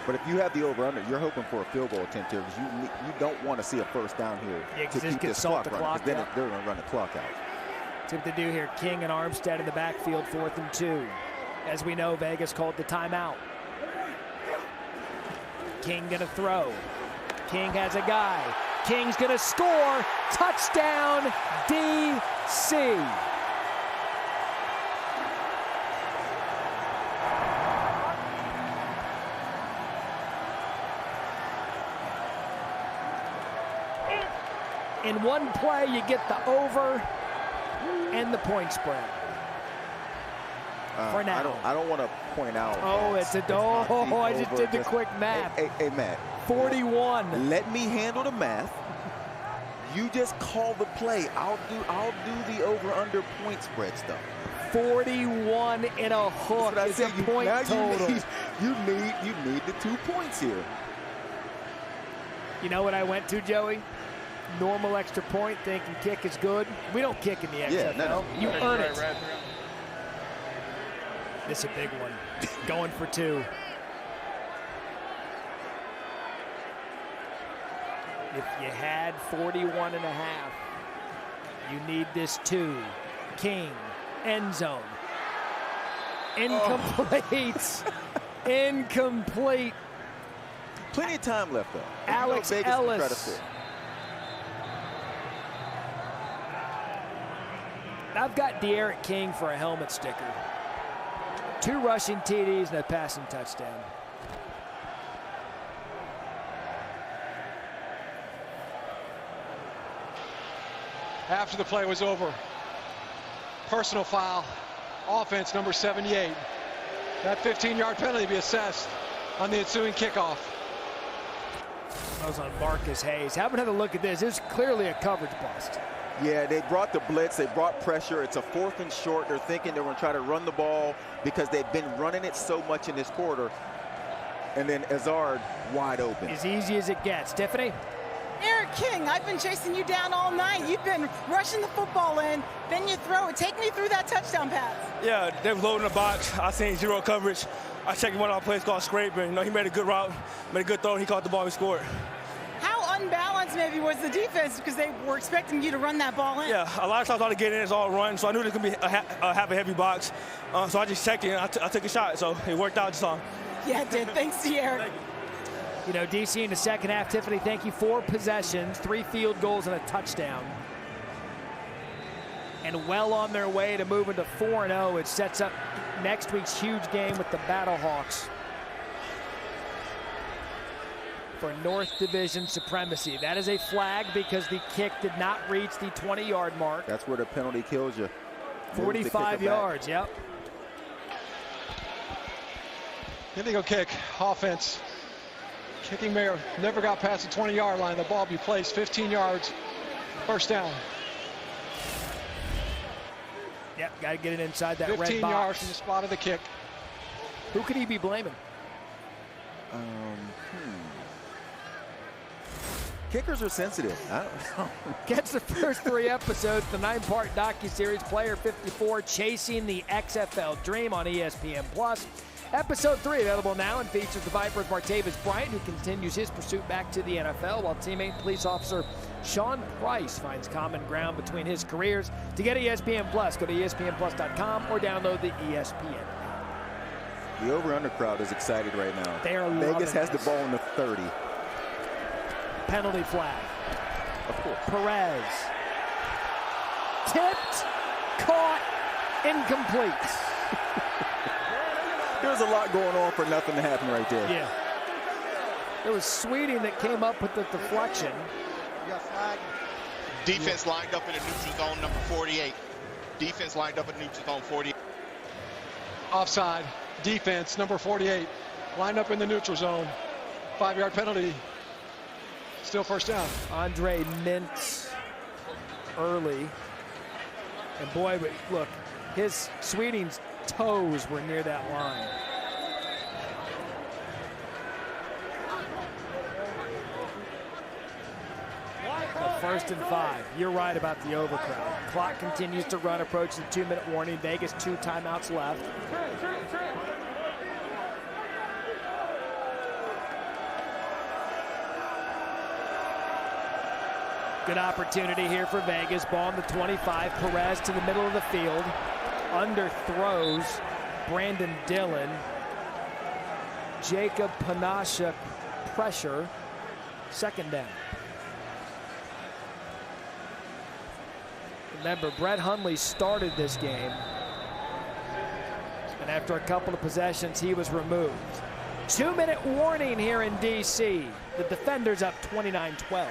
But if you have the over-under, you're hoping for a field goal attempt here because you don't want to see a first down here to keep this clock running, because then they're going to run the clock out. See what they do here. King and Armstead in the backfield, 4th and 2. As we know, Vegas called the timeout. King going to throw. King has a guy. King's going to score. Touchdown, DC. In one play, you get the over and the point spread. For now. I don't want to point out. Oh, I just did the quick math. Hey, Matt. 41. Let me handle the math. You just call the play. I'll do the over/under point spread stuff. 41 in a hook. It's a point total. You need the 2 points here. You know what I went to, Joey? Normal extra point, thinking kick is good. We don't kick in the XFL. Yeah, no. You earn it. This is a big one. Going for 2. If you had 41 and a half, you need this 2. King, end zone. Incomplete. Incomplete. Plenty of time left, though. Alex Ellis. I've got De'Aaron King for a helmet sticker. 2 rushing TDs and a passing touchdown. After the play was over, personal foul, offense number 78. That 15-yard penalty be assessed on the ensuing kickoff. That was on Marcus Hayes. Have another look at this. This is clearly a coverage bust. Yeah, they brought the blitz. They brought pressure. It's a 4th and short. They're thinking they're going to try to run the ball because they've been running it so much in this quarter. And then Azard wide open. As easy as it gets. Tiffany? Eric King, I've been chasing you down all night. You've been rushing the football in, then you throw it. Take me through that touchdown pass. Yeah, they were loading the box. I seen 0 coverage. I checked one of our plays called scraping. You know, he made a good route, made a good throw. He caught the ball. He scored. How unbalanced maybe was the defense because they were expecting you to run that ball in? Yeah, a lot of times all they get in is all run, so I knew there could be have a heavy box. So I just checked it, and I took a shot, so it worked out just on. Yeah, it did. Thanks to you, Eric. You know, DC in the second half, Tiffany, thank you. 4 possessions, 3 field goals, and a touchdown. And well on their way to moving to 4-0. It sets up next week's huge game with the Battlehawks for North Division supremacy. That is a flag because the kick did not reach the 20-yard mark. That's where the penalty kills you. 45 yards, yep. Illegal kick, offense. Kicking Mayor never got past the 20-yard line. The ball be placed 15 yards, first down. Yep, got to get it inside that red box. 15 yards from the spot of the kick. Who could he be blaming? Kickers are sensitive. I don't know. Catch the first 3 episodes, the 9-part docuseries Player 54, Chasing the XFL Dream on ESPN+. Episode 3 available now and features the Vipers' Martavis Bryant, who continues his pursuit back to the NFL, while teammate police officer Sean Price finds common ground between his careers. To get ESPN+, go to ESPNplus.com or download the ESPN app. The over-under crowd is excited right now. They are Vegas has this. the ball in the 30. Penalty flag. Of course. Perez. Tipped, caught, incomplete. There's a lot going on for nothing to happen right there. Yeah. It was Sweeting that came up with the deflection. Defense lined up in the neutral zone, number 48. Defense lined up in neutral zone, 48. Offside. Defense, number 48. Lined up in the neutral zone. 5-yard penalty. Still first down. Andre Mintz early. And boy, but look, his Sweeting's toes were near that line. The 1st and 5. You're right about the overcrowd. Clock continues to run, approaching the 2-minute warning. Vegas 2 timeouts left. Good opportunity here for Vegas. Ball on the 25. Perez to the middle of the field. Underthrows Brandon Dillon. Jacob Panasha pressure. Second down. Remember, Brett Hundley started this game. And after a couple of possessions, he was removed. 2-minute warning here in D.C. The defenders up 29-12.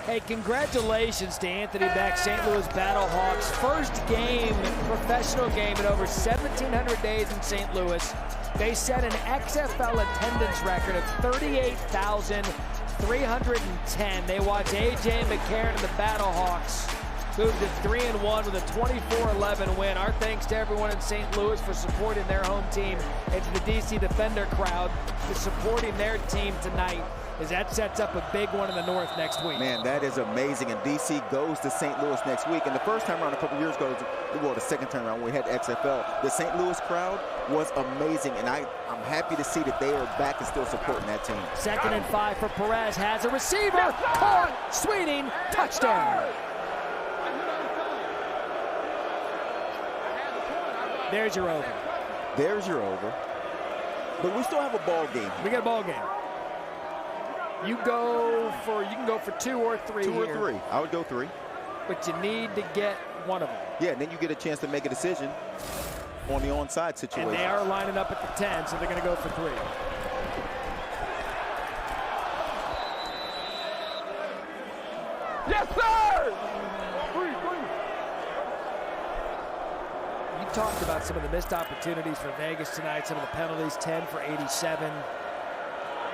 Hey, congratulations to Anthony Beck, St. Louis Battlehawks. First game, professional game in over 1,700 days in St. Louis. They set an XFL attendance record of 38,310. They watch A.J. McCarron and the Battlehawks move to 3-1 with a 24-11 win. Our thanks to everyone in St. Louis for supporting their home team and to the DC Defender crowd for supporting their team tonight, as that sets up a big one in the North next week. Man, that is amazing. And DC goes to St. Louis next week. And the first time around a couple years ago, well, the second time around when we had XFL, the St. Louis crowd was amazing. And I'm happy to see that they are back and still supporting that team. 2nd and 5 for Perez. Has a receiver. Caught. Sweeting. Touchdown. There's your over. There's your over. But we still have a ball game. We got a ball game. You can go for 2 or 3 2 or here. 3. I would go 3. But you need to get one of them. Yeah, and then you get a chance to make a decision on the onside situation. And they are lining up at the 10, so they're going to go for 3. Yes, sir! You talked about some of the missed opportunities for Vegas tonight, some of the penalties, 10 for 87,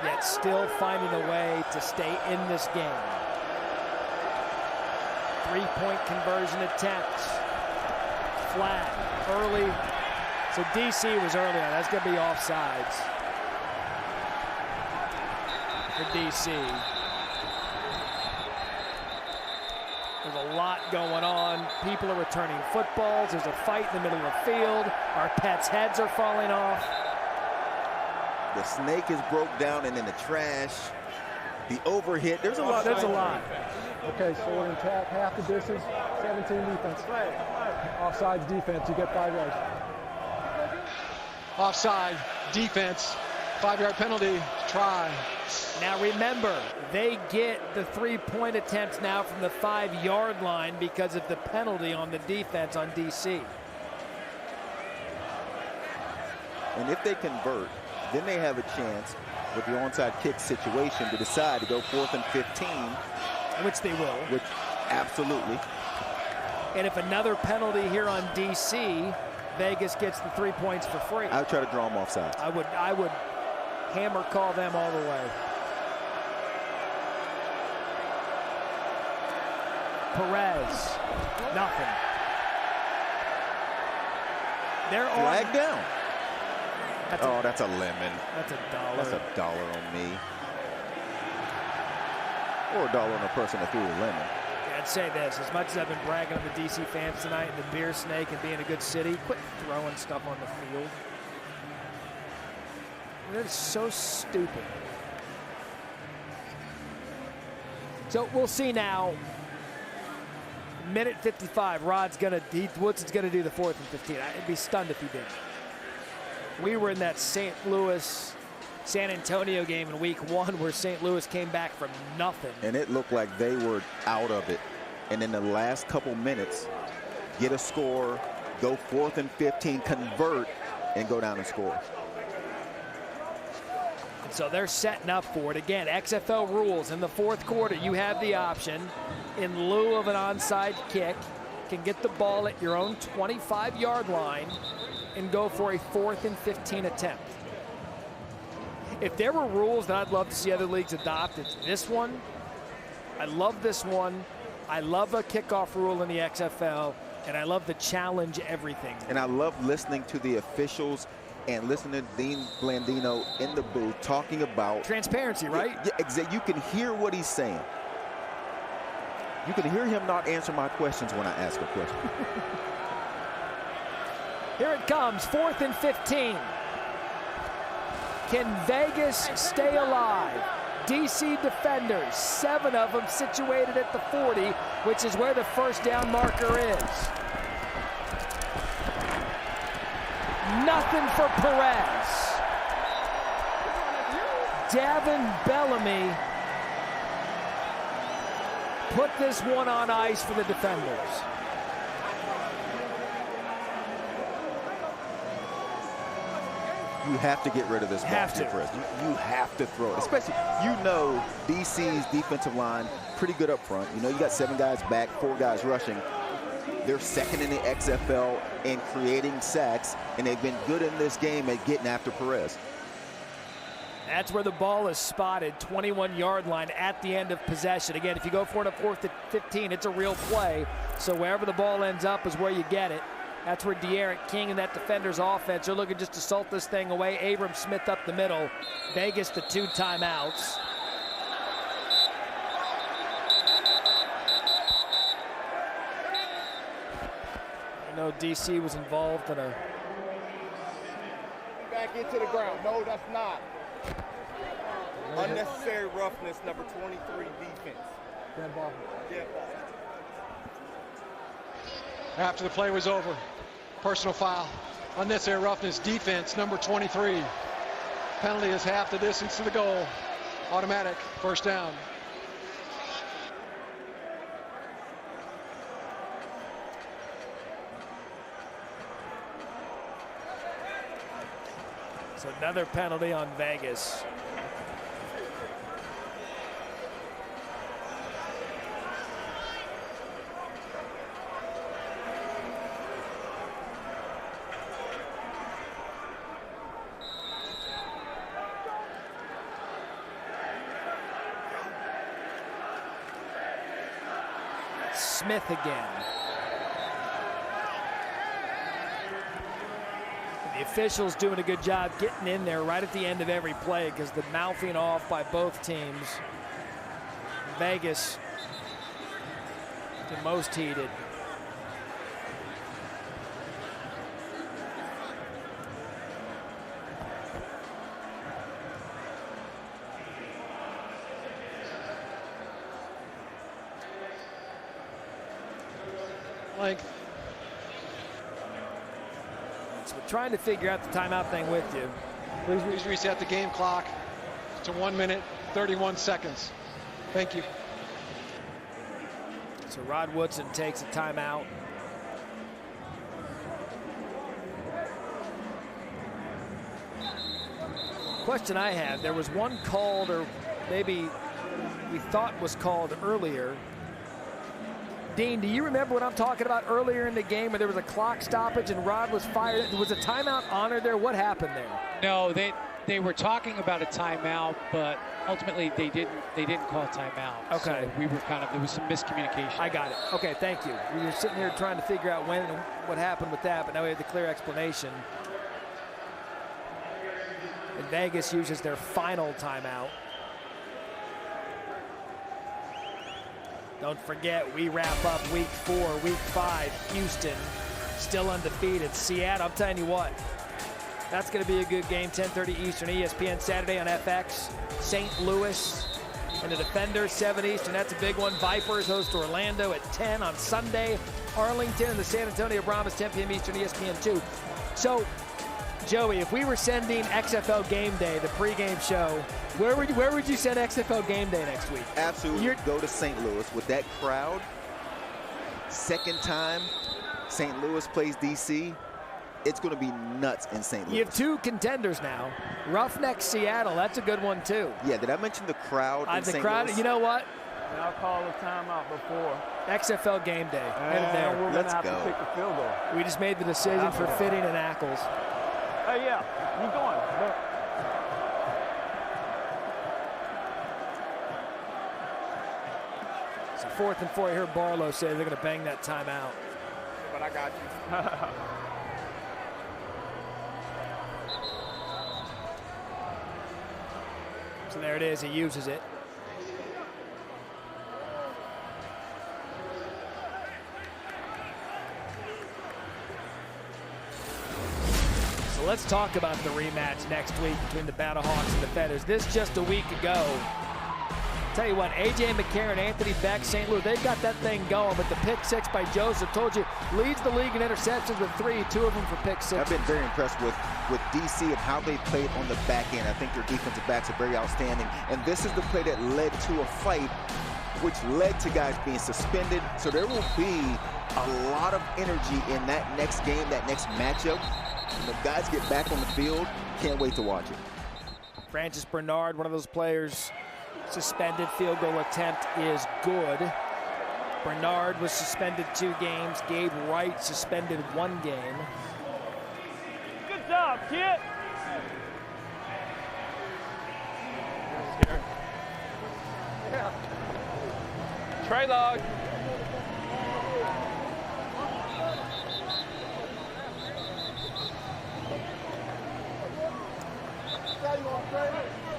yet still finding a way to stay in this game. 3-point conversion attempt. Flag early. So DC was early on. That's going to be offsides for DC. There's a lot going on. People are returning footballs. There's a fight in the middle of the field. Our pets' heads are falling off. The snake is broke down and in the trash. The overhit. There's a lot. There's a lot. Okay, so we're in attack, half the distance, 17 defense. Offsides defense, you get 5 yards. Offside defense, 5-yard penalty, try. Now remember, they get the 3-point attempts now from the 5-yard line because of the penalty on the defense on DC. And if they convert, then they have a chance with the onside kick situation to decide to go 4th and 15. Which they will. Which, absolutely. And if another penalty here on DC, Vegas gets the 3 points for free. I would try to draw them offside. I would hammer call them all the way. Perez, nothing. They're on. Flag down. That's a lemon. That's $1. That's $1 on me. Or $1 on a person that threw a lemon. Yeah, I'd say this, as much as I've been bragging on the DC fans tonight and the beer snake and being a good city, quit throwing stuff on the field. That is so stupid. So we'll see now. Minute 55, Woods is gonna do the 4th and 15. I'd be stunned if he did. We were in that St. Louis San Antonio game in week 1 where St. Louis came back from nothing. And it looked like they were out of it. And in the last couple minutes, get a score, go 4th and 15, convert, and go down and score. And so they're setting up for it. Again, XFL rules in the 4th quarter, you have the option in lieu of an onside kick, can get the ball at your own 25-yard line and go for a 4th and 15 attempt. If there were rules that I'd love to see other leagues adopt, it's this one. I love this one. I love a kickoff rule in the XFL, and I love the challenge everything. And I love listening to the officials and listening to Dean Blandino in the booth talking about transparency, right? Yeah, exactly. You can hear what he's saying. You can hear him not answer my questions when I ask a question. Here it comes, 4th and 15. Can Vegas stay alive? DC defenders, 7 of them situated at the 40, which is where the first down marker is. Nothing for Perez. Davin Bellamy put this one on ice for the defenders. You have to get rid of this ball. Have to. You have to throw it. Especially, DC's defensive line, pretty good up front. You got 7 guys back, 4 guys rushing. They're second in the XFL in creating sacks, and they've been good in this game at getting after Perez. That's where the ball is spotted, 21-yard line at the end of possession. Again, if you go for it at 4th and 15, it's a real play. So wherever the ball ends up is where you get it. That's where De'Aaron King and that defender's offense are looking just to salt this thing away. Abram Smith up the middle. Vegas the 2 timeouts. I know DC was involved in a... Back into the ground. No, that's not. Unnecessary roughness, number 23, defense. Dead ball. Dead ball. After the play was over, personal foul, unnecessary roughness, defense, number 23. Penalty is half the distance to the goal. Automatic, first down. So another penalty on Vegas. Smith again. The officials doing a good job getting in there right at the end of every play because the mouthing off by both teams. Vegas the most heated. Length. So we're trying to figure out the timeout thing with you. Please reset the game clock to 1 minute, 31 seconds. Thank you. So Rod Woodson takes a timeout. Question I have, there was one called, or maybe we thought was called earlier. Dean, do you remember what I'm talking about earlier in the game where there was a clock stoppage and Rod was fired? Was a timeout honored there? What happened there? No, they were talking about a timeout, but ultimately they didn't call a timeout. Okay. So we were there was some miscommunication. I got it. Okay, thank you. We were sitting here trying to figure out when and what happened with that, but now we have the clear explanation. And Vegas uses their final timeout. Don't forget, we wrap up week 4, week 5. Houston still undefeated. Seattle, I'm telling you what, that's going to be a good game. 10:30 Eastern, ESPN Saturday on FX. St. Louis and the Defenders, 7 Eastern. That's a big one. Vipers host Orlando at 10 on Sunday. Arlington and the San Antonio Brahmas, 10 p.m. Eastern, ESPN 2. So, Joey, if we were sending XFL Game Day, the pregame show, where would you send XFL Game Day next week? Absolutely. Go to St. Louis with that crowd. Second time St. Louis plays DC. It's going to be nuts in St. Louis. You have 2 contenders now. Roughneck Seattle, that's a good one too. Yeah, did I mention the crowd in St. Louis? You know what? I'll call a timeout before. XFL Game Day. Headed there. We're going to have to pick the field goal. We just made the decision for Fitting and Ackles. Hey, yeah, you going. So 4th and 4, I heard Barlow say they're going to bang that timeout. But I got you. So there it is, he uses it. So Well, let's talk about the rematch next week between the Battlehawks and the Feathers. This just a week ago. Tell you what, A.J. McCarron, Anthony Beck, St. Louis, they've got that thing going, but the pick six by Joseph, told you, leads the league in interceptions with 3, 2 of them for pick six. I've been very impressed with DC and how they played on the back end. I think their defensive backs are very outstanding, and this is the play that led to a fight, which led to guys being suspended. So there will be a lot of energy in that next game, that next matchup. When the guys get back on the field, can't wait to watch it. Francis Bernard, one of those players, suspended. Field goal attempt is good. Bernard was suspended 2 games. Gabe Wright suspended 1 game. Good job, kid. Yeah. Trey log.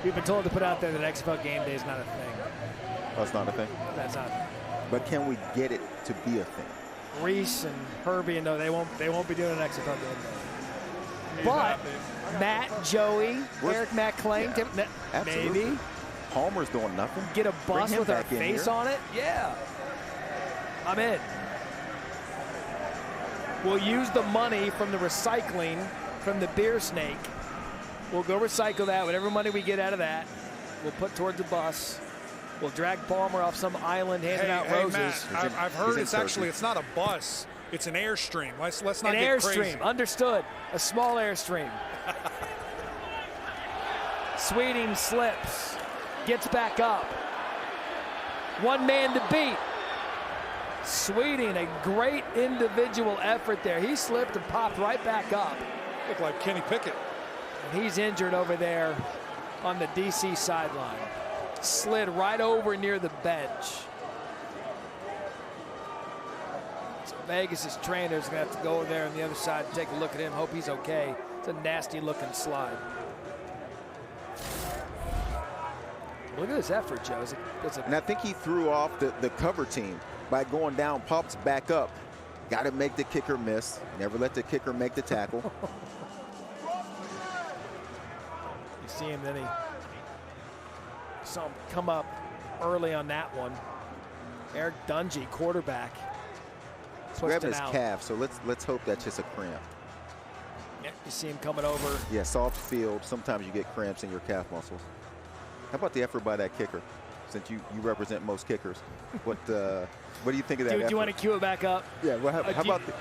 We've been told to put out there that XFL game day is not a thing. That's not a thing? That's not. But can we get it to be a thing? Reese and Herbie, no, they won't be doing an XFL game day. But Matt, Joey, Eric McClain, maybe. Palmer's doing nothing. Get a bus with our face on it? Yeah. I'm in. We'll use the money from the recycling from the beer snake. We'll go recycle that. Whatever money we get out of that, we'll put towards the bus. We'll drag Palmer off some island handing out roses. Matt, I've heard it's not a bus. It's an airstream. Let's not get crazy. An airstream, understood. A small airstream. Sweeting slips, gets back up. 1 man to beat. Sweeting, a great individual effort there. He slipped and popped right back up. Looked like Kenny Pickett. And he's injured over there on the DC sideline. Slid right over near the bench. So Vegas' trainer's gonna have to go over there on the other side and take a look at him. Hope he's okay. It's a nasty looking slide. Look at this effort, Joe. And I think he threw off the cover team by going down, pops back up. Got to make the kicker miss. Never let the kicker make the tackle. You see him, then he saw him come up early on that one. Eric Dungy, quarterback. Grabbing his calf, so let's hope that's just a cramp. Yeah, you see him coming over. Yeah, soft field. Sometimes you get cramps in your calf muscles. How about the effort by that kicker? Since you represent most kickers, what do you think of that? Do you want to cue it back up? Yeah. Well, how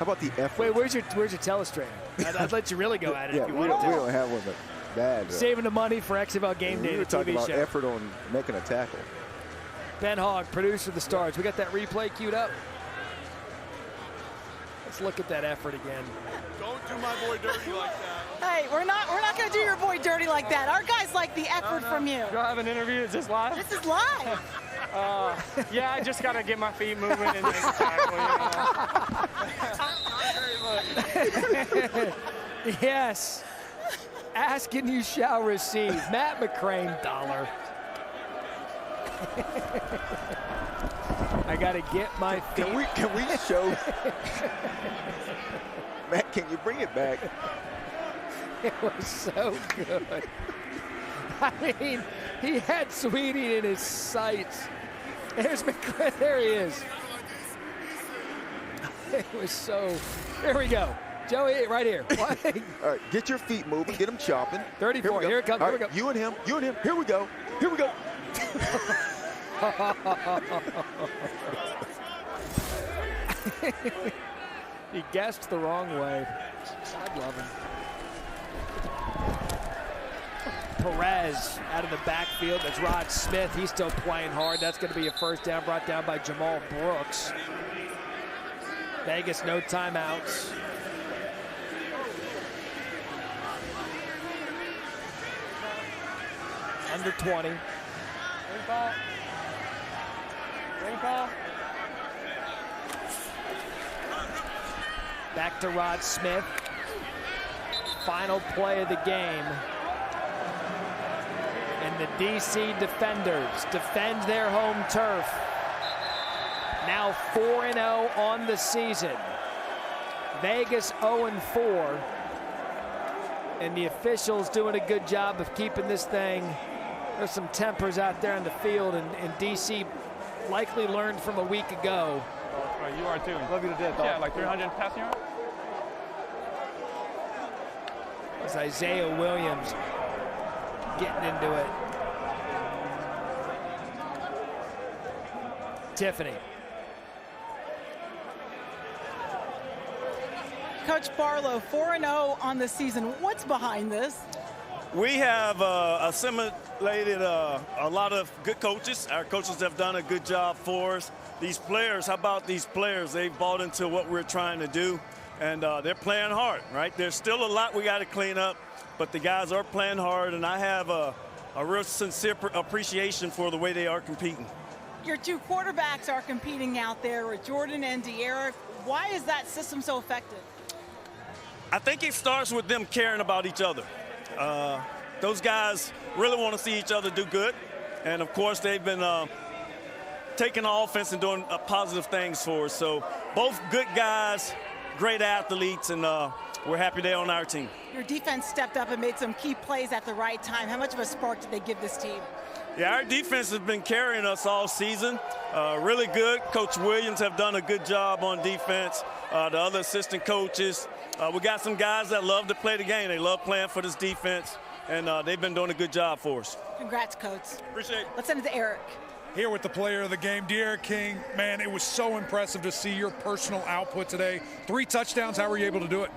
about the effort? Wait, where's your telestrainer? I'd let you really go at it. Yeah, if you we want to. don't have one, but bad. Saving the money for XFL Game Day. We were talking about effort on making a tackle. Ben Hogg, producer of the Stars. We got that replay queued up. Let's look at that effort again. Don't do my boy dirty like that. Hey, we're not going to do your boy dirty like that. Our guys like the effort from you. Do I have an interview? Is this live? This is live. Yeah, I just got to get my feet moving and make a tackle, Yes. Ask and you shall receive. Matt McCrane, $1. I got to get my feet. Can we show? Matt, can you bring it back? It was so good. I mean, he had Sweeting in his sights. There's McCrane. There he is. It was so. There we go. Joey, right here. All right, get your feet moving. Get them chopping. 34. Here it comes. All Here right, we go. You and him. Here we go. Here we go. He guessed the wrong way. I love him. Perez out of the backfield. That's Rod Smith. He's still playing hard. That's going to be a first down brought down by Jamal Brooks. Vegas, no timeouts. Under 20. Green call. Green call. Back to Rod Smith. Final play of the game. And the DC Defenders defend their home turf. Now 4-0 on the season. Vegas 0-4. And the officials doing a good job of keeping this thing. There's some tempers out there in the field, and DC likely learned from a week ago. You are too. Love you to death, dog. Yeah, like 300 passing yards. It's Isaiah Williams getting into it. Tiffany. Coach Barlow, 4-0 on the season. What's behind this? We have assimilated a lot of good coaches. Our coaches have done a good job for us. These players, how about these players? They've bought into what we're trying to do, and they're playing hard, right? There's still a lot we got to clean up, but the guys are playing hard, and I have a real sincere appreciation for the way they are competing. Your two quarterbacks are competing out there with Jordan and De'Eric. Why is that system so effective? I think it starts with them caring about each other. Those guys really want to see each other do good. And, of course, they've been taking the offense and doing positive things for us. So both good guys, great athletes, and we're happy they're on our team. Your defense stepped up and made some key plays at the right time. How much of a spark did they give this team? Yeah, our defense has been carrying us all season. Really good. Coach Williams have done a good job on defense. The other assistant coaches. We got some guys that love to play the game. They love playing for this defense, and they've been doing a good job for us. Congrats, Coach. Appreciate it. Let's send it to Eric. Here with the player of the game, De'Eric King. Man, it was so impressive to see your personal output today. 3 touchdowns. How were you able to do it?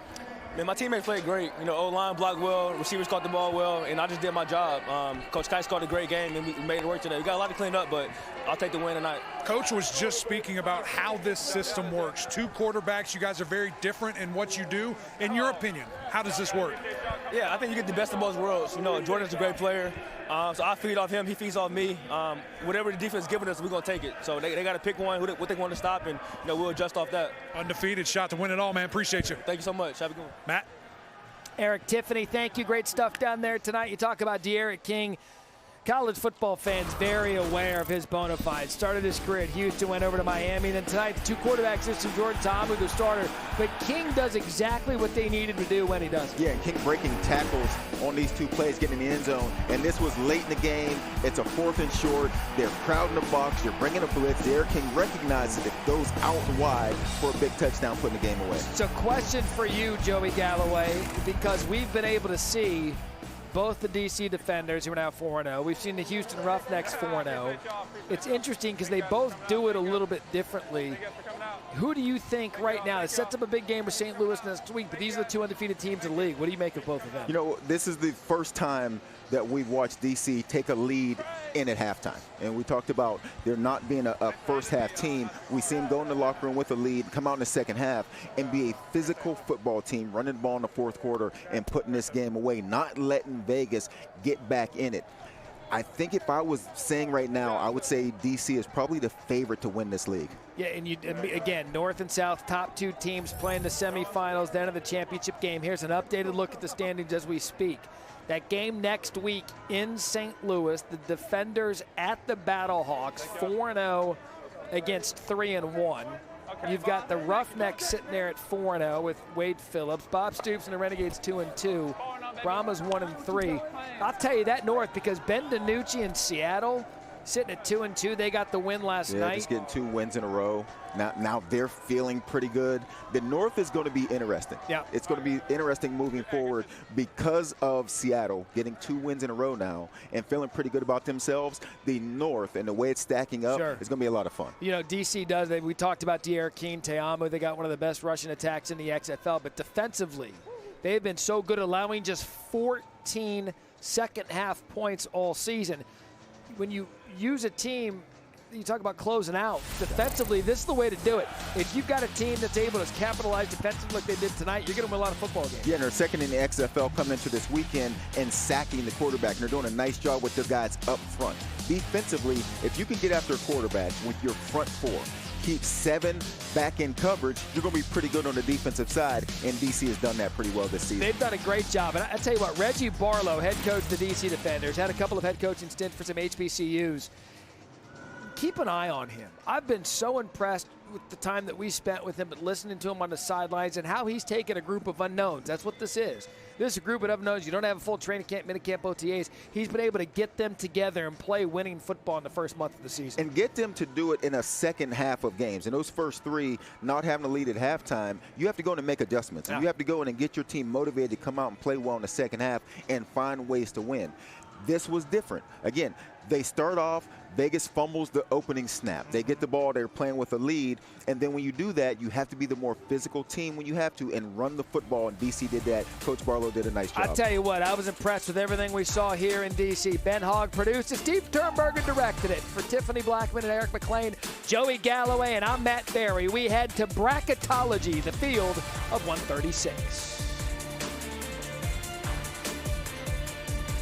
Man, my teammates played great. You know, O-line blocked well, receivers caught the ball well, and I just did my job. Coach Kice called a great game, and we made it work today. We got a lot to clean up, but I'll take the win tonight. Coach was just speaking about how this system works. 2 quarterbacks, you guys are very different in what you do. In your opinion, how does this work? Yeah, I think you get the best of both worlds. You know, Jordan's a great player, so I feed off him, he feeds off me. Whatever the defense is giving us, we're going to take it. So they got to pick one, what they want to stop, and we'll adjust off that. Undefeated, shot to win it all, man. Appreciate you. Thank you so much. Have a good one. Matt? Eric, Tiffany, thank you. Great stuff down there tonight. You talk about De'Eric King. College football fans very aware of his bona fides. Started his career at Houston, went over to Miami. Then tonight, the 2 quarterbacks, this is Jordan Ta'amu, the starter. But King does exactly what they needed to do when he does it. Yeah, King breaking tackles on these 2 plays, getting in the end zone. And this was late in the game. It's a 4th and short. They're crowding the box. You're bringing a blitz. De'Eric King recognizes it, goes out wide for a big touchdown, putting the game away. So question for you, Joey Galloway, because we've been able to see both the DC defenders who are now 4-0. We've seen the Houston Roughnecks 4-0. It's interesting because they both do it a little bit differently. Who do you think right now? It sets up a big game with St. Louis next week, but these are the 2 undefeated teams in the league. What do you make of both of them? You know, this is the first time that we've watched DC take a lead in at halftime. And we talked about there not being a first-half team. We see them go in the locker room with a lead, come out in the second half, and be a physical football team, running the ball in the 4th quarter and putting this game away, not letting Vegas get back in it. I think if I was saying right now, I would say DC is probably the favorite to win this league. Yeah, and again, North and South, top 2 teams playing the semifinals, then of the championship game. Here's an updated look at the standings as we speak. That game next week in St. Louis, the Defenders at the Battlehawks, 4-0 against 3-1. You've got the Roughnecks sitting there at 4-0 with Wade Phillips. Bob Stoops and the Renegades 2-2. Brahmas 1-3. I'll tell you that North, because Ben DiNucci in Seattle sitting at 2-2. They got the win last night. Just getting 2 wins in a row. Now they're feeling pretty good. The North is going to be interesting. Yeah. It's going to be interesting moving forward because of Seattle getting 2 wins in a row now and feeling pretty good about themselves. The North and the way it's stacking up is going to be a lot of fun. You know, DC does. We talked about De'Eric King, Ta'amu. They got one of the best rushing attacks in the XFL. But defensively, they've been so good, allowing just 14 second-half points all season. When you use a team, you talk about closing out. Defensively, this is the way to do it. If you've got a team that's able to capitalize defensively like they did tonight, you're going to win a lot of football games. Yeah, and they're second in the XFL coming into this weekend and sacking the quarterback. And they're doing a nice job with their guys up front. Defensively, if you can get after a quarterback with your front 4, keep 7 back in coverage, you're going to be pretty good on the defensive side, and DC has done that pretty well this season. They've done a great job. And I tell you what, Reggie Barlow, head coach of the DC Defenders, had a couple of head coaching stints for some HBCUs. Keep an eye on him. I've been so impressed with the time that we spent with him, but listening to him on the sidelines and how he's taken a group of unknowns. That's what this is. This is a group of unknowns. You don't have a full training camp, minicamp, OTAs. He's been able to get them together and play winning football in the first month of the season. And get them to do it in a second half of games. In those first three, not having to lead at halftime, you have to go in and make adjustments. And you have to go in and get your team motivated to come out and play well in the second half and find ways to win. This was different. Again, they start off, Vegas fumbles the opening snap. They get the ball, they're playing with a lead, and then when you do that, you have to be the more physical team when you have to and run the football, and DC did that. Coach Barlow did a nice job. I'll tell you what, I was impressed with everything we saw here in DC. Ben Hogg produced it, Steve Turnberger directed it. For Tiffany Blackman and Eric McLean, Joey Galloway, and I'm Matt Barry. We head to bracketology, the field of 136.